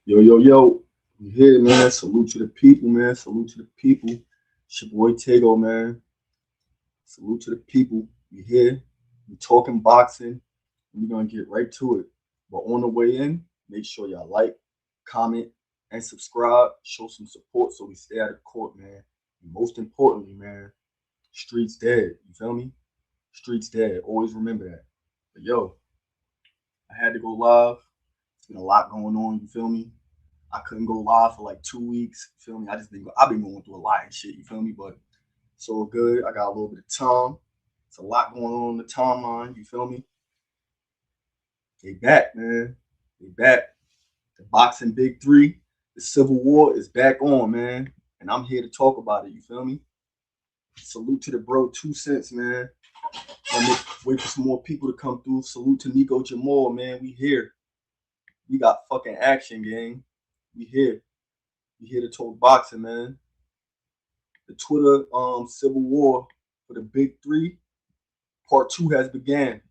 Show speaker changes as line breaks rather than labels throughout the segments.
Yo, yo, yo. We here, man. Salute to the people, man. Salute to the people. It's your boy Taegoe, man. Salute to the people. We here. We talking boxing. And we're gonna get right to it. But on the way in, make sure y'all like, comment, and subscribe. Show some support so we stay out of court, man. And most importantly, man, streets dead. You feel me? Streets dead. Always remember that. But yo, I had to go live. It's been a lot going on. You feel me? I couldn't go live for like 2 weeks. You feel me? I've been going through a lot and shit. You feel me? But it's all good. I got a little bit of time. It's a lot going on the timeline. You feel me? They back, man. They back. The boxing big three. The Civil War is back on, man. And I'm here to talk about it. You feel me? Salute to the bro 2 cents, man. Wait for some more people to come through. Salute to Nico Jamal, man. We here. We got fucking action, gang. We here. We here to talk boxing, man. The Twitter civil war for the big three, part two has began.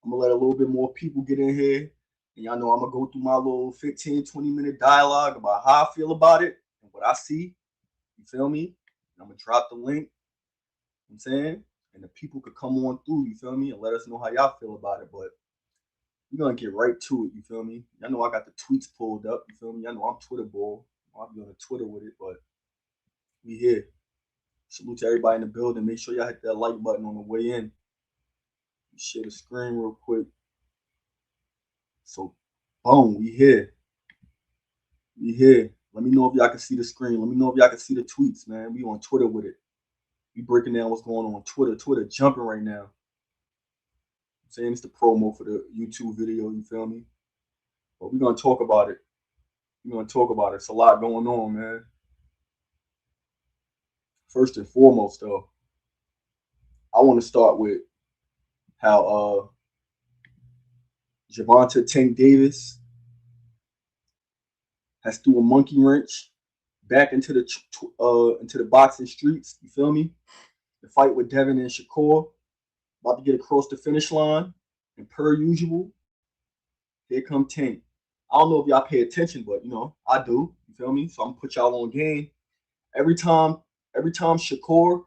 I'm gonna let a little bit more people get in here. And y'all know I'm gonna go through my little 15, 20-minute dialogue about how I feel about it and what I see. You feel me? And I'm gonna drop the link. You know what I'm saying? And the people could come on through, you feel me? And let us know how y'all feel about it. But we're gonna get right to it, you feel me? Y'all know I got the tweets pulled up, you feel me? Y'all know I'm Twitter bull. I'll be on the Twitter with it, but we here. Salute to everybody in the building. Make sure y'all hit that like button on the way in. Share the screen real quick. So, boom, we here. We here. Let me know if y'all can see the screen. Let me know if y'all can see the tweets, man. We on Twitter with it. We breaking down what's going on Twitter. Twitter jumping right now. I'm saying it's the promo for the YouTube video, you feel me? But we're gonna talk about it. We're gonna talk about it. It's a lot going on, man. First and foremost, though, I want to start with how Gervonta Tank Davis has threw a monkey wrench back into the boxing streets. You feel me? The fight with Devin and Shakur about to get across the finish line, and per usual, here come Tank. I don't know if y'all pay attention, but I do. You feel me? So I'm gonna put y'all on game. Every time, every time Shakur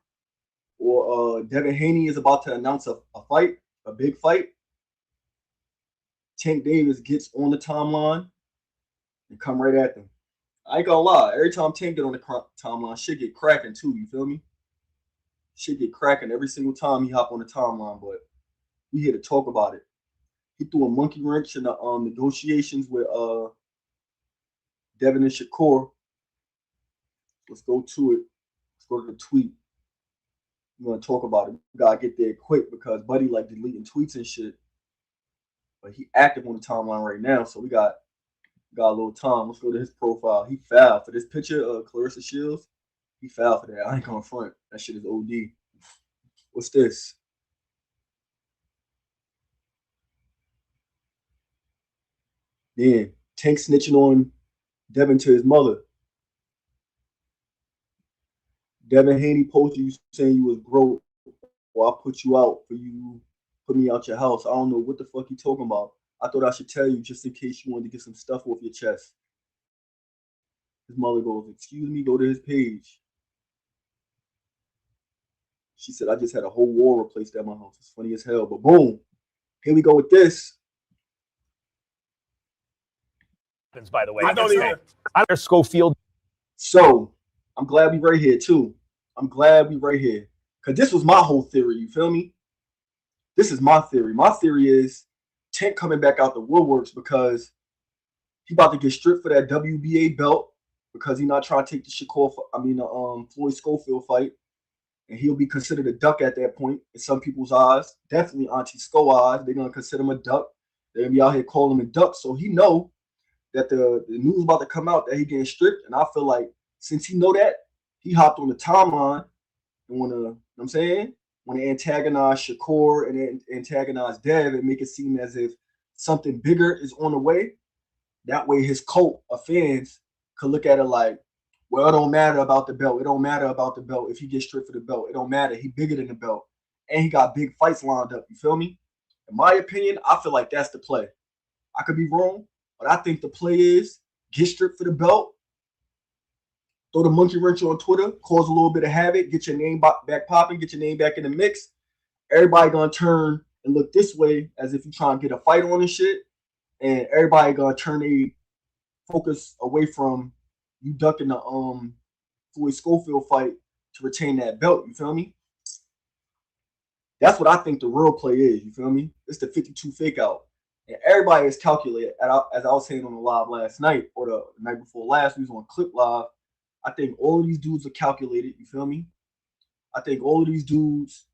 or Devin Haney is about to announce a fight, a big fight, Tank Davis gets on the timeline and come right at them. I ain't gonna lie. Every time Tank get on the timeline, shit get cracking too. You feel me? Shit get cracking every single time he hop on the timeline. But we here to talk about it. He threw a monkey wrench in the negotiations with Devin and Shakur. Let's go to it. Let's go to the tweet. We're gonna talk about it. We gotta get there quick because Buddy like deleting tweets and shit. But he active on the timeline right now, so we got a little time. Let's go to his profile. He fouled for this picture of Clarissa Shields. He fouled for that. I ain't gonna front. That shit is OD. What's this? Then Tank snitching on Devin to his mother. Devin Haney posted you saying you was broke, or I put you out for you put me out your house. I don't know what the fuck you talking about. I thought I should tell you just in case you wanted to get some stuff off your chest. His mother goes, excuse me, go to his page. She said, I just had a whole wall replaced at my house. It's funny as hell. But boom, here we go with this.
By the way, I Schofield.
So I'm glad we right here too. I'm glad we right here. Cause this was my whole theory, you feel me? This is my theory. My theory is Tank coming back out the woodworks because he about to get stripped for that WBA belt because he not trying to take the Floyd Schofield fight. And he'll be considered a duck at that point in some people's eyes. Definitely Auntie Sko eyes. They're gonna consider him a duck. They're gonna be out here calling him a duck. So he know that the news about to come out that he getting stripped. And I feel like since he know that, he hopped on the timeline and wanna antagonize Shakur and antagonize Dev and make it seem as if something bigger is on the way. That way his cult of fans could look at it like, well, it don't matter about the belt. It don't matter about the belt. If he gets stripped for the belt, it don't matter. He bigger than the belt. And he got big fights lined up. You feel me? In my opinion, I feel like that's the play. I could be wrong, But I think the play is get stripped for the belt, throw the monkey wrench on Twitter, cause a little bit of havoc, get your name back popping, get your name back in the mix. Everybody gonna turn and look this way as if you trying to get a fight on and shit, and everybody gonna turn a focus away from you ducking the Floyd Schofield fight to retain that belt. You feel me? That's what I think the real play is. You feel me? It's the 52 fake out. And everybody is calculated. As I was saying on the live last night or the night before last, we was on Clip Live. I think all of these dudes are calculated. You feel me? I think all of these dudes,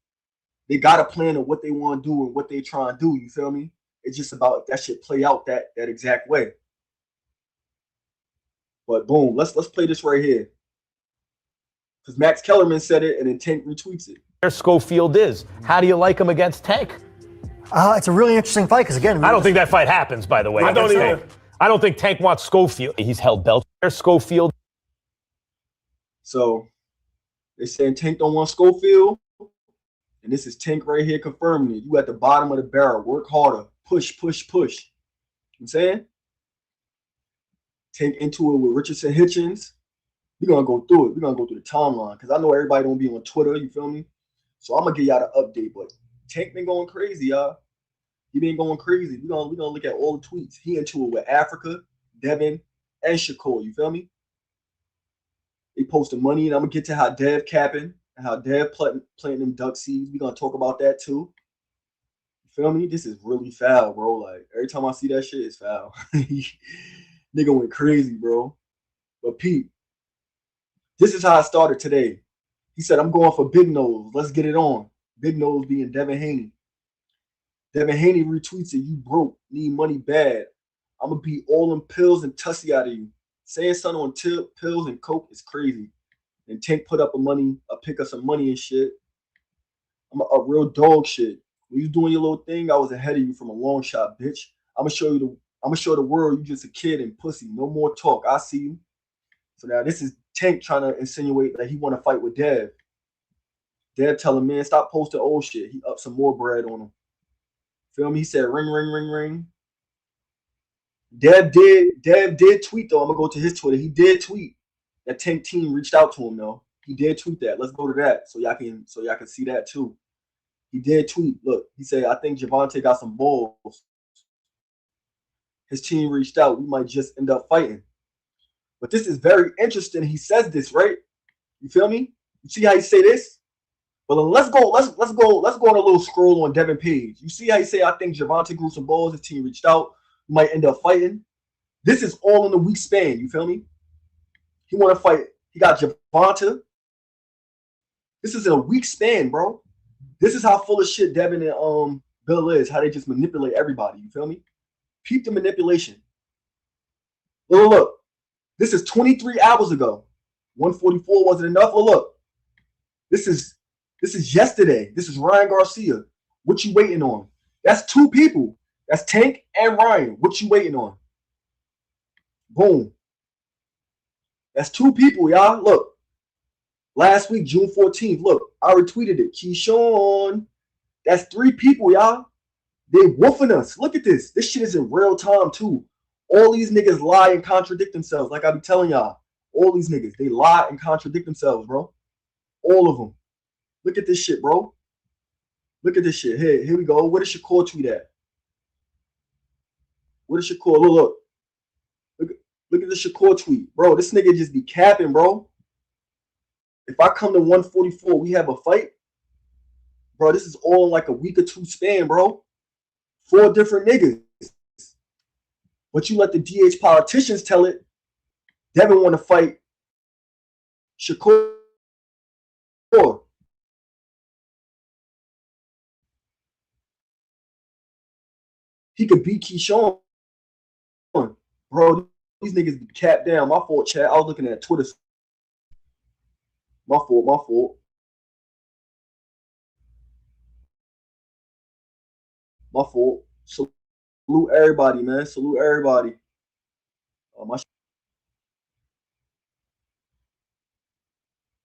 they got a plan of what they want to do and what they try and do. You feel me? It's just about if that shit play out that exact way. But boom, let's play this right here. Because Max Kellerman said it and then Tank retweets it.
Where Schofield is. How do you like him against Tank?
It's a really interesting fight because, again,
I don't think that fight happens, by the way. I don't think Tank wants Schofield. He's held belts. Where's Schofield?
So they're saying Tank don't want Schofield. And this is Tank right here confirming it. You at the bottom of the barrel. Work harder. Push, push, push. You know what I'm saying? Tank into it with Richardson Hitchens. We're going to go through it. We're going to go through the timeline because I know everybody don't be on Twitter. You feel me? So I'm going to give y'all the update. But Tank been going crazy, y'all. He been going crazy. We're gonna look at all the tweets. He into it with Africa, Devin, and Shakur. You feel me? They posted money, and I'm going to get to how Dev capping and how Dev planting them duck seeds. We're going to talk about that too. You feel me? This is really foul, bro. Like, every time I see that shit, it's foul. Nigga went crazy, bro. But Pete, this is how I started today. He said, I'm going for Big Nose. Let's get it on. Big Nose being Devin Haney. Devin Haney retweets it. You broke. Need money bad. I'm going to beat all them pills and tussy out of you. Saying something on pills and coke is crazy. And Tank put up a pick of some money and shit. I'm a real dog shit. When you doing your little thing, I was ahead of you from a long shot, bitch. I'm gonna show the world you just a kid and pussy. No more talk. I see you. So now this is Tank trying to insinuate that he want to fight with Dev. Dev telling man, stop posting old shit. He up some more bread on him. Feel me? He said ring, ring, ring, ring. Dev did tweet though. I'm gonna go to his Twitter. He did tweet that Tank team reached out to him though. He did tweet that. Let's go to that so y'all can see that too. He did tweet. Look, he said, I think Javante got some balls. His team reached out. We might just end up fighting. But this is very interesting. He says this, right? You feel me? You see how he say this? Well, let's go on a little scroll on Devin Page. You see how he say, I think Javante grew some balls. His team reached out. We might end up fighting. This is all in a week span. You feel me? He want to fight. He got Javante. This is in a week span, bro. This is how full of shit Devin and Bill is. How they just manipulate everybody. You feel me? Peep the manipulation. Look. This is 23 hours ago. 144 wasn't enough. Look. This is yesterday. This is Ryan Garcia. What you waiting on? That's two people. That's Tank and Ryan. What you waiting on? Boom. That's two people, y'all. Look. Last week, June 14th. Look, I retweeted it. Keyshawn. That's three people, y'all. They woofing us. Look at this. This shit is in real time, too. All these niggas lie and contradict themselves. Like I be telling y'all. All these niggas, they lie and contradict themselves, bro. All of them. Look at this shit, bro. Look at this shit. Here we go. Where did Shakur tweet at? Where did Shakur? Look. Look at the Shakur tweet. Bro, this nigga just be capping, bro. If I come to 144, we have a fight. Bro, this is all in like a week or two span, bro. 4 different niggas. But you let the DH politicians tell it. Devin want to fight Shakur. He could beat Keyshawn. Bro, these niggas be capped down. My fault, chat. I was looking at Twitter. My fault. Salute everybody, man. Salute everybody.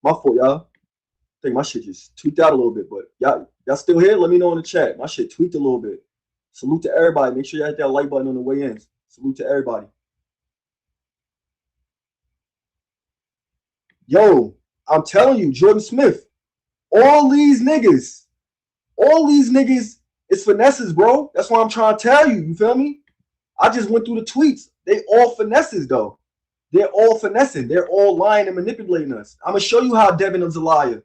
My fault, y'all. I think my shit just tweaked out a little bit, but y'all still here? Let me know in the chat. My shit tweaked a little bit. Salute to everybody. Make sure you hit that like button on the way in. Salute to everybody. Yo, I'm telling you, Jordan Smith, all these niggas is finesses, bro. That's what I'm trying to tell you. You feel me? I just went through the tweets. They all finesses, though. They're all finessing. They're all lying and manipulating us. I'm going to show you how Devin is a liar.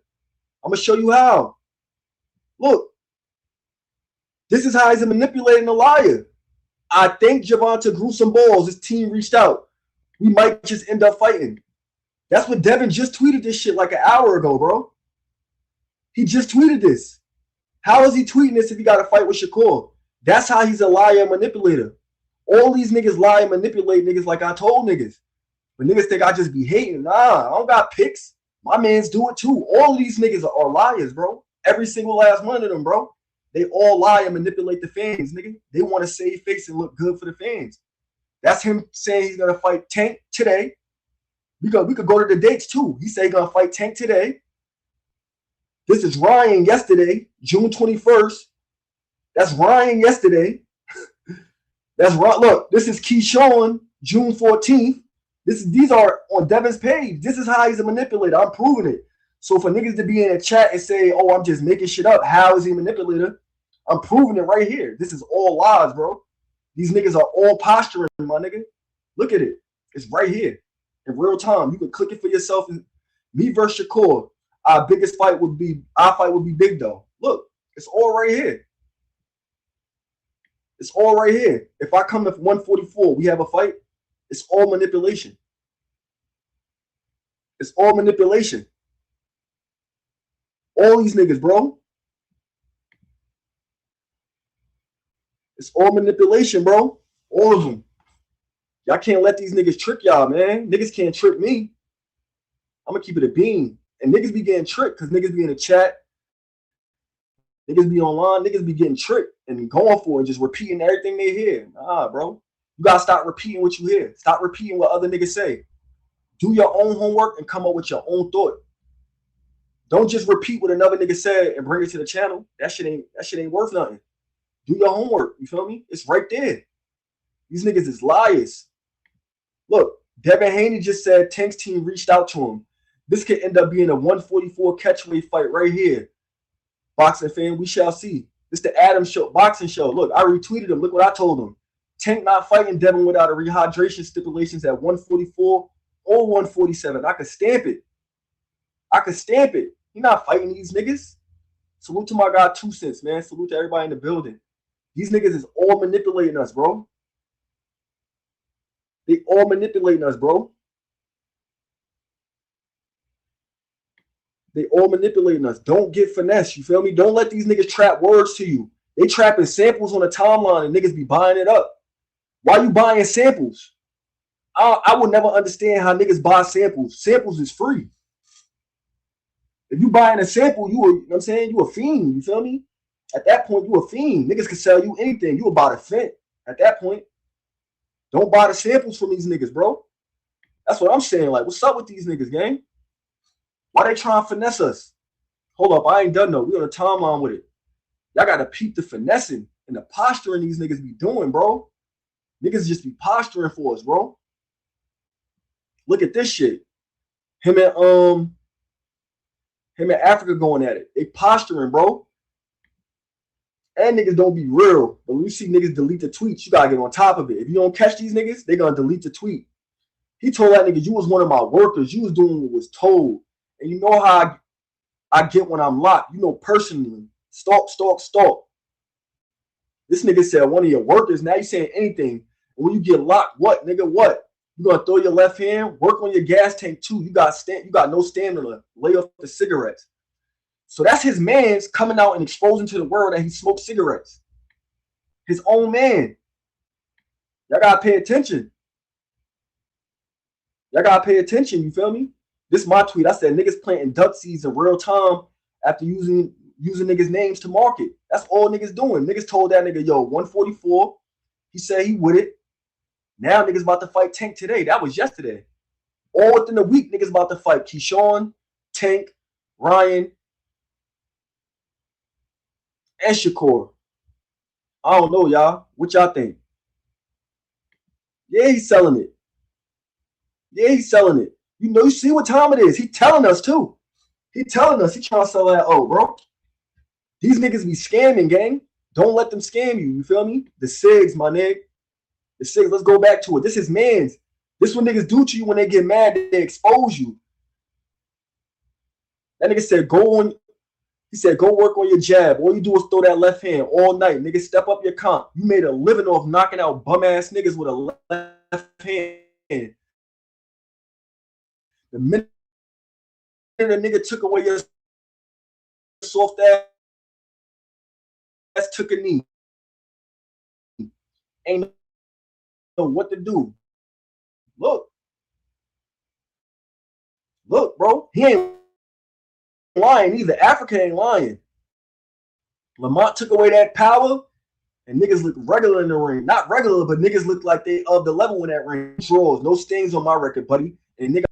I'm going to show you how. Look. This is how he's manipulating a liar. I think Javonte grew some balls. His team reached out. We might just end up fighting. That's what Devin just tweeted this shit like an hour ago, bro. He just tweeted this. How is he tweeting this if he got to fight with Shakur? That's how he's a liar and manipulator. All these niggas lie and manipulate niggas like I told niggas. But niggas think I just be hating. Nah, I don't got picks. My mans do it too. All of these niggas are liars, bro. Every single last one of them, bro. They all lie and manipulate the fans, nigga. They want to save face and look good for the fans. That's him saying he's gonna fight Tank today. We could go to the dates too. He said he's gonna fight Tank today. This is Ryan yesterday, June 21st. That's Ryan yesterday. That's right. Look, this is Keyshawn, June 14th. These are on Devin's page. This is how he's a manipulator. I'm proving it. So for niggas to be in a chat and say, oh, I'm just making shit up, how is he a manipulator? I'm proving it right here. This is all lies, bro. These niggas are all posturing, my nigga. Look at it. It's right here in real time. You can click it for yourself. And me versus Shakur, our fight would be big though. Look, it's all right here. It's all right here. If I come to 144, we have a fight. It's all manipulation. It's all manipulation. All these niggas, bro. It's all manipulation, bro. All of them. Y'all can't let these niggas trick y'all, man. Niggas can't trick me. I'm gonna keep it a bean. And niggas be getting tricked because niggas be in the chat. Niggas be online. Niggas be getting tricked and going for it and just repeating everything they hear. Nah, bro. You gotta stop repeating what you hear. Stop repeating what other niggas say. Do your own homework and come up with your own thought. Don't just repeat what another nigga said and bring it to the channel. That shit ain't worth nothing. Do your homework. You feel me? It's right there. These niggas is liars. Look, Devin Haney just said Tank's team reached out to him. This could end up being a 144 catchweight fight right here. Boxing fan, we shall see. This the Adam show, boxing show. Look, I retweeted him. Look what I told him. Tank not fighting Devin without a rehydration stipulations at 144 or 147. I could stamp it. I could stamp it. He not fighting these niggas. Salute to my guy 2 cents, man. Salute to everybody in the building. These niggas is all manipulating us, bro. They all manipulating us, bro. They all manipulating us. Don't get finesse. You feel me? Don't let these niggas trap words to you. They trapping samples on the timeline and niggas be buying it up. Why you buying samples? I would never understand how niggas buy samples. Samples is free. If you buying a sample, you know what I'm saying? You a fiend. You feel me? At that point, you a fiend. Niggas can sell you anything. You about a fent at that point. Don't buy the samples from these niggas, bro. That's what I'm saying. Like, what's up with these niggas, gang? Why they trying to finesse us? Hold up, I ain't done no. We on a timeline with it. Y'all got to peep the finessing and the posturing these niggas be doing, bro. Niggas just be posturing for us, bro. Look at this shit. Him and Africa going at it. They posturing, bro. And niggas don't be real. But when you see niggas delete the tweets, you gotta get on top of it. If you don't catch these niggas, they gonna delete the tweet. He told that nigga, you was one of my workers. You was doing what was told. And you know how I get when I'm locked. You know personally. Stalk. This nigga said one of your workers. Now you saying anything. And when you get locked, what, nigga, what? You gonna throw your left hand, work on your gas tank too. You got no stamina. Lay off the cigarettes. So that's his man's coming out and exposing to the world that he smoked cigarettes. His own man. Y'all gotta pay attention. Y'all gotta pay attention, you feel me? This is my tweet. I said niggas planting duck seeds in real time after using niggas' names to market. That's all niggas doing. Niggas told that nigga, yo, 144. He said he with it. Now niggas about to fight Tank today. That was yesterday. All within a week, niggas about to fight Keyshawn, Tank, Ryan, and Shakur. I don't know, y'all. What y'all think? Yeah, he's selling it. Yeah, he's selling it. You know, you see what time it is. He telling us too. He telling us he trying to sell that. Oh, bro, these niggas be scamming, gang. Don't let them scam you. You feel me? The SIGs, my nigga. The SIGs. Let's go back to it. This is man's. This what niggas do to you when they get mad. They expose you. That nigga said, go on. He said, go work on your jab. All you do is throw that left hand all night. Nigga, step up your comp. You made a living off knocking out bum-ass niggas with a left hand. The minute the nigga took away your soft ass, took a knee. Ain't know what to do. Look, bro. He ain't lying either. Africa ain't lying. Lamont took away that power, and niggas look regular in the ring. Not regular, but niggas look like they of the level in that ring. Draws, no stings on my record, buddy. And nigga,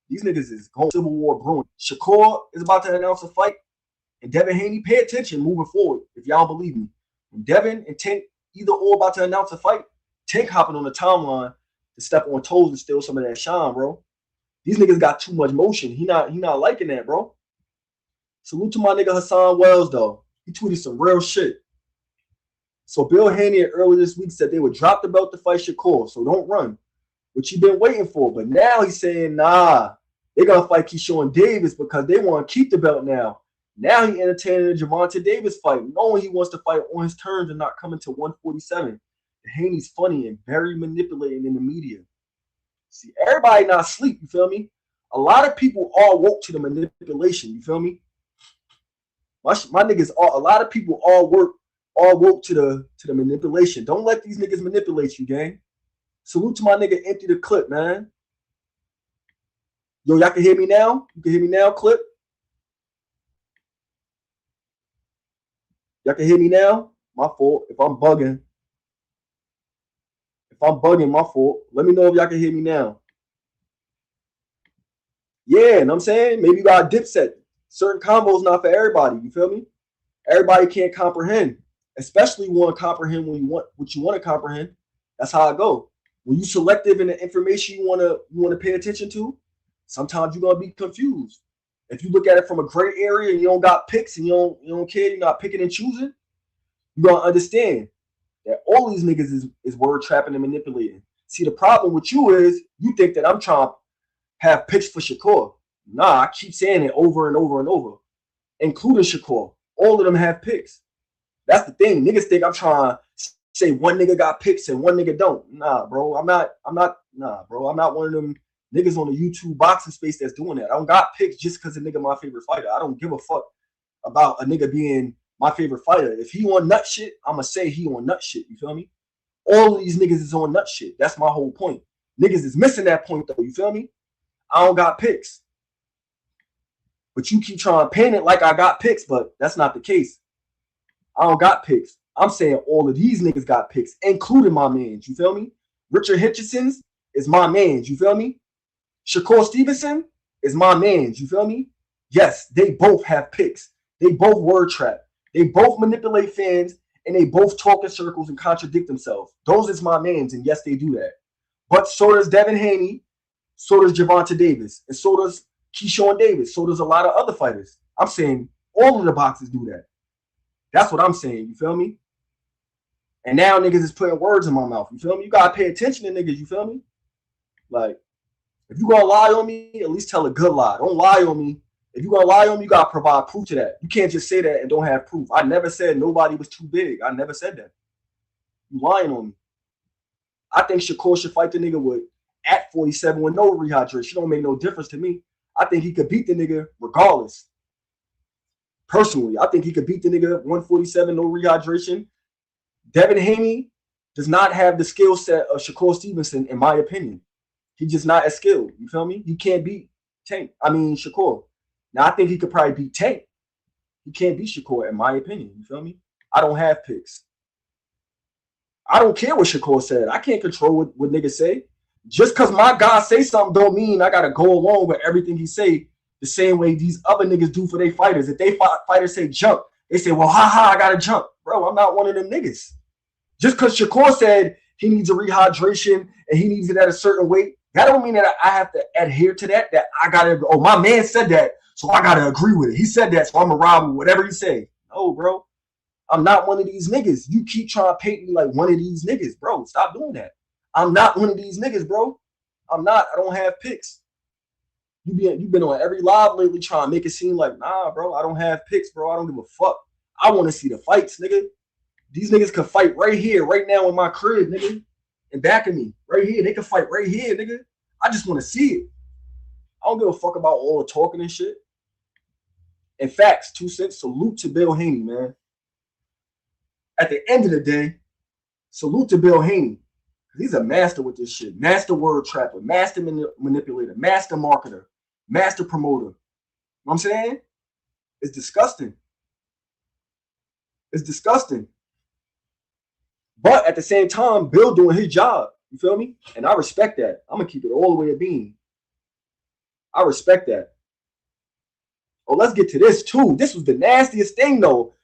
these niggas is going Civil War brewing. Shakur is about to announce a fight, and Devin Haney, pay attention moving forward. If y'all believe me, when Devin and Tank either or about to announce a fight, Tank hopping on the timeline to step on toes and steal some of that shine, bro. These niggas got too much motion. He not liking that, bro. Salute to my nigga Hassan Wells, though. He tweeted some real shit. So Bill Haney earlier this week said they would drop the belt to fight Shakur, so don't run, which he been waiting for. But now he's saying, nah, they're going to fight Keyshawn Davis because they want to keep the belt now. Now he entertaining the Gervonta Davis fight, knowing he wants to fight on his terms and not coming to 147. Haney's funny and very manipulating in the media. See, everybody not asleep, you feel me? A lot of people all woke to the manipulation, you feel me? My niggas, a lot of people all woke to the manipulation. Don't let these niggas manipulate you, gang. Salute to my nigga Empty the Clip, man. Yo, y'all can hear me now? You can hear me now, Clip? Y'all can hear me now? My fault. If I'm bugging, my fault. Let me know if y'all can hear me now. Yeah, and I'm saying maybe you got a dipset. Certain combos not for everybody. You feel me? Everybody can't comprehend, especially want to comprehend when you want what you want to comprehend. That's how I go. When you selective in the information you want to pay attention to, sometimes you're gonna be confused. If you look at it from a gray area and you don't got picks and you don't care, you're not picking and choosing, you're gonna understand that all these niggas is word trapping and manipulating. See, the problem with you is you think that I'm trying to have picks for Shakur. Nah, I keep saying it over and over and over, including Shakur. All of them have picks. That's the thing. Niggas think I'm trying to say one nigga got picks and one nigga don't. Nah, bro. I'm not one of them niggas on the YouTube boxing space that's doing that. I don't got picks just because a nigga my favorite fighter. I don't give a fuck about a nigga being my favorite fighter. If he on nut shit, I'ma say he on nut shit. You feel me? All of these niggas is on nut shit. That's my whole point. Niggas is missing that point though. You feel me? I don't got picks. But you keep trying to paint it like I got picks, but that's not the case. I don't got picks. I'm saying all of these niggas got picks, including my mans. You feel me? Richard Hitchenson's is my mans. You feel me? Shakur Stevenson is my mans. You feel me? Yes, they both have picks. They both word trap. They both manipulate fans, and they both talk in circles and contradict themselves. Those is my mans, and yes, they do that. But so does Devin Haney, so does Gervonta Davis, and so does Keyshawn Davis, so does a lot of other fighters. I'm saying all of the boxers do that. That's what I'm saying, you feel me? And now niggas is putting words in my mouth, you feel me? You gotta pay attention to niggas, you feel me? Like, if you gonna lie on me, at least tell a good lie. Don't lie on me. If you gonna lie on me, you gotta provide proof to that. You can't just say that and don't have proof. I never said nobody was too big. I never said that. You lying on me. I think Shakur should fight the nigga with at 47 with no rehydration. It don't make no difference to me. I think he could beat the nigga regardless. Personally, I think he could beat the nigga 147, no rehydration. Devin Haney does not have the skill set of Shakur Stevenson, in my opinion. He's just not as skilled. You feel me? He can't beat Shakur. Now, I think he could probably beat Tank. He can't beat Shakur, in my opinion. You feel me? I don't have picks. I don't care what Shakur said. I can't control what niggas say. Just because my guy say something don't mean I got to go along with everything he say the same way these other niggas do for their fighters. If they fighters say jump, they say, well, I got to jump. Bro, I'm not one of them niggas. Just because Shakur said he needs a rehydration and he needs it at a certain weight, that don't mean that I have to adhere to that. That I gotta. Oh, my man said that, so I gotta agree with it. He said that, so I'm gonna ride with whatever he say. No, bro. I'm not one of these niggas. You keep trying to paint me like one of these niggas, bro. Stop doing that. I'm not one of these niggas, bro. I'm not. I don't have picks. You've been on every live lately trying to make it seem like, nah, bro, I don't have picks, bro. I don't give a fuck. I want to see the fights, nigga. These niggas can fight right here, right now in my crib, nigga. And back of me, right here. They can fight right here, nigga. I just want to see it. I don't give a fuck about all the talking and shit. In facts, 2 cents, salute to Bill Haney, man. At the end of the day, salute to Bill Haney. He's a master with this shit. Master word trapper, master manipulator, master marketer, master promoter. You know what I'm saying? It's disgusting. It's disgusting. But at the same time, Bill doing his job. You feel me? And I respect that. I'm going to keep it all the way a bean. I respect that. Oh, let's get to this too. This was the nastiest thing though.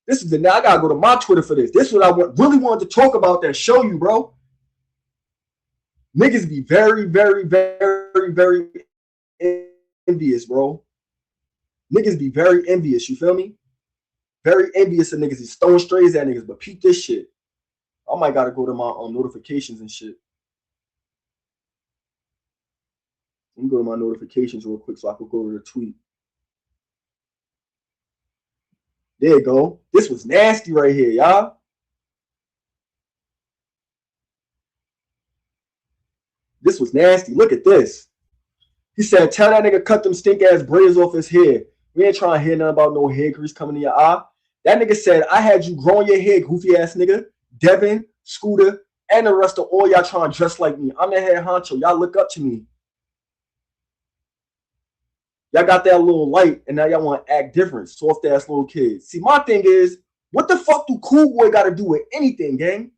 I got to go to my Twitter for this. This is what I really wanted to talk about that show you, bro. Niggas be very, very, very, very envious, bro. Niggas be very envious, you feel me? Very envious of niggas. He's throwing strays at niggas, but peep this shit. I might gotta go to my notifications and shit. Let me go to my notifications real quick so I can go to the tweet. There you go. This was nasty right here, y'all. This was nasty. Look at this. He said, tell that nigga cut them stink ass braids off his hair. We ain't trying to hear nothing about no hair grease coming in your eye. That nigga said, I had you growing your hair, goofy ass nigga. Devin, Scooter, and the rest of all y'all trying to dress like me. I'm the head honcho. Y'all look up to me. Y'all got that little light, and now y'all want to act different. Soft ass little kids. See, my thing is, what the fuck do Cool Boy got to do with anything, gang?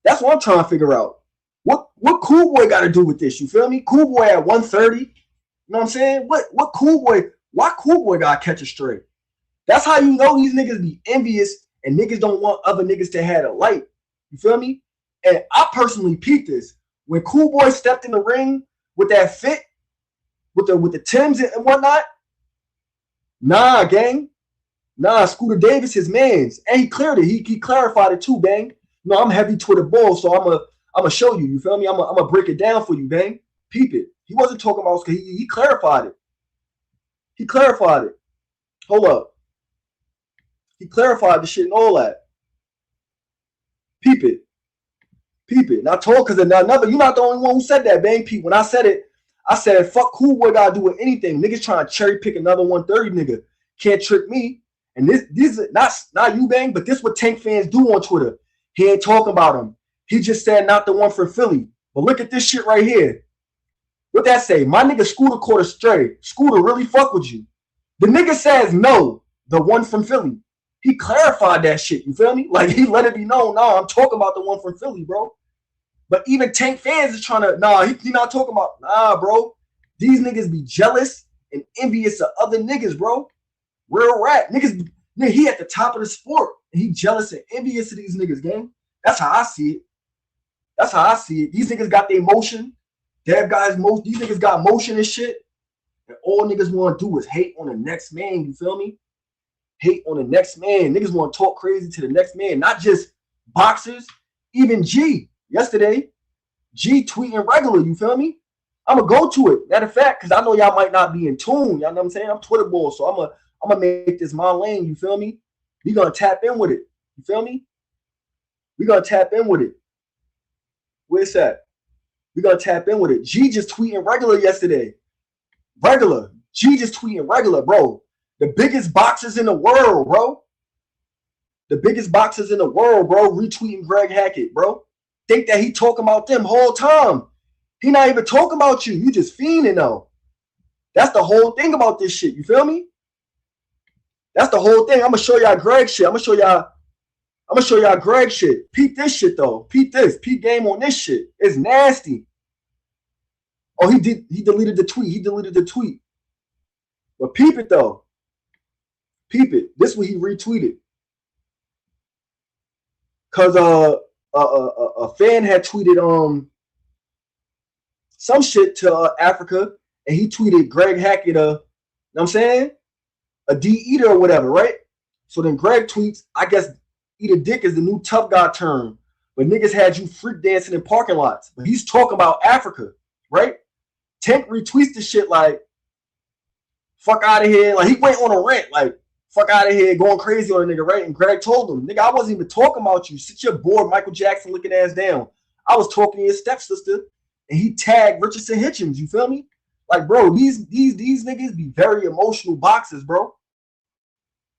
That's what I'm trying to figure out. What Cool Boy got to do with this? You feel me? Cool Boy at 130. You know what I'm saying? What Cool Boy? Why Cool Boy got to catch a stray? That's how you know these niggas be envious and niggas don't want other niggas to have a light. You feel me? And I personally peeped this. When Cool Boy stepped in the ring with that fit, with the Timbs and whatnot, nah, gang. Nah, Scooter Davis, his mans. And he cleared it. He clarified it too, bang. No, I'm heavy Twitter bull, so I'm gonna show you. You feel me? I'm gonna break it down for you, bang. Peep it. He wasn't talking about he clarified it. He clarified it. Hold up. He clarified the shit and all that. Peep it. Peep it. And I told because another, you're not the only one who said that, bang. Peep. When I said it, I said, fuck Cool Boy gotta do with anything. Niggas trying to cherry pick another 130 nigga. Can't trick me. And this is not you, bang, but this what Tank fans do on Twitter. He ain't talking about him. He just said not the one from Philly. But look at this shit right here. What that say? My nigga Scooter caught a stray. Scooter really fuck with you. The nigga says no, the one from Philly. He clarified that shit. You feel me? Like he let it be known. Nah, I'm talking about the one from Philly, bro. But even Tank fans is trying to, nah, he not talking about, nah, bro. These niggas be jealous and envious of other niggas, bro. Real rap. Niggas, nigga, he at the top of the sport. And he jealous and envious of these niggas, gang. That's how I see it. That's how I see it. These niggas got their motion. These niggas got motion and shit. And all niggas want to do is hate on the next man. You feel me? Hate on the next man. Niggas want to talk crazy to the next man. Not just boxers. Even G. Yesterday, G tweeting regular. You feel me? I'm going to go to it. Matter of fact, because I know y'all might not be in tune. Y'all know what I'm saying? I'm Twitter bull. So I'm going to make this my lane. You feel me? We going to tap in with it. You feel me? We going to tap in with it. Where's that? We going to tap in with it. G just tweeting regular yesterday. Regular. G just tweeting regular, bro. The biggest boxers in the world, bro. The biggest boxers in the world, bro. Retweeting Greg Hackett, bro. Think that he talking about them whole time. He not even talking about you. You just fiending though. That's the whole thing about this shit. You feel me? That's the whole thing. I'm gonna show y'all Greg shit. I'm gonna show y'all Greg shit. Peep this shit though. Peep this. Peep game on this shit. It's nasty. Oh, he deleted the tweet. He deleted the tweet. But peep it though. Peep it. This is what he retweeted. Cause a fan had tweeted some shit to Africa, and he tweeted Greg Hackett, you know what I'm saying, a D eater or whatever, right? So then Greg tweets, I guess eat a dick is the new tough guy term, but niggas had you freak dancing in parking lots. But he's talking about Africa, right? Tank retweets the shit like, fuck out of here. Like, he went on a rant, like, fuck out of here, going crazy on a nigga, right? And Greg told him, nigga, I wasn't even talking about you. Sit your bored Michael Jackson looking ass down. I was talking to your stepsister, and he tagged Richardson Hitchens, you feel me? Like, bro, these niggas be very emotional boxers, bro.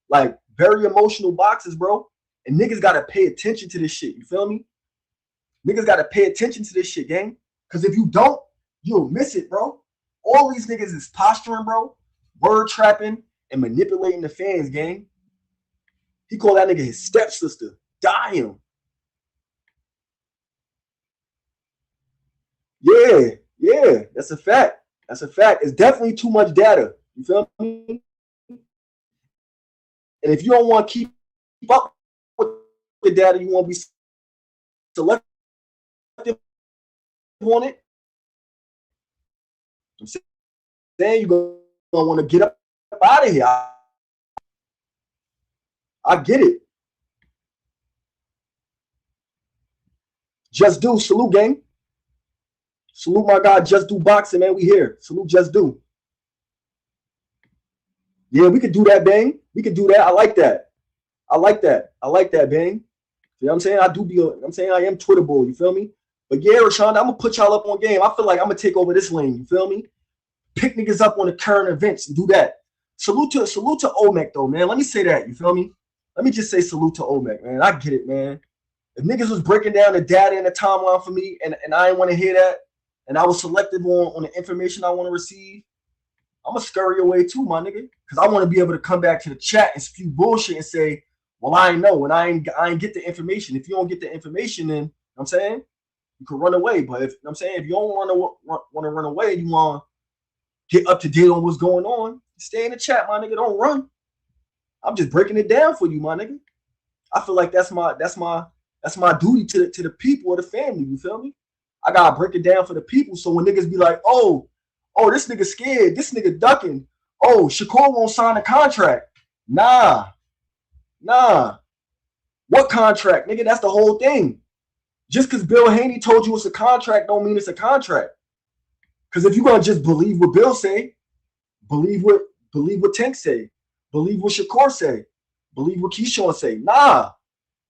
Like, very emotional boxers, bro. And niggas gotta pay attention to this shit, you feel me? Niggas gotta pay attention to this shit, gang. Because if you don't, you'll miss it, bro. All these niggas is posturing, bro, word trapping, and manipulating the fans, gang. He called that nigga his stepsister. Die him. Yeah, that's a fact. That's a fact. It's definitely too much data. You feel me? And if you don't want to keep up with the data, you want to be selective on it, I'm saying you're going to want to get up out of here. I get it. Just Do. Salute, gang. Salute my guy, Just Do Boxing, man. We here. Salute, Just Do. Yeah, we could do that, Bang. We could do that. I like that. I like that, Bang. You know what I'm saying? I'm saying I am Twitterable, you feel me? But yeah, Rashawn, I'm going to put y'all up on game. I feel like I'm going to take over this lane, you feel me? Pick niggas up on the current events and do that. Salute to Omek, though, man. Let me say that, you feel me? Let me just say salute to Omek, man. I get it, man. If niggas was breaking down the data and the timeline for me and I didn't want to hear that, and I was selective on the information I want to receive, I'm going to scurry away too, my nigga. Because I want to be able to come back to the chat and spew bullshit and say, well, I ain't know, and I ain't get the information. If you don't get the information, then, you know what I'm saying, you can run away. But if, you know what I'm saying, if you don't want to run away, you want to get up to date on what's going on, stay in the chat, my nigga. Don't run. I'm just breaking it down for you, my nigga. I feel like that's my duty to the people or the family. You feel me? I gotta break it down for the people. So when niggas be like, oh, this nigga scared, this nigga ducking, oh, Shakur won't sign a contract. Nah. What contract, nigga? That's the whole thing. Just because Bill Haney told you it's a contract don't mean it's a contract. Because if you're gonna just believe what Bill say, believe what Tank say, believe what Shakur say, believe what Keyshawn say. Nah,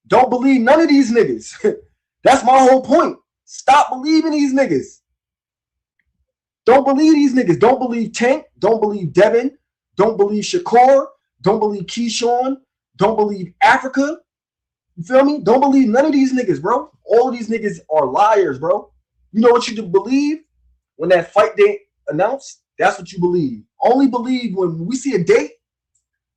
don't believe none of these niggas. That's my whole point. Stop believing these niggas. Don't believe these niggas. Don't believe Tank. Don't believe Devin. Don't believe Shakur. Don't believe Keyshawn. Don't believe Africa. You feel me? Don't believe none of these niggas, bro. All of these niggas are liars, bro. You know what you believe? When that fight date announced, that's what you believe. Only believe when we see a date.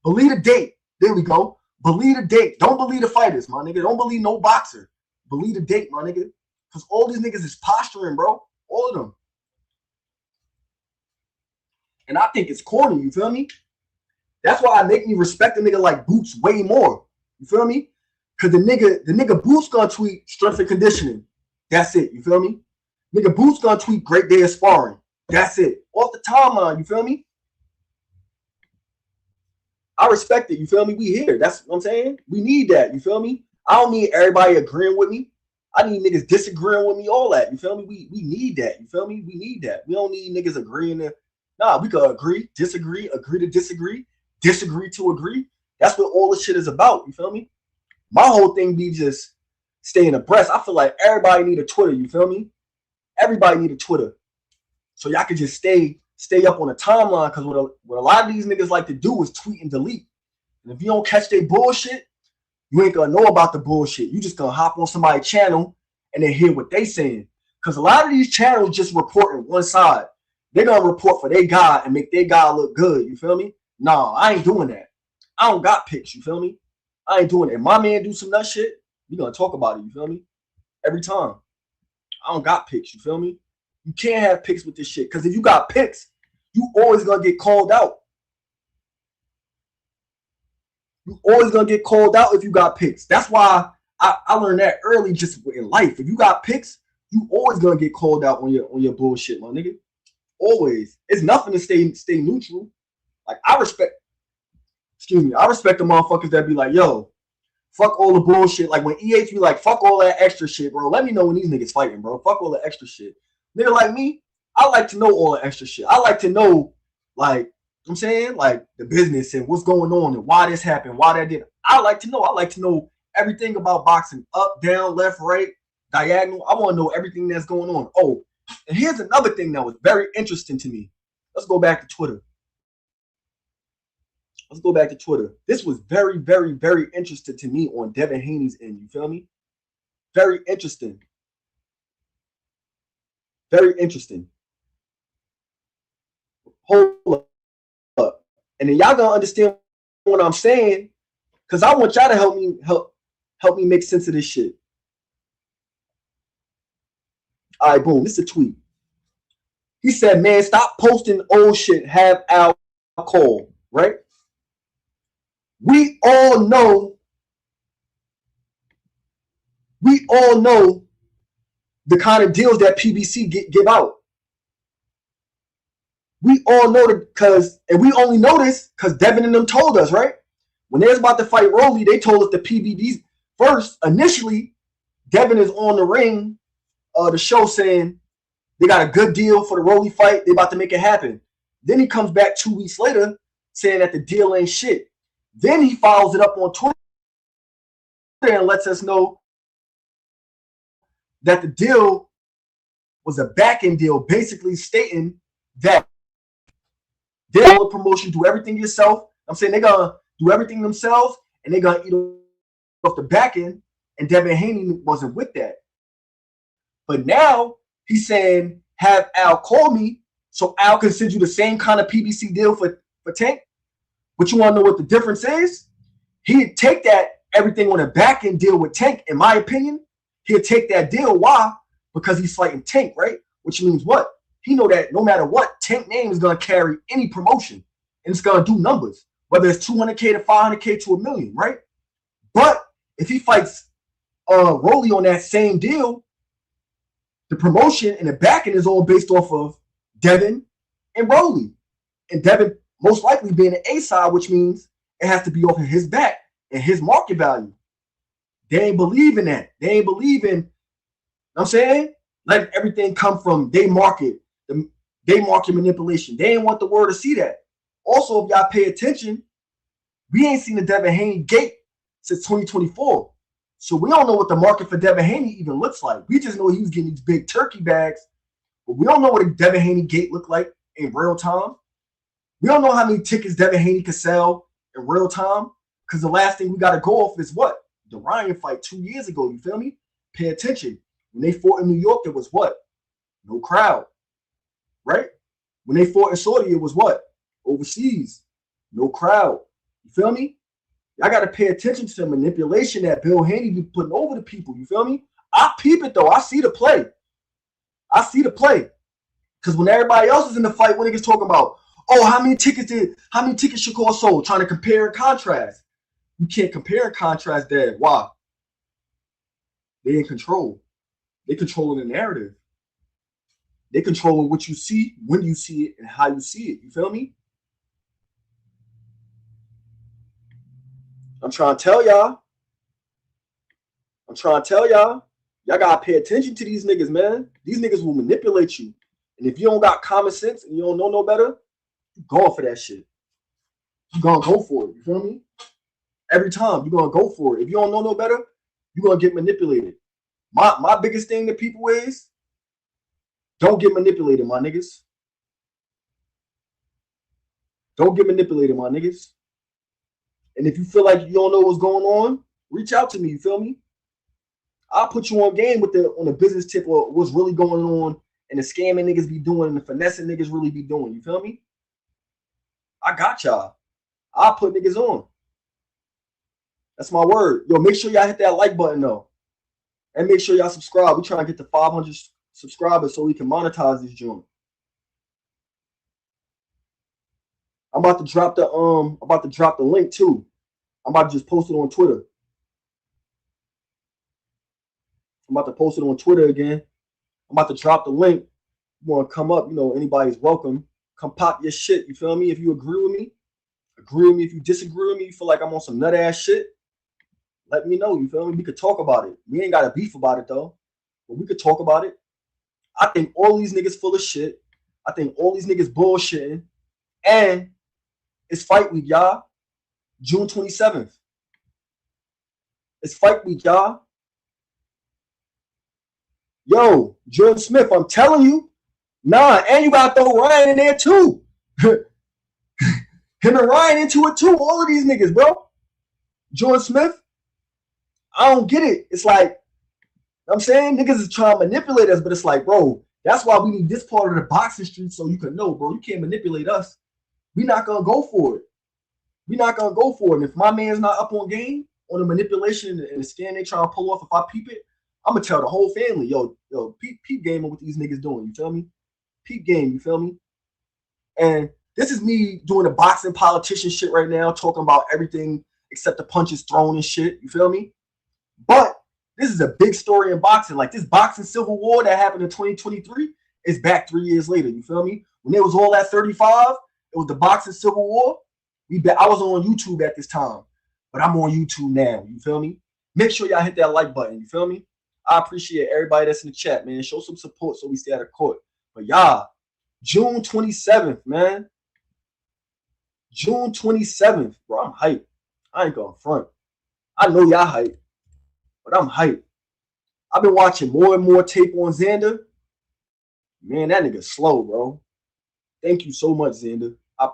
Believe the date. There we go. Believe the date. Don't believe the fighters, my nigga. Don't believe no boxer. Believe the date, my nigga. Because all these niggas is posturing, bro. All of them. And I think it's corny, you feel me? That's why I make me respect a nigga like Boots way more. You feel me? Because the nigga Boots gonna tweet strength and conditioning. That's it, you feel me? Nigga Boots gonna tweet great day of sparring. That's it. Off the timeline, you feel me? I respect it, you feel me? We here. That's what I'm saying. We need that, you feel me? I don't need everybody agreeing with me. I need niggas disagreeing with me, all that, you feel me? We need that, you feel me? We need that. We don't need niggas agreeing to, nah, we could agree to disagree to agree. That's what all this shit is about, you feel me? My whole thing be just staying abreast. I feel like everybody need a Twitter, you feel me? Everybody need a Twitter. So y'all can just stay up on the timeline, because what a lot of these niggas like to do is tweet and delete. And if you don't catch their bullshit, you ain't gonna know about the bullshit. You just gonna hop on somebody's channel and then hear what they saying. Because a lot of these channels just reporting one side. They're gonna report for their guy and make their guy look good, you feel me? Nah, I ain't doing that. I don't got picks, you feel me? I ain't doing it. If my man do some nut shit, we gonna talk about it, you feel me? Every time. I don't got picks, you feel me? You can't have picks with this shit, because if you got picks, you always gonna get called out. You always gonna get called out if you got picks. That's why I learned that early just in life. If you got picks, you always gonna get called out on your bullshit, my nigga. Always. It's nothing to stay neutral. Like I respect the motherfuckers that be like, yo, fuck all the bullshit. Like when EH be like, fuck all that extra shit, bro. Let me know when these niggas fighting, bro. Fuck all the extra shit. Nigga like me, I like to know all the extra shit. I like to know, like, I'm saying, like the business and what's going on and why this happened, why that did. I like to know. I like to know everything about boxing, up, down, left, right, diagonal. I want to know everything that's going on. Oh, and here's another thing that was very interesting to me. Let's go back to Twitter. This was very, very, very interesting to me on Devin Haney's end. You feel me? Very interesting. Very interesting. Hold up. And then y'all gonna understand what I'm saying, because I want y'all to help me make sense of this shit. All right, boom. This is a tweet. He said, man, stop posting old shit. Have Al call, right? We all know the kind of deals that PBC give out. We all know that and we only know this because Devin and them told us, right? When they was about to fight Rolly, they told us the PBDs first. Initially, Devin is on the ring, the show saying they got a good deal for the Rolly fight. They about to make it happen. Then he comes back 2 weeks later saying that the deal ain't shit. Then he follows it up on Twitter and lets us know that the deal was a back-end deal, basically stating that they're all promotion, do everything yourself. I'm saying they're going to do everything themselves, and they're going to eat off the back end, and Devin Haney wasn't with that. But now he's saying, have Al call me so Al can send you the same kind of PBC deal for Tank. But you want to know what the difference is? He'd take that everything on a back end deal with Tank, in my opinion. He'll take that deal. Why? Because he's fighting Tank, right? Which means what? He know that no matter what, Tank name is going to carry any promotion. And it's going to do numbers. Whether it's 200K to 500K to $1 million, right? But if he fights Rolly on that same deal, the promotion and the backing is all based off of Devin and Rolly. And Devin most likely being the A side, which means it has to be off of his back and his market value. They ain't believe in that. They ain't believe in, I'm saying, let everything come from they market manipulation. They ain't want the world to see that. Also, if y'all pay attention, we ain't seen the Devin Haney gate since 2024. So we don't know what the market for Devin Haney even looks like. We just know he was getting these big turkey bags, but we don't know what a Devin Haney gate looked like in real time. We don't know how many tickets Devin Haney could sell in real time, because the last thing we got to go off is what? The Ryan fight 2 years ago, you feel me? Pay attention. When they fought in New York, there was what? No crowd, right? When they fought in Saudi, it was what? Overseas, no crowd. You feel me? I got to pay attention to the manipulation that Bill Haney be putting over the people, you feel me? I peep it, though. I see the play. Because when everybody else is in the fight, when niggas talking about, oh, how many tickets Shakur sold? Trying to compare and contrast. You can't compare and contrast that. Why? They in control. They controlling the narrative. They controlling what you see, when you see it, and how you see it. You feel me? I'm trying to tell y'all. Y'all got to pay attention to these niggas, man. These niggas will manipulate you. And if you don't got common sense and you don't know no better, you're going for that shit. You're going to go for it. You feel me? Every time you're going to go for it. If you don't know no better, you're going to get manipulated. My biggest thing to people is don't get manipulated, my niggas. Don't get manipulated, my niggas. And if you feel like you don't know what's going on, reach out to me, you feel me? I'll put you on game with on the business tip or what's really going on and the scamming niggas be doing and the finessing niggas really be doing, you feel me? I got y'all. I'll put niggas on. That's my word. Yo, make sure y'all hit that like button though. And make sure y'all subscribe. We're trying to get to 500 subscribers so we can monetize this joint. I'm about to drop the link too. I'm about to just post it on Twitter. I'm about to post it on Twitter again. I'm about to drop the link. You want to come up, anybody's welcome. Come pop your shit, you feel me? If you agree with me. If you disagree with me, you feel like I'm on some nut ass shit, let me know, you feel me? We could talk about it. We ain't got a beef about it though, but we could talk about it. I think all these niggas full of shit. I think all these niggas bullshitting. And it's fight week, y'all. June 27th. It's fight week, y'all. Yo, Jordan Smith, I'm telling you. Nah, and you gotta throw Ryan in there too. Him and Ryan into it too. All of these niggas, bro. Jordan Smith, I don't get it. It's like, I'm saying niggas is trying to manipulate us, but it's like, bro, that's why we need this part of the boxing street so you can know, bro, you can't manipulate us. We not gonna go for it. We not gonna go for it. And if my man's not up on game, on the manipulation and the scam they trying to pull off, if I peep it, I'm gonna tell the whole family, yo, peep game on what these niggas doing. You feel me? Peep game, you feel me? And this is me doing the boxing politician shit right now, talking about everything except the punches thrown and shit. You feel me? But this is a big story in boxing. Like this boxing civil war that happened in 2023 is back 3 years later. You feel me? When it was all at 35, it was the boxing civil war. I was on YouTube at this time, but I'm on YouTube now. You feel me? Make sure y'all hit that like button. You feel me? I appreciate everybody that's in the chat, man. Show some support so we stay out of court. But y'all, June 27th, man. June 27th, bro. I'm hyped. I ain't gonna front. I know y'all hyped, but I'm hyped. I've been watching more and more tape on Xander. Man, that nigga slow, bro. Thank you so much, Xander. I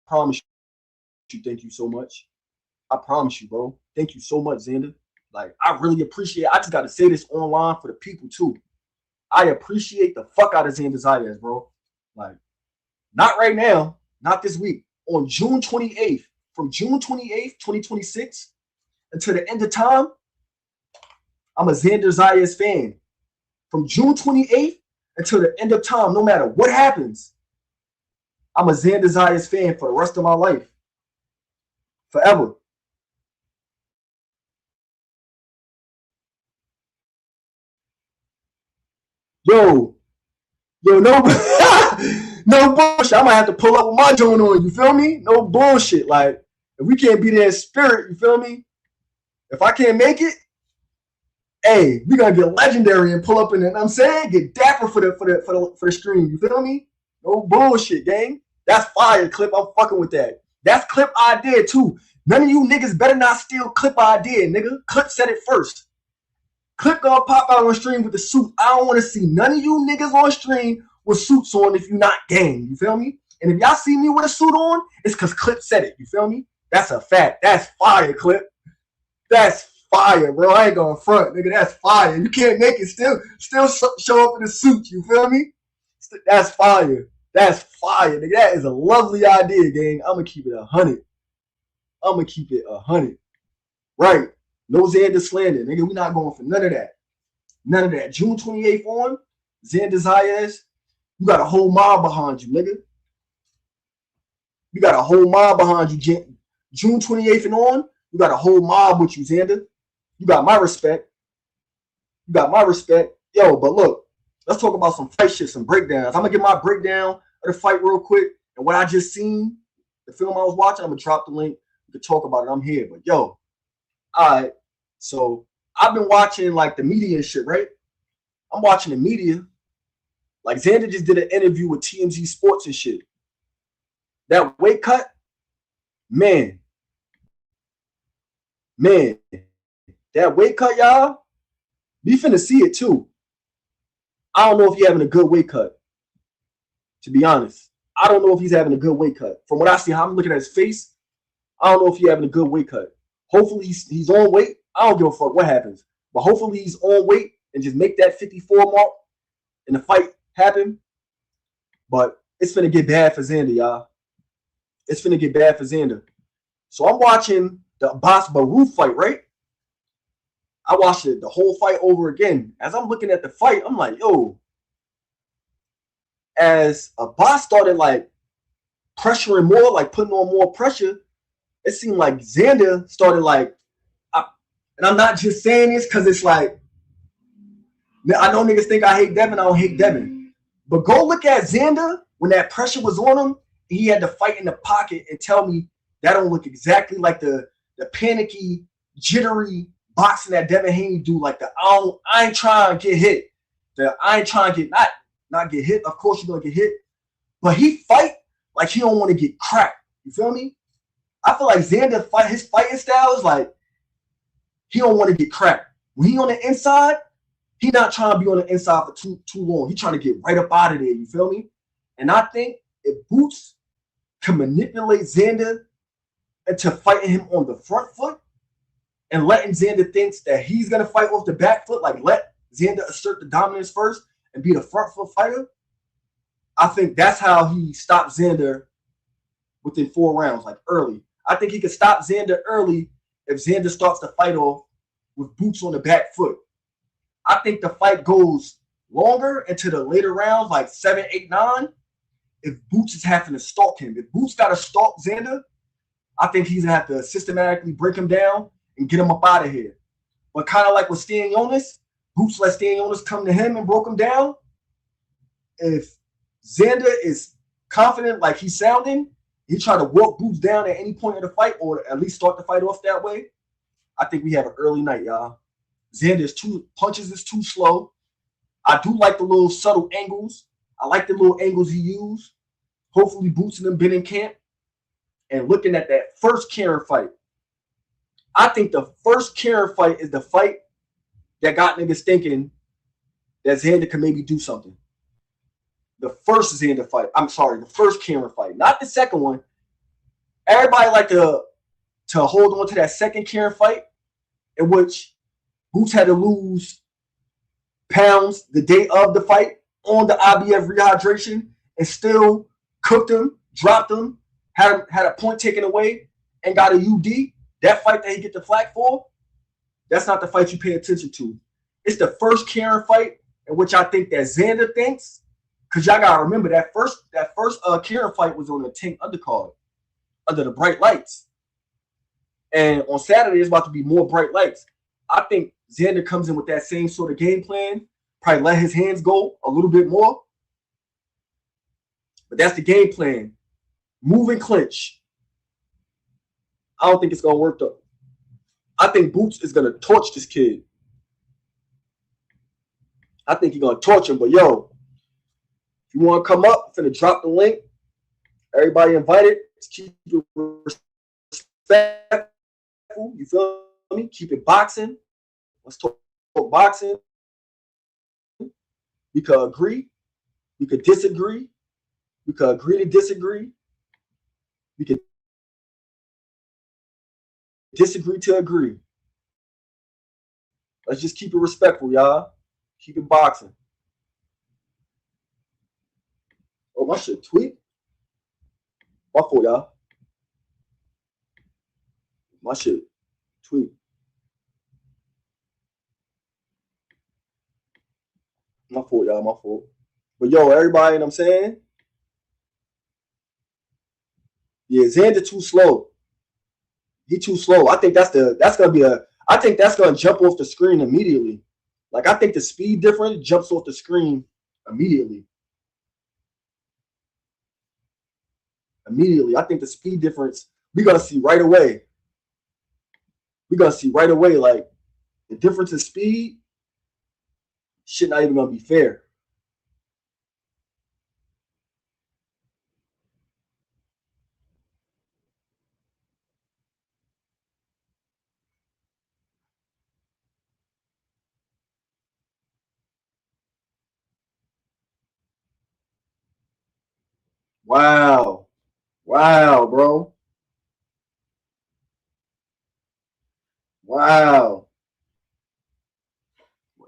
promise you, thank you so much. I promise you, bro. Thank you so much, Xander. Like, I really appreciate it. I just got to say this online for the people, too. I appreciate the fuck out of Xander Zayas, bro. Like, not right now. Not this week. On June 28th, from June 28th, 2026, until the end of time, I'm a Xander Zayas fan. From June 28th until the end of time, no matter what happens, I'm a Xander Zayas fan for the rest of my life. Forever. Yo, no, no bullshit. I might have to pull up with my joint on. You feel me? No bullshit. Like, if we can't be there in spirit, you feel me? If I can't make it, hey, we gonna get legendary and pull up in it. I'm saying, get dapper for the stream. You feel me? No bullshit, gang. That's fire clip. I'm fucking with that. That's clip idea too. None of you niggas better not steal clip idea, nigga. Clip said it first. Clip gonna pop out on stream with the suit. I don't want to see none of you niggas on stream with suits on if you not gang. You feel me? And if y'all see me with a suit on, it's because Clip said it. You feel me? That's a fact. That's fire, Clip. That's fire, bro. I ain't gonna front, nigga. That's fire. You can't make it still show up in a suit. You feel me? That's fire. That's fire, nigga. That is a lovely idea, gang. I'm gonna keep it 100. I'm gonna keep it 100. Right. No Xander slander, nigga. We not going for none of that. None of that. June 28th on, Xander Zayas, you got a whole mob behind you, nigga. You got a whole mob behind you. June 28th and on, you got a whole mob with you, Xander. You got my respect. You got my respect. Yo, but look, let's talk about some fight shit, some breakdowns. I'm going to get my breakdown of the fight real quick. And what I just seen, the film I was watching, I'm going to drop the link. We can talk about it. I'm here. But yo, all right. So I've been watching like the media and shit, right? I'm watching the media. Like Xander just did an interview with TMZ Sports and shit. That weight cut, man, that weight cut, y'all, we finna see it too. I don't know if he's having a good weight cut, to be honest. I don't know if he's having a good weight cut. From what I see, how I'm looking at his face, I don't know if he's having a good weight cut. Hopefully he's on weight. I don't give a fuck what happens. But hopefully he's on weight and just make that 54 mark and the fight happen. But it's finna get bad for Xander, y'all. It's finna get bad for Xander. So I'm watching the Abbas Baru fight, right? I watched it, the whole fight over again. As I'm looking at the fight, I'm like, yo. As Abbas started like pressuring more, like putting on more pressure, it seemed like Xander started like, and I'm not just saying this because it's like, I know niggas think I hate Devin. I don't hate Devin. But go look at Xander when that pressure was on him. He had to fight in the pocket and tell me that don't look exactly like the panicky, jittery boxing that Devin Haney do. Like I ain't trying to get hit. I ain't trying to get not get hit. Of course you're gonna get hit, but he fight like he don't want to get cracked. You feel me? I feel like Xander his fighting style is like he don't want to get cracked. When he on the inside, he not trying to be on the inside for too long. He trying to get right up out of there. You feel me? And I think if Boots can manipulate Xander into fighting him on the front foot and letting Xander thinks that he's gonna fight off the back foot, like let Xander assert the dominance first and be the front foot fighter, I think that's how he stops Xander within 4 rounds, like early. I think he could stop Xander early if Xander starts the fight off with Boots on the back foot. I think the fight goes longer into the later rounds, like 7, 8, 9, if Boots is having to stalk him. If Boots got to stalk Xander, I think he's going to have to systematically break him down and get him up out of here. But kind of like with Stanionis, Boots let Stanionis come to him and broke him down. If Xander is confident like he's sounding, he try to walk Boots down at any point of the fight or at least start the fight off that way, I think we have an early night, y'all. Xander's punches is too slow. I do like the little subtle angles. I like the little angles he used. Hopefully Boots and them been in camp. And looking at that first Karen fight, I think the first Karen fight is the fight that got niggas thinking that Xander can maybe do something. The first Xander fight. I'm sorry, the first Karen fight, not the second one. Everybody like to hold on to that second Karen fight in which Boots had to lose pounds the day of the fight on the IBF rehydration and still cooked him, dropped him, had a point taken away, and got a UD. That fight that he get the flack for, that's not the fight you pay attention to. It's the first Karen fight in which I think that Xander thinks, because y'all gotta remember that first Karen fight was on the Tank undercard under the bright lights. And on Saturday, it's about to be more bright lights. I think Xander comes in with that same sort of game plan, probably let his hands go a little bit more. But that's the game plan. Move and clinch. I don't think it's going to work, though. I think Boots is going to torch this kid. I think he's going to torch him. But, yo, if you want to come up, I'm finna drop the link. Everybody invited. Let's keep it respectful. You feel me? Keep it boxing. Let's talk boxing. We could agree. We could disagree. We could agree to disagree. We could disagree to agree. Let's just keep it respectful, y'all. Keep it boxing. Oh, my shit tweet. My fault, y'all. My shit tweet. My fault, y'all. My fault. But yo, everybody, you know what I'm saying? Yeah, Xander too slow. He too slow. I think that's gonna jump off the screen immediately. Like I think the speed difference jumps off the screen immediately. I think the speed difference we're gonna see right away. Like the difference in speed, shit not even gonna be fair. Wow, bro. Wow.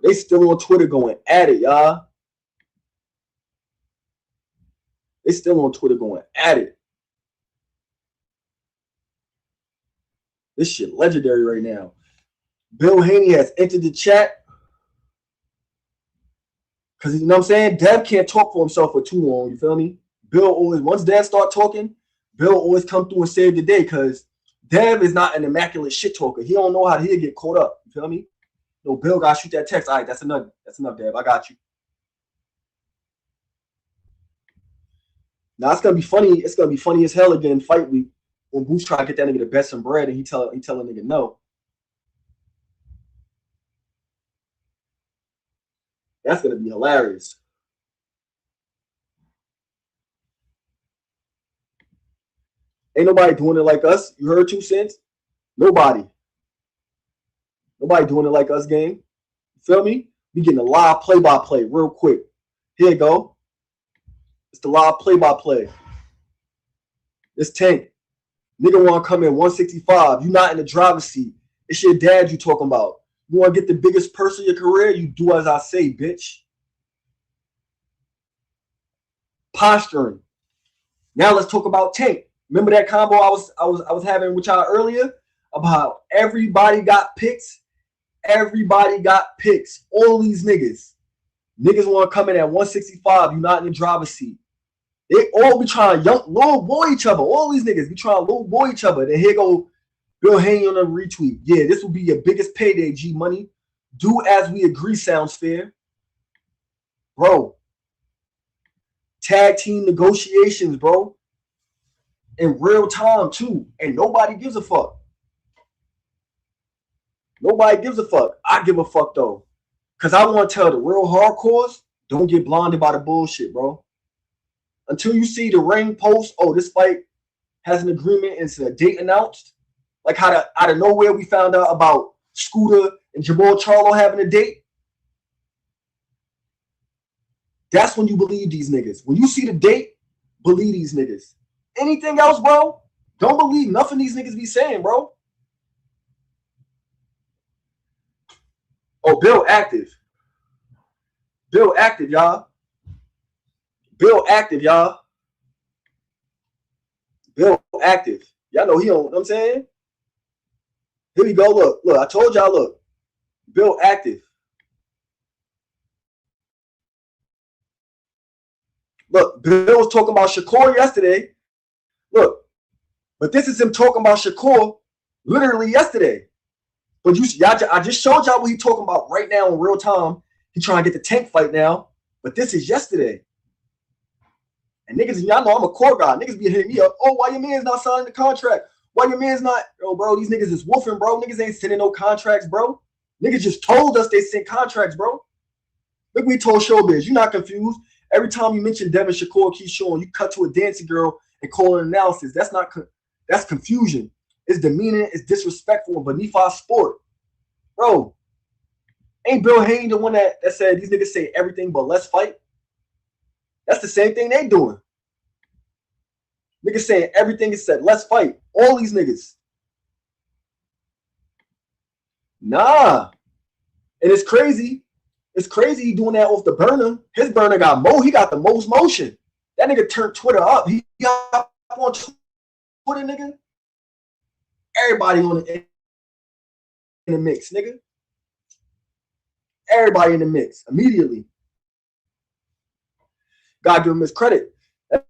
They still on Twitter going at it, y'all. They still on Twitter going at it. This shit legendary right now. Bill Haney has entered the chat. Because, you know what I'm saying? Dev can't talk for himself for too long. You feel me? Bill always, once Dev start talking, Bill always come through and save the day because Dev is not an immaculate shit talker. He don't know how he'll get caught up. You feel me? No, Bill got to shoot that text. All right, that's enough. That's enough, Dab. I got you. Now it's gonna be funny. It's gonna be funny as hell again fight week when Boots try to get that nigga to bet some bread and he tell a nigga no. That's gonna be hilarious. Ain't nobody doing it like us. You heard 2 cents? Nobody. Nobody doing it like us, gang. You feel me? We getting a live play-by-play real quick. Here you go. It's the live play-by-play. It's Tank. Nigga want to come in 165. You not in the driver's seat. It's your dad you talking about. You want to get the biggest purse of your career? You do as I say, bitch. Posturing. Now let's talk about Tank. Remember that combo I was having with y'all earlier about everybody got picks. Everybody got picks. All these niggas. Niggas want to come in at 165. You not in the driver's seat. They all be trying to little boy each other. All these niggas be trying to little boy each other. Then here go Bill Haney on a retweet. Yeah, this will be your biggest payday, G Money. Do as we agree sounds fair. Bro. Tag team negotiations, bro. In real time, too. And nobody gives a fuck. Nobody gives a fuck. I give a fuck, though. Because I want to tell the real hardcores, don't get blinded by the bullshit, bro. Until you see the ring post, oh, this fight has an agreement and it's a date announced. Like out of nowhere we found out about Scooter and Jamal Charlo having a date. That's when you believe these niggas. When you see the date, believe these niggas. Anything else, bro? Don't believe nothing these niggas be saying, bro. Oh, Bill active. Bill active, y'all. Bill active, y'all. Bill active. Y'all know he don't, you know what I'm saying? Here we go. Look, I told y'all, look. Bill active. Look, Bill was talking about Shakur yesterday. Look, but this is him talking about Shakur literally yesterday. But I just showed y'all what he talking about right now in real time. He trying to get the Tank fight now. But this is yesterday. And niggas, y'all know I'm a core guy. Niggas be hitting me up. Oh, why your man's not signing the contract? Why your man's not? Yo, bro, these niggas is woofing, bro. Niggas ain't sending no contracts, bro. Niggas just told us they sent contracts, bro. Look, we told Showbiz. You're not confused. Every time you mention Devin, Shakur, Keyshawn, you cut to a dancing girl and call an analysis. That's confusion. It's demeaning. It's disrespectful and beneath our sport. Bro, ain't Bill Haney the one that said these niggas say everything but let's fight? That's the same thing they doing. Niggas saying everything is said, let's fight. All these niggas. Nah. And it's crazy. It's crazy he doing that off the burner. His burner he got the most motion. That nigga turned Twitter up. He got on Twitter, nigga. Everybody in the mix, nigga. Everybody in the mix immediately. Gotta give him his credit. That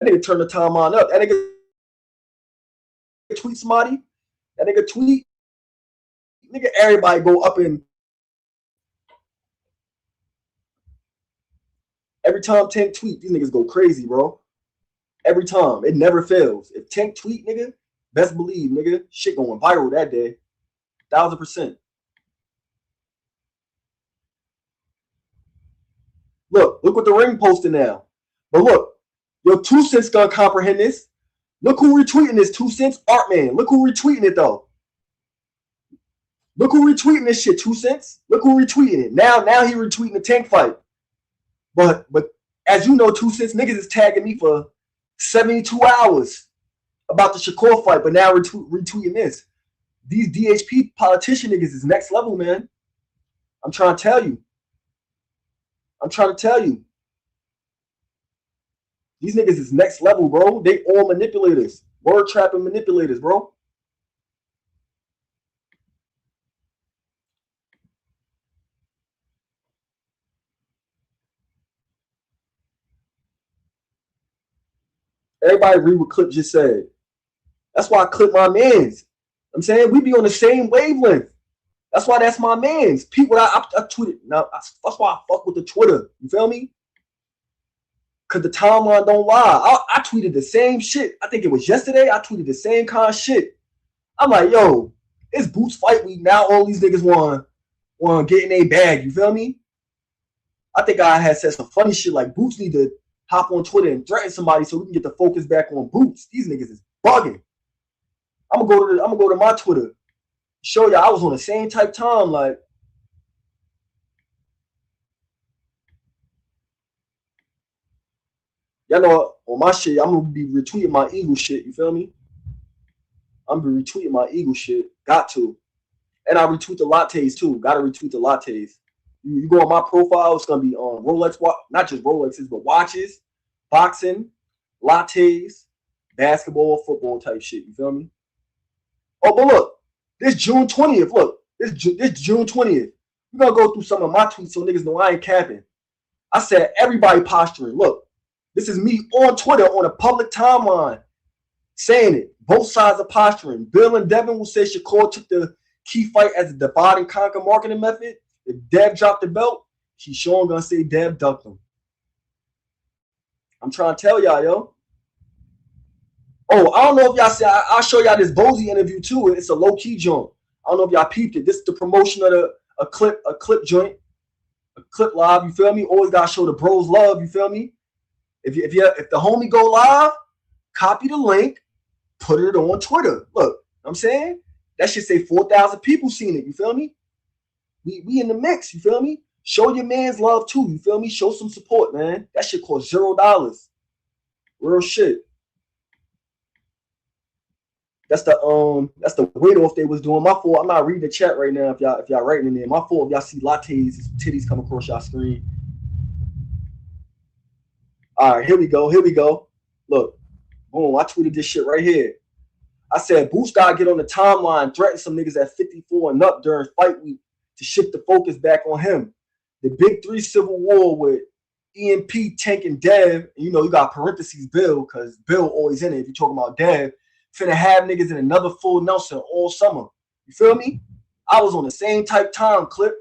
nigga turned the timeline up. That nigga tweet somebody. That nigga tweet. Nigga, everybody go up and every time Tank tweet, these niggas go crazy, bro. Every time. It never fails. If Tank tweet, nigga, best believe, nigga, shit going viral that day. 1000%. Look what the ring posted now. But look, your 2 cents gonna comprehend this. Look who retweeting this 2 cents. Artman. Look who retweeting it though. Look who retweeting this shit, 2 cents. Look who retweeting it. Now he retweeting the Tank fight. But as you know, 2 cents, niggas is tagging me for 72 hours about the Shakur fight, but now retweeting this. These DHP politician niggas is next level, man. I'm trying to tell you. These niggas is next level, bro. They all manipulators. Word trapping manipulators, bro. Everybody read what Clip just said. That's why I clip my mans. I'm saying we be on the same wavelength. That's why that's my man's. People, I tweeted. Now that's why I fuck with the Twitter. You feel me? Cause the timeline don't lie. I tweeted the same shit. I think it was yesterday. I tweeted the same kind of shit. I'm like, yo, it's Boots fight week now. All these niggas want to get in a bag. You feel me? I think I had said some funny shit like Boots need to hop on Twitter and threaten somebody so we can get the focus back on Boots. These niggas is bugging. I'm gonna go to my Twitter. Show y'all I was on the same type time. Like, y'all know on my shit, I'm gonna be retweeting my Eagle shit. You feel me? I'm gonna be retweeting my Eagle shit. Got to. And I retweet the lattes too. Gotta retweet the lattes. You go on my profile, it's gonna be on Rolex, not just Rolexes, but watches, boxing, lattes, basketball, football type shit. You feel me? Oh, but look, this June 20th. Look, this June 20th. We're gonna go through some of my tweets so niggas know I ain't capping. I said everybody posturing. Look, this is me on Twitter on a public timeline saying it. Both sides are posturing. Bill and Devin will say Shakur took the key fight as a divide and conquer marketing method. If Dev dropped the belt, Keyshawn gonna say Dev ducked him. I'm trying to tell y'all, yo. Oh, I don't know if y'all see. I'll show y'all this Bozy interview too. It's a low key joint. I don't know if y'all peeped it. This is the promotion of a clip joint, a clip live. You feel me? Always gotta show the bros love. You feel me? If the homie go live, copy the link, put it on Twitter. Look, I'm saying that should say 4,000 people seen it. You feel me? We in the mix. You feel me? Show your man's love too. You feel me? Show some support, man. That shit cost $0. Real shit. That's the weight off they was doing. My fault. I'm not reading the chat right now. If y'all writing in there, my fault. If y'all see lattes, titties come across y'all screen. All right, here we go. Look, boom. I tweeted this shit right here. I said Boots gotta get on the timeline, threaten some niggas at 54 and up during fight week to shift the focus back on him. The big three civil war with EMP, Tank, and Dev. And you know you got parentheses Bill because Bill always in it. If you're talking about Dev. Finna have niggas in another full Nelson all summer. You feel me? I was on the same type time clip.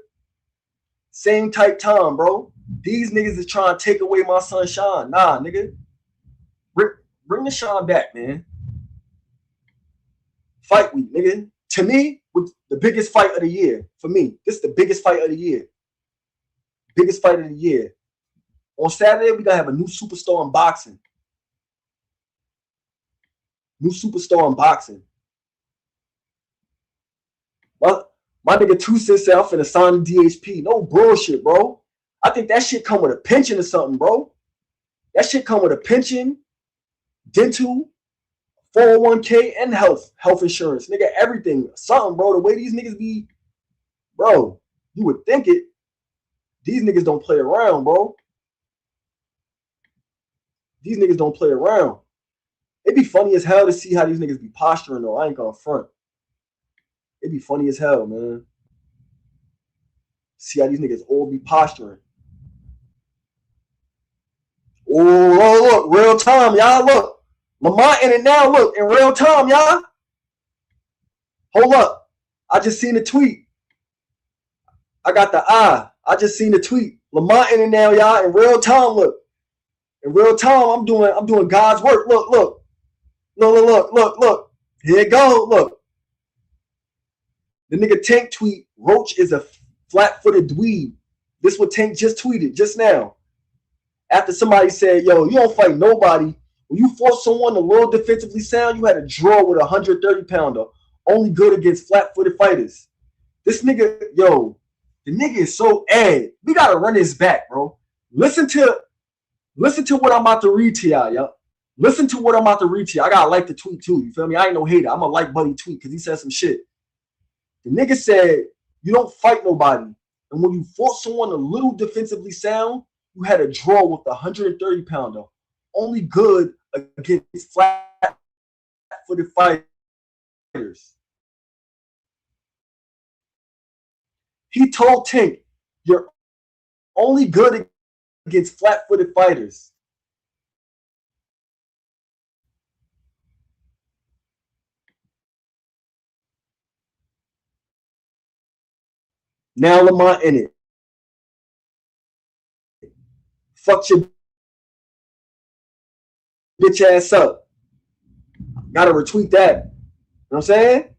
Same type time, bro. These niggas is trying to take away my sunshine. Nah, nigga. Bring the shine back, man. Fight week, nigga. To me, with the biggest fight of the year. For me, this is the biggest fight of the year. Biggest fight of the year. On Saturday, we gonna have a new superstar in boxing. New superstar in boxing. My nigga tusi said I'm finna sign the DHP. No bullshit, bro. I think that shit come with a pension or something, bro. That shit come with a pension, dental, 401k, and health insurance. Nigga, everything. Something, bro. The way these niggas be, bro, you would think it. These niggas don't play around, bro. These niggas don't play around. It'd be funny as hell to see how these niggas be posturing, though. I ain't gonna front. It'd be funny as hell, man. See how these niggas all be posturing. Oh, look, real time, y'all. Look. Lamont in it now. Look, in real time, y'all. Hold up. I just seen the tweet. I got the eye. I just seen the tweet. Lamont in it now, y'all. In real time, look. In real time, I'm doing God's work. Look. Look. Here it go. Look. The nigga Tank tweet, Roach is a flat-footed dweeb. This what Tank just tweeted just now. After somebody said, yo, you don't fight nobody. When you force someone a little defensively sound, you had a draw with a 130-pounder. Only good against flat-footed fighters. This nigga, yo, the nigga is so ad. We got to run this back, bro. Listen to what I'm about to read to y'all, yo. Listen to what I'm about to read to you. I got to like the tweet, too. You feel me? I ain't no hater. I'm a like buddy tweet because he said some shit. The nigga said, you don't fight nobody. And when you force someone a little defensively sound, you had a draw with the 130-pounder. Only good against flat-footed fighters. He told Tank, you're only good against flat-footed fighters. Now Lamont in it. Fuck your bitch ass up. Gotta retweet that. You know what I'm saying?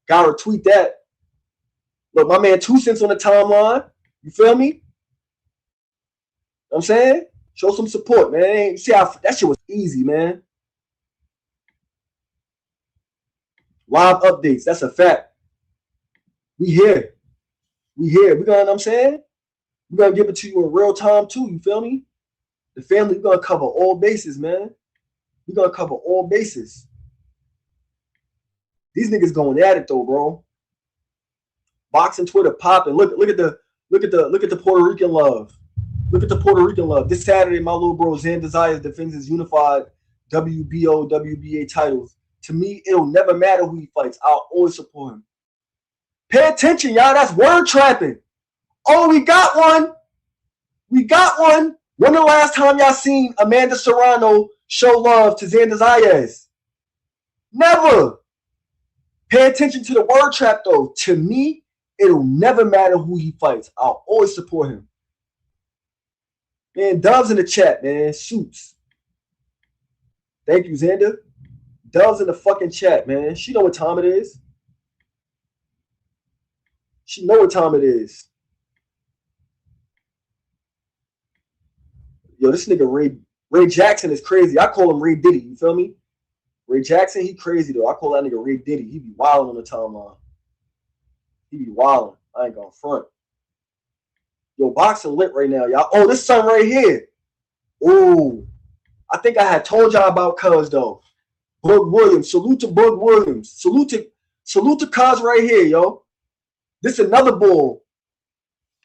Gotta retweet that. Look, my man 2 cents on the timeline. You feel me? You know what I'm saying? Show some support, man. See how that shit was easy, man. Live updates. That's a fact. We here. We here. We gonna, you know what I'm saying? We're gonna give it to you in real time too. You feel me? The family, we're gonna cover all bases, man. We're gonna cover all bases. These niggas going at it though, bro. Boxing Twitter popping. Look at the Puerto Rican love. Look at the Puerto Rican love. This Saturday, my little bro Xander Zayas defends his unified WBO, WBA titles. To me, it'll never matter who he fights. I'll always support him. Pay attention, y'all. That's word trapping. Oh, we got one. We got one. When the last time y'all seen Amanda Serrano show love to Xander Zayas? Never. Pay attention to the word trap, though. To me, it'll never matter who he fights. I'll always support him. Man, Dove's in the chat, man. Suits. Thank you, Xander. Dove's in the fucking chat, man. She know what time it is. She know what time it is. Yo, this nigga Ray Jackson is crazy. I call him Ray Diddy. You feel me? Ray Jackson, he crazy though. I call that nigga Ray Diddy. He be wilding on the timeline. He be wilding. I ain't gonna front. Yo, boxing lit right now, y'all. Oh, this son right here. Ooh. I think I had told y'all about Cuz though. Bug Williams. Salute to Bug Williams. Salute to Cuz right here, yo. This another bull.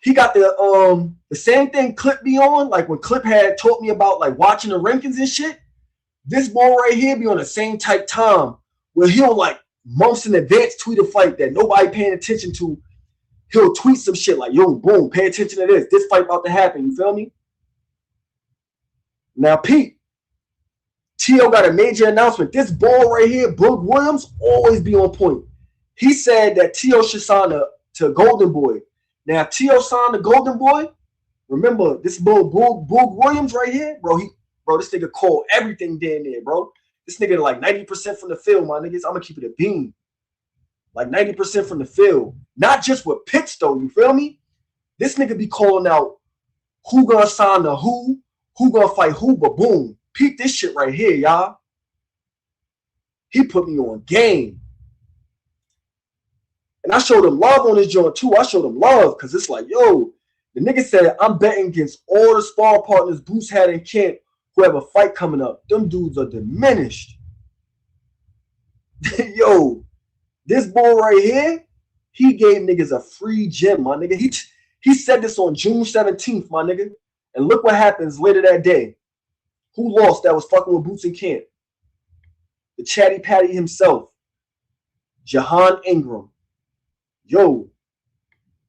He got the same thing Clip be on, like when Clip had taught me about like watching the rankings and shit. This bull right here be on the same type time where he'll like months in advance tweet a fight that nobody paying attention to. He'll tweet some shit like, yo, boom, pay attention to this. This fight about to happen, you feel me? Now, Pete, T.O. got a major announcement. This bull right here, Brooke Williams, always be on point. He said that T.O. should sign to Golden Boy. Now, T.O. signed the Golden Boy. Remember, this bull Williams right here, bro, this nigga called everything down there, bro. This nigga like 90% from the field, my niggas. I'm going to keep it a beam. Like 90% from the field. Not just with picks, though, you feel me? This nigga be calling out who gonna sign to who gonna fight who, but boom. Peep this shit right here, y'all. He put me on game. And I showed him love on this joint, too. I showed him love because it's like, yo, the nigga said, I'm betting against all the spar partners Boots had in camp who have a fight coming up. Them dudes are diminished. Yo, this bull right here, he gave niggas a free gym, my nigga. He said this on June 17th, my nigga. And look what happens later that day. Who lost that was fucking with Boots in camp? The Chatty Patty himself. Jahan Ingram. Yo,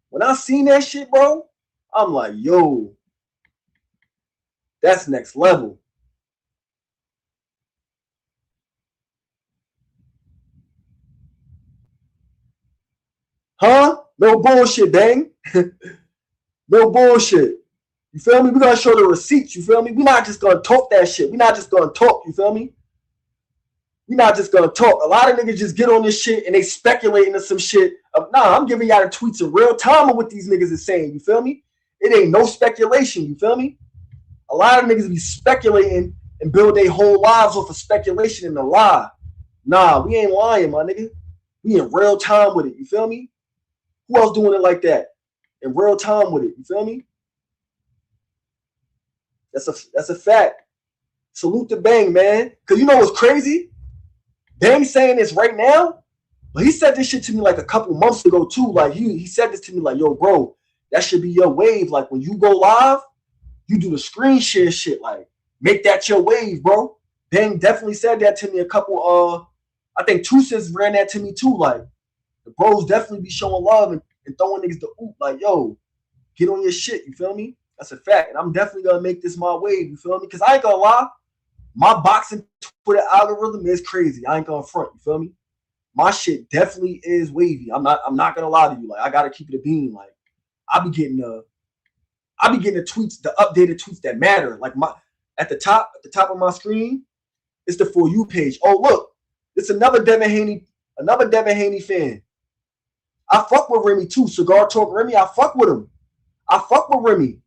when I seen that shit, bro, I'm like, yo, that's next level. Huh? No bullshit, bang. No bullshit. You feel me? We gotta show the receipts, you feel me? We're not just gonna talk that shit. We're not just gonna talk, you feel me? We're not just gonna talk. A lot of niggas just get on this shit and they speculate into some shit. Nah, I'm giving y'all the tweets in real time of what these niggas is saying, you feel me? It ain't no speculation, you feel me? A lot of niggas be speculating and build their whole lives off of speculation and a lie. Nah, we ain't lying, my nigga. We in real time with it, you feel me? Who else doing it like that? In real time with it, you feel me? That's a fact. Salute to Bang, man. Cause you know what's crazy? Bang saying this right now, but he said this shit to me like a couple months ago too. Like he said this to me like, yo, bro, that should be your wave. Like when you go live, you do the screen share shit. Like make that your wave, bro. Bang definitely said that to me a couple. I think Tusis ran that to me too. Like the bros definitely be showing love and throwing niggas the oop. Like yo, get on your shit. You feel me? That's a fact. And I'm definitely gonna make this my wave. You feel me? Cause I ain't gonna lie. My boxing Twitter algorithm is crazy. I ain't gonna front. You feel me? my shit definitely is wavy. I'm not gonna lie to you. Like, I gotta keep it a bean. Like, I be getting the tweets, the updated tweets that matter. Like, at the top of my screen, it's the For You page. Oh, look, it's another Devin Haney fan. I fuck with Remy too. Cigar Talk Remy, I fuck with him. I fuck with Remy.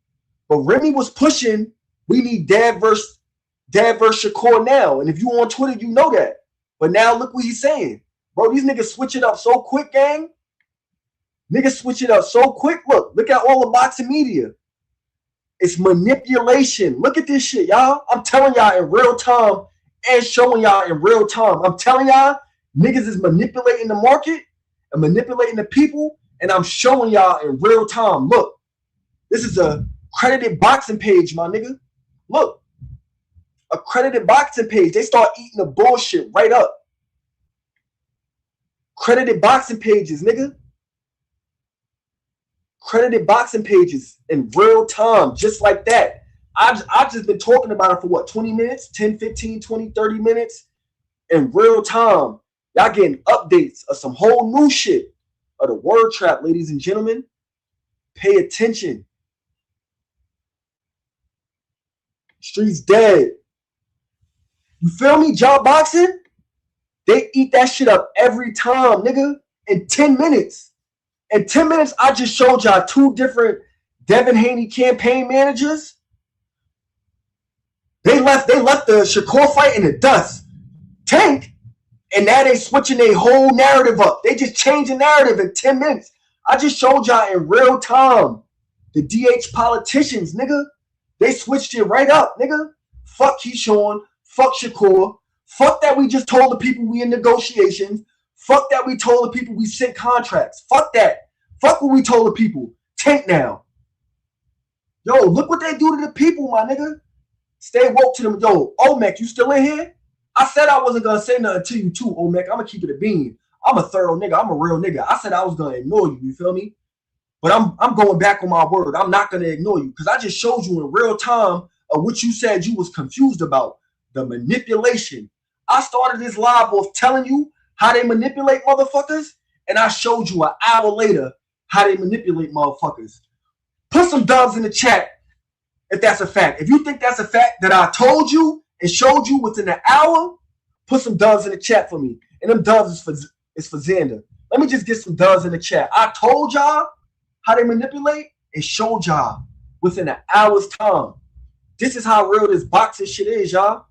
But Remy was pushing, we need Dad versus Shakur now. And if you on Twitter, you know that. But now look what he's saying. Bro, these niggas switch it up so quick, gang. Niggas switch it up so quick. Look at all the boxing media. It's manipulation. Look at this shit, y'all. I'm telling y'all in real time and showing y'all in real time. I'm telling y'all, niggas is manipulating the market and manipulating the people, and I'm showing y'all in real time. Look, this is a credited boxing page, my nigga. Look, a credited boxing page. They start eating the bullshit right up. Credited boxing pages, nigga. Credited boxing pages in real time, just like that. I've just been talking about it for what, 20 minutes, 10, 15, 20, 30 minutes in real time. Y'all getting updates of some whole new shit of the word trap, ladies and gentlemen. Pay attention. Streets dead. You feel me? Job boxing, they eat that shit up every time, nigga, in 10 minutes. In 10 minutes, I just showed y'all 2 different Devin Haney campaign managers. They left the Shakur fight in the dust. Tank, and now they switching their whole narrative up. They just changed the narrative in 10 minutes. I just showed y'all in real time. The DH politicians, nigga, they switched it right up, nigga. Fuck Keyshawn. Fuck Shakur. Fuck that we just told the people we in negotiations. Fuck that we told the people we sent contracts. Fuck that. Fuck what we told the people. Tank now. Yo, look what they do to the people, my nigga. Stay woke to them. Yo, Omek, you still in here? I said I wasn't going to say nothing to you too, Omek. I'm going to keep it a bean. I'm a thorough nigga. I'm a real nigga. I said I was going to ignore you. You feel me? But I'm going back on my word. I'm not going to ignore you because I just showed you in real time of what you said you was confused about. The manipulation. I started this live off telling you how they manipulate motherfuckers, and I showed you an hour later how they manipulate motherfuckers. Put some dubs in the chat if that's a fact. If you think that's a fact that I told you and showed you within an hour, put some dubs in the chat for me. And them dubs is for Xander. Let me just get some dubs in the chat. I told y'all how they manipulate and showed y'all within an hour's time. This is how real this boxing shit is, y'all.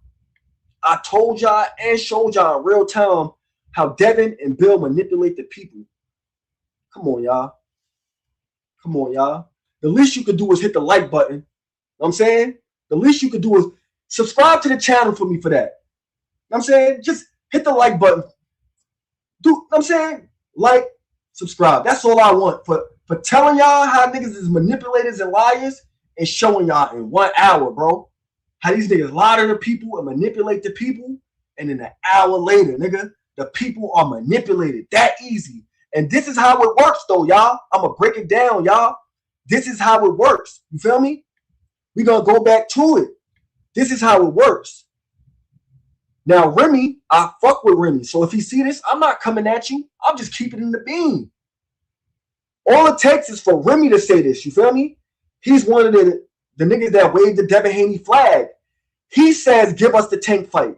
I told y'all and showed y'all in real time how Devin and Bill manipulate the people. Come on, y'all. Come on, y'all. The least you could do is hit the like button. You know what I'm saying? The least you could do is subscribe to the channel for me for that. You know what I'm saying? Just hit the like button. Do you know what I'm saying? Like, subscribe. That's all I want for telling y'all how niggas is manipulators and liars and showing y'all in 1 hour, bro. How these niggas lie to the people and manipulate the people, and then an hour later, nigga, the people are manipulated. That easy. And this is how it works, though, y'all. I'm going to break it down, y'all. This is how it works. You feel me? We're going to go back to it. This is how it works. Now, Remy, I fuck with Remy. So if you see this, I'm not coming at you. I'm just keeping it in the bean. All it takes is for Remy to say this. You feel me? He's one of the niggas that waved the Devin Haney flag. He says, give us the Tank fight.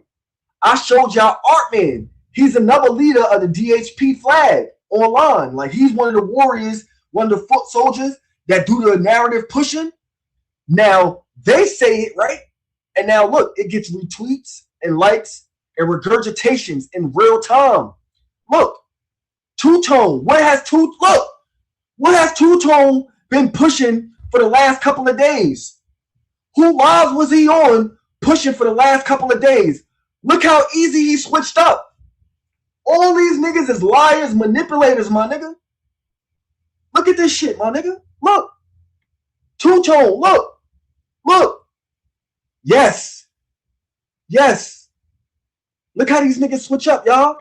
I showed y'all Artman. He's another leader of the DHP flag online. Like, he's one of the warriors, one of the foot soldiers that do the narrative pushing. Now, they say it, right? And now, look, it gets retweets and likes and regurgitations in real time. Look, Two-Tone. What has Two-Tone been pushing for the last couple of days? Who lives was he on pushing for the last couple of days? Look how easy he switched up. All these niggas is liars, manipulators, my nigga. Look at this shit, my nigga. Look. Two-Tone, look. Look. Yes. Yes. Look how these niggas switch up, y'all.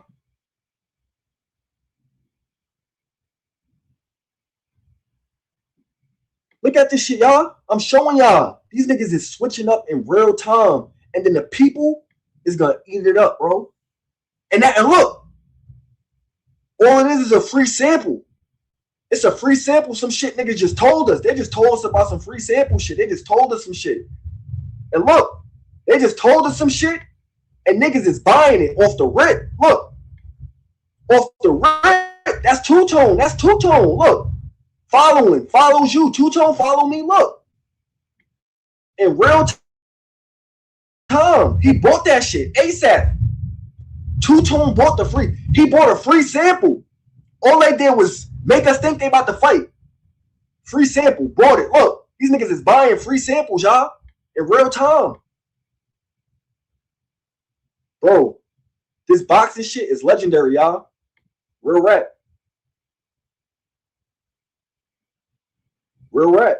Look at this shit, y'all. I'm showing y'all. These niggas is switching up in real time. And then the people is going to eat it up, bro. And look. All it is a free sample. It's a free sample. Some shit niggas just told us. They just told us about some free sample shit. They just told us some shit. And look, they just told us some shit, and niggas is buying it off the rip. Look, off the rip. That's two-tone. That's two-tone. Look, following. Follows you. Two-tone follow me. Look. In real time, he bought that shit ASAP. Two-tone bought the free. He bought a free sample. All they did was make us think they about to fight. Free sample. Bought it. Look, these niggas is buying free samples, y'all. In real time. Bro, this boxing shit is legendary, y'all. Real rap. Real rap.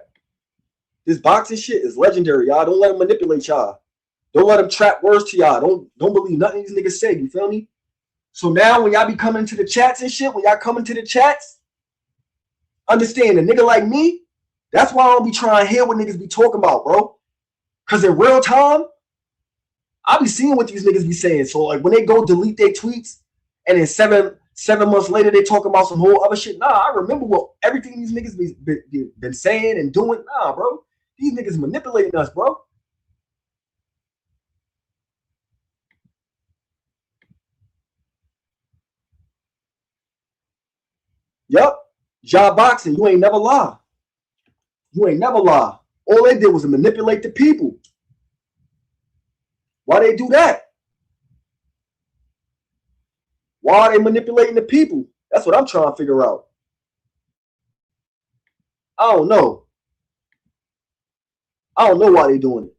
This boxing shit is legendary, y'all. Don't let them manipulate y'all. Don't let them trap words to y'all. Don't believe nothing these niggas say. You feel me? So now when y'all be coming to the chats and shit, when y'all coming to the chats, understand a nigga like me, that's why I don't be trying to hear what niggas be talking about, bro. Because in real time, I be seeing what these niggas be saying. So like when they go delete their tweets and then seven months later they talking about some whole other shit. Nah, I remember what everything these niggas been saying and doing. Nah, bro. These niggas manipulating us, bro. Yep. Job boxing, you ain't never lie. You ain't never lie. All they did was manipulate the people. Why they do that? Why are they manipulating the people? That's what I'm trying to figure out. I don't know. I don't know why they doing it.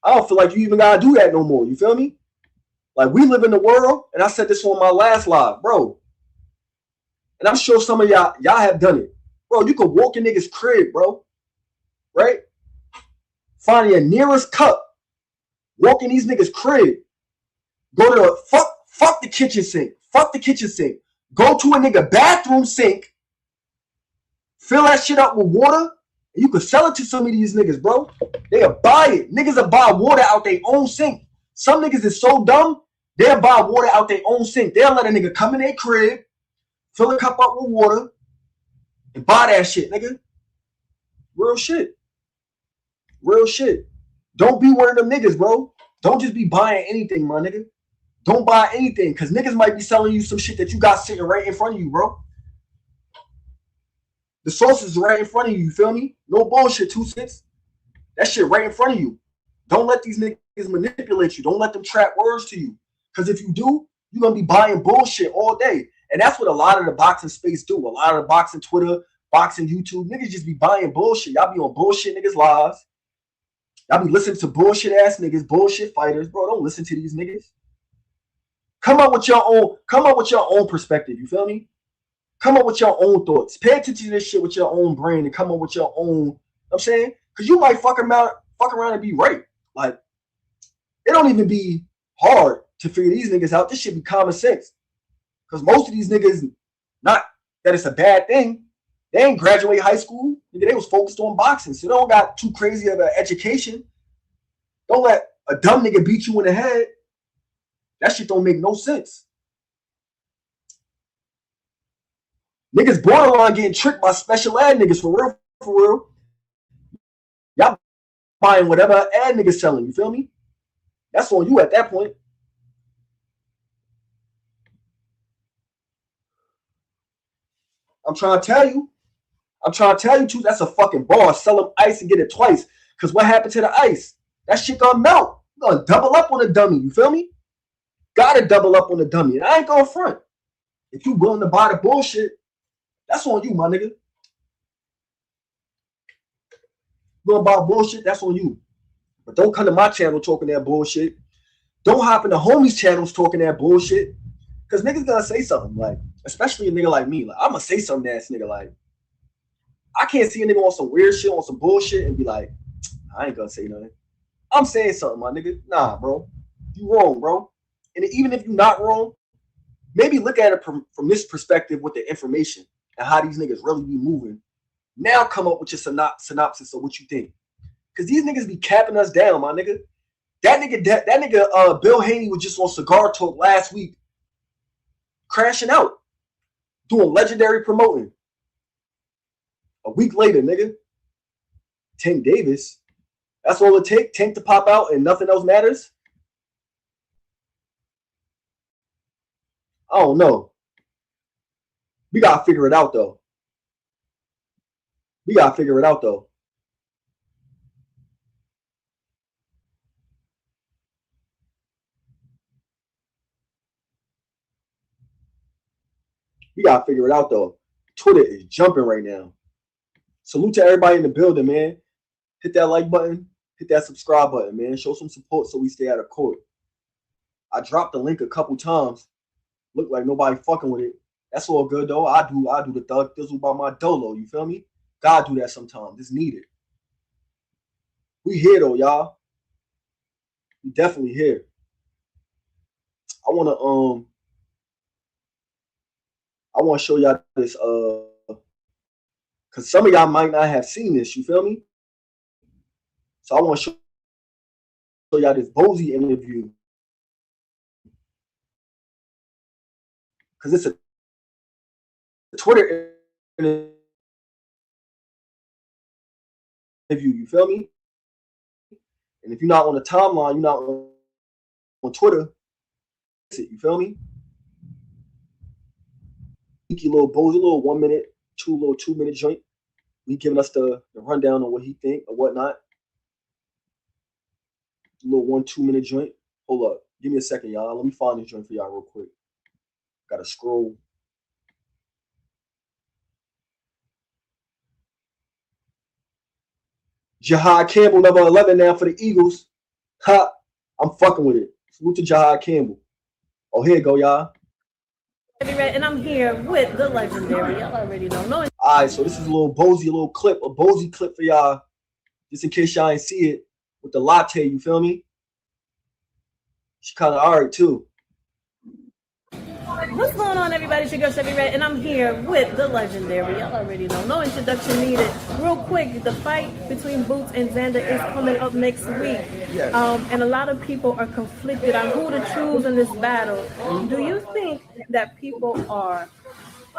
I don't feel like you even gotta do that no more. You feel me? Like we live in the world, and I said this on my last live, bro. And I'm sure some of y'all have done it. Bro, you could walk in niggas' crib, bro. Right? Find your nearest cup. Walk in these niggas' crib. Go to the fuck the kitchen sink. Fuck the kitchen sink. Go to a nigga bathroom sink. Fill that shit up with water. And you could sell it to some of these niggas, bro. They'll buy it. Niggas will buy water out their own sink. Some niggas is so dumb, they'll buy water out their own sink. They'll let a nigga come in their crib, fill a cup up with water, and buy that shit, nigga. Real shit. Real shit. Don't be one of them niggas, bro. Don't just be buying anything, my nigga. Don't buy anything, because niggas might be selling you some shit that you got sitting right in front of you, bro. The source is right in front of you, you feel me? No bullshit, 2 cents. That shit right in front of you. Don't let these niggas manipulate you. Don't let them trap words to you. Because if you do, you're going to be buying bullshit all day. And that's what a lot of the boxing space do. A lot of the boxing Twitter, boxing YouTube, niggas just be buying bullshit. Y'all be on bullshit niggas' lives. Y'all be listening to bullshit ass niggas, bullshit fighters. Bro, don't listen to these niggas. Come up with your own perspective, you feel me? Come up with your own thoughts. Pay attention to this shit with your own brain and come up with your own, you know what I'm saying? Because you might fuck around and be right. Like, it don't even be hard to figure these niggas out. This should be common sense. Because most of these niggas, not that it's a bad thing, they ain't graduate high school. They was focused on boxing. So they don't got too crazy of an education. Don't let a dumb nigga beat you in the head. That shit don't make no sense. Niggas borderline getting tricked by special ed niggas for real, for real. Y'all buying whatever ad niggas selling, you feel me? That's on you at that point. I'm trying to tell you, too, that's a fucking bar. Sell them ice and get it twice. Because what happened to the ice? That shit gonna melt. You're gonna double up on the dummy, you feel me? Gotta double up on the dummy. And I ain't gonna front. If you willing to buy the bullshit, that's on you, my nigga. You gonna buy bullshit, that's on you. But don't come to my channel talking that bullshit. Don't hop in the homies' channels talking that bullshit. Because niggas gonna say something, like, especially a nigga like me. Like, I'm gonna say something to that nigga. Like, I can't see a nigga on some weird shit, on some bullshit, and be like, I ain't gonna say nothing. I'm saying something, my nigga. Nah, bro. You wrong, bro. And even if you're not wrong, maybe look at it from this perspective with the information and how these niggas really be moving. Now come up with your synopsis of what you think. Because these niggas be capping us down, my nigga. That nigga, Bill Haney was just on Cigar Talk last week crashing out, doing legendary promoting. A week later, nigga, Tank Davis, that's all it takes, Tank to pop out and nothing else matters? I don't know. We gotta figure it out though. We gotta figure it out though. We gotta figure it out though. Twitter is jumping right now. Salute to everybody in the building, man. Hit that like button, hit that subscribe button, man. Show some support so we stay out of court. I dropped the link a couple times. Look like nobody fucking with it. That's all good though. I do the thug thizzle by my dolo. You feel me? God do that sometimes. It's needed. We here though, y'all. We definitely here. I wanna show y'all this because some of y'all might not have seen this. You feel me? So I want to show y'all this Bozy interview because it's a Twitter interview. You feel me? And if you're not on the timeline, you're not on Twitter. You feel me? Little Bozy, little 1 minute, little 2 minute joint. He giving us the rundown on what he think or whatnot. A little 1 2 minute joint. Hold up. Give me a second, y'all. Let me find this joint for y'all real quick. Gotta scroll. Jahad Campbell, number 11 now for the Eagles. Ha! I'm fucking with it. Salute to Jahad Campbell. Oh, here you go, y'all.
And I'm here with the legendary. Y'all already know. No.
All right, so this is a little Bozy, a little clip, a Bozy clip for y'all, just in case y'all ain't see it with the latte. You feel me? She kind of alright too.
What's going on, everybody? It's your girl Chevy Red, and I'm here with the legendary. Y'all already know. No introduction needed. Real quick, the fight between Boots and Xander is coming up next week. Yes. And a lot of people are conflicted on who to choose in this battle. Do you think that people are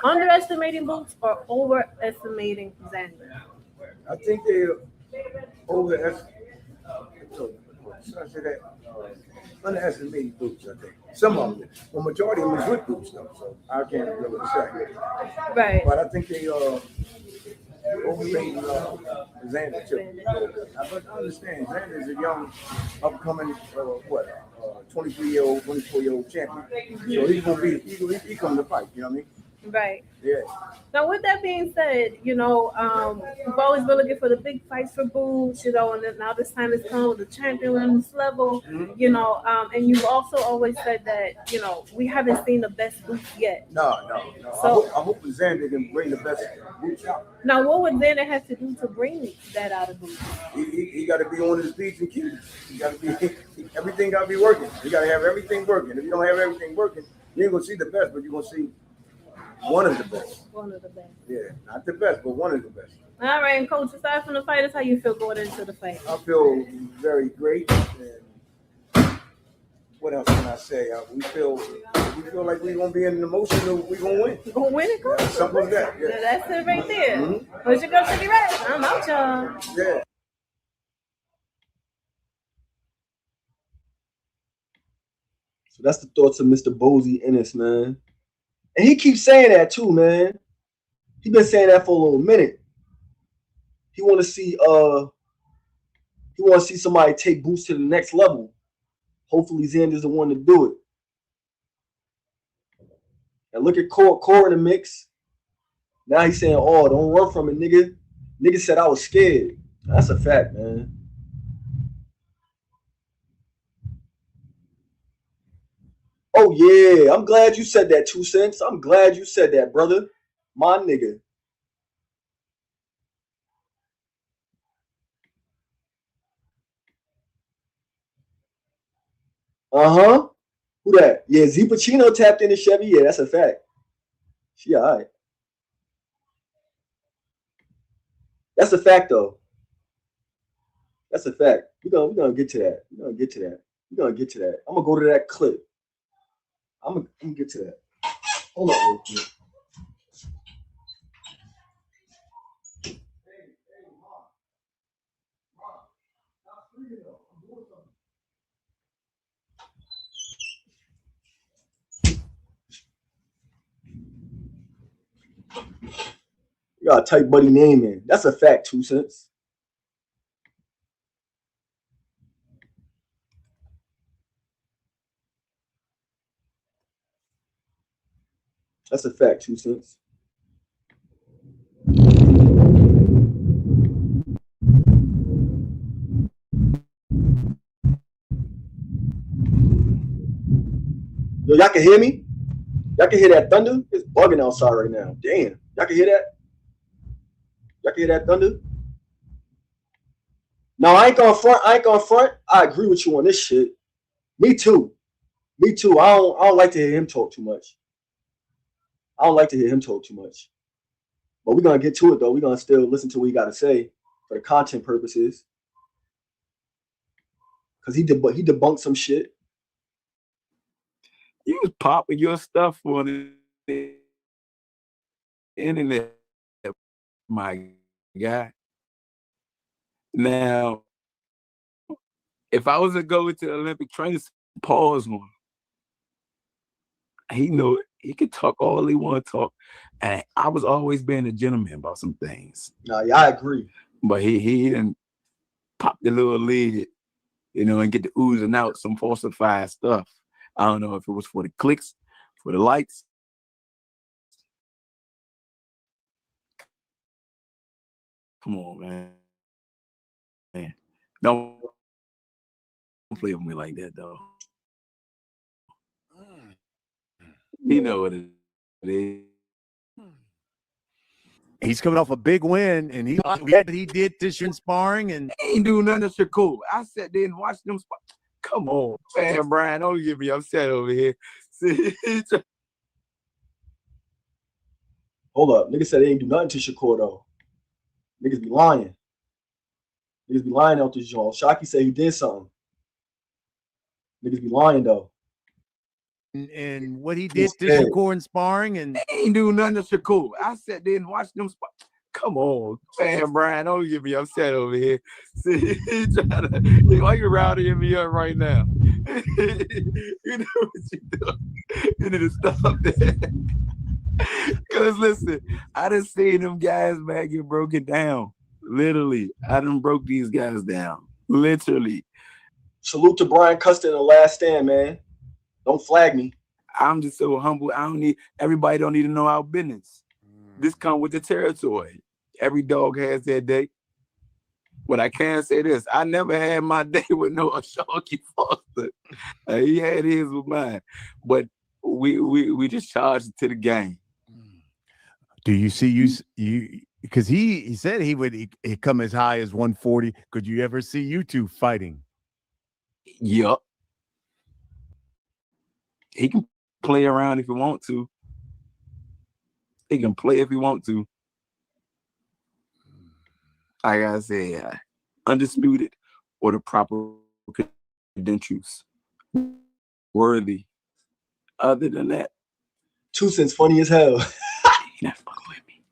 underestimating Boots or overestimating Xander?
I think they're underestimating Boots, I think. Some of them. The majority of them is with Boots, though, so I can't really say.
Right.
But I think they overrating Xander, too. But I understand, Xander is a young, upcoming, 23-year-old, 24-year-old champion. So he's going to be, he come to fight, you know what I mean?
Right.
Yeah.
Now, with that being said, we've always been looking for the big fights for Boots, and now this time it's come with the champion on this level, and you've also always said that, we haven't seen the best Boots yet.
No. So, I hope Xander can bring the best Boots out.
Now, what would Xander have to do to bring that out of Boots?
He got to be on his P's and Q's. Everything got to be working. You got to have everything working. If you don't have everything working, you ain't going to see the best, but you're going to see one of the best.
One of the best.
Yeah, not the best, but one of the best.
All right, and Coach, aside from the fighters, how you feel going into the fight?
I feel very great. And what else can I say? We feel like we're gonna be in an emotion. We're gonna win.
You're gonna win it, Coach?
Something like that. Yeah.
That's it right there. Where's your girl, Chevy Red? I'm out, y'all.
Yeah.
So that's the thoughts of Mr. Bozy Ennis, man. And he keeps saying that too, man. He been saying that for a little minute. He want to see somebody take Boots to the next level. Hopefully Xander's the one to do it. And look at Core in the mix. Now he's saying, "Oh, don't run from it, nigga." Nigga said I was scared. That's a fact, man. Oh, yeah. I'm glad you said that, 2 cents. I'm glad you said that, brother. My nigga. Uh-huh. Who that? Yeah, Z Pacino tapped in the Chevy. Yeah, that's a fact. She all right. That's a fact, though. That's a fact. We're gonna get to that. We're gonna get to that. I'm gonna go to that clip. I'm gonna get to that. Hold on real quick. You gotta type buddy name in. That's a fact, 2 cents. That's a fact, 2 cents. Yo, y'all can hear me? Y'all can hear that thunder? It's bugging outside right now. Damn. Y'all can hear that? Y'all can hear that thunder? No, I ain't gonna front. I agree with you on this shit. Me too. I don't like to hear him talk too much. But we're gonna get to it though. We're gonna still listen to what he gotta say for the content purposes. Cause he debunked some shit.
You was popping your stuff on the internet, my guy. Now, if I was to go to the Olympic training, pause on him. He know it. He could talk all he want to talk. And I was always being a gentleman about some things.
Nah, yeah, I agree.
But he didn't pop the little lid, and get the oozing out some falsified stuff. I don't know if it was for the clicks, for the likes. Come on, man. Don't play with me like that, though. He know what it is.
He's coming off a big win, and he did this in sparring, and
he ain't do nothing to Shakur. I sat there and watched them. Come on, man, Brian, don't get me upset over here.
Hold up. Niggas said they ain't do nothing to Shakur though. Niggas be lying. Out this joint. Shockey said he did something. Niggas be lying though.
And what he did to Shakur in sparring, and
they ain't do nothing to Shakur. I sat there and watched them. Come on, man, Brian, don't get me upset over here. Why you rowdying me up right now? You know what you doing? You need to stop that. Because listen, I done seen them guys back get broken down. Literally, I done broke these guys down. Literally.
Salute to Brian Custer in the last stand, man. Don't flag me.
I'm just so humble. Everybody don't need to know our business. This come with the territory. Every dog has their day. But I can say this, I never had my day with no Shakur Foster. He had his with mine. But we just charged to the game.
Do you see you because he said he'd come as high as 140. Could you ever see you two fighting?
Yup. He can play around if he want to. He can play if he want to. Like I said, undisputed or the proper credentials. Worthy. Other than that,
2 cents funny as hell.
He not fucking with me.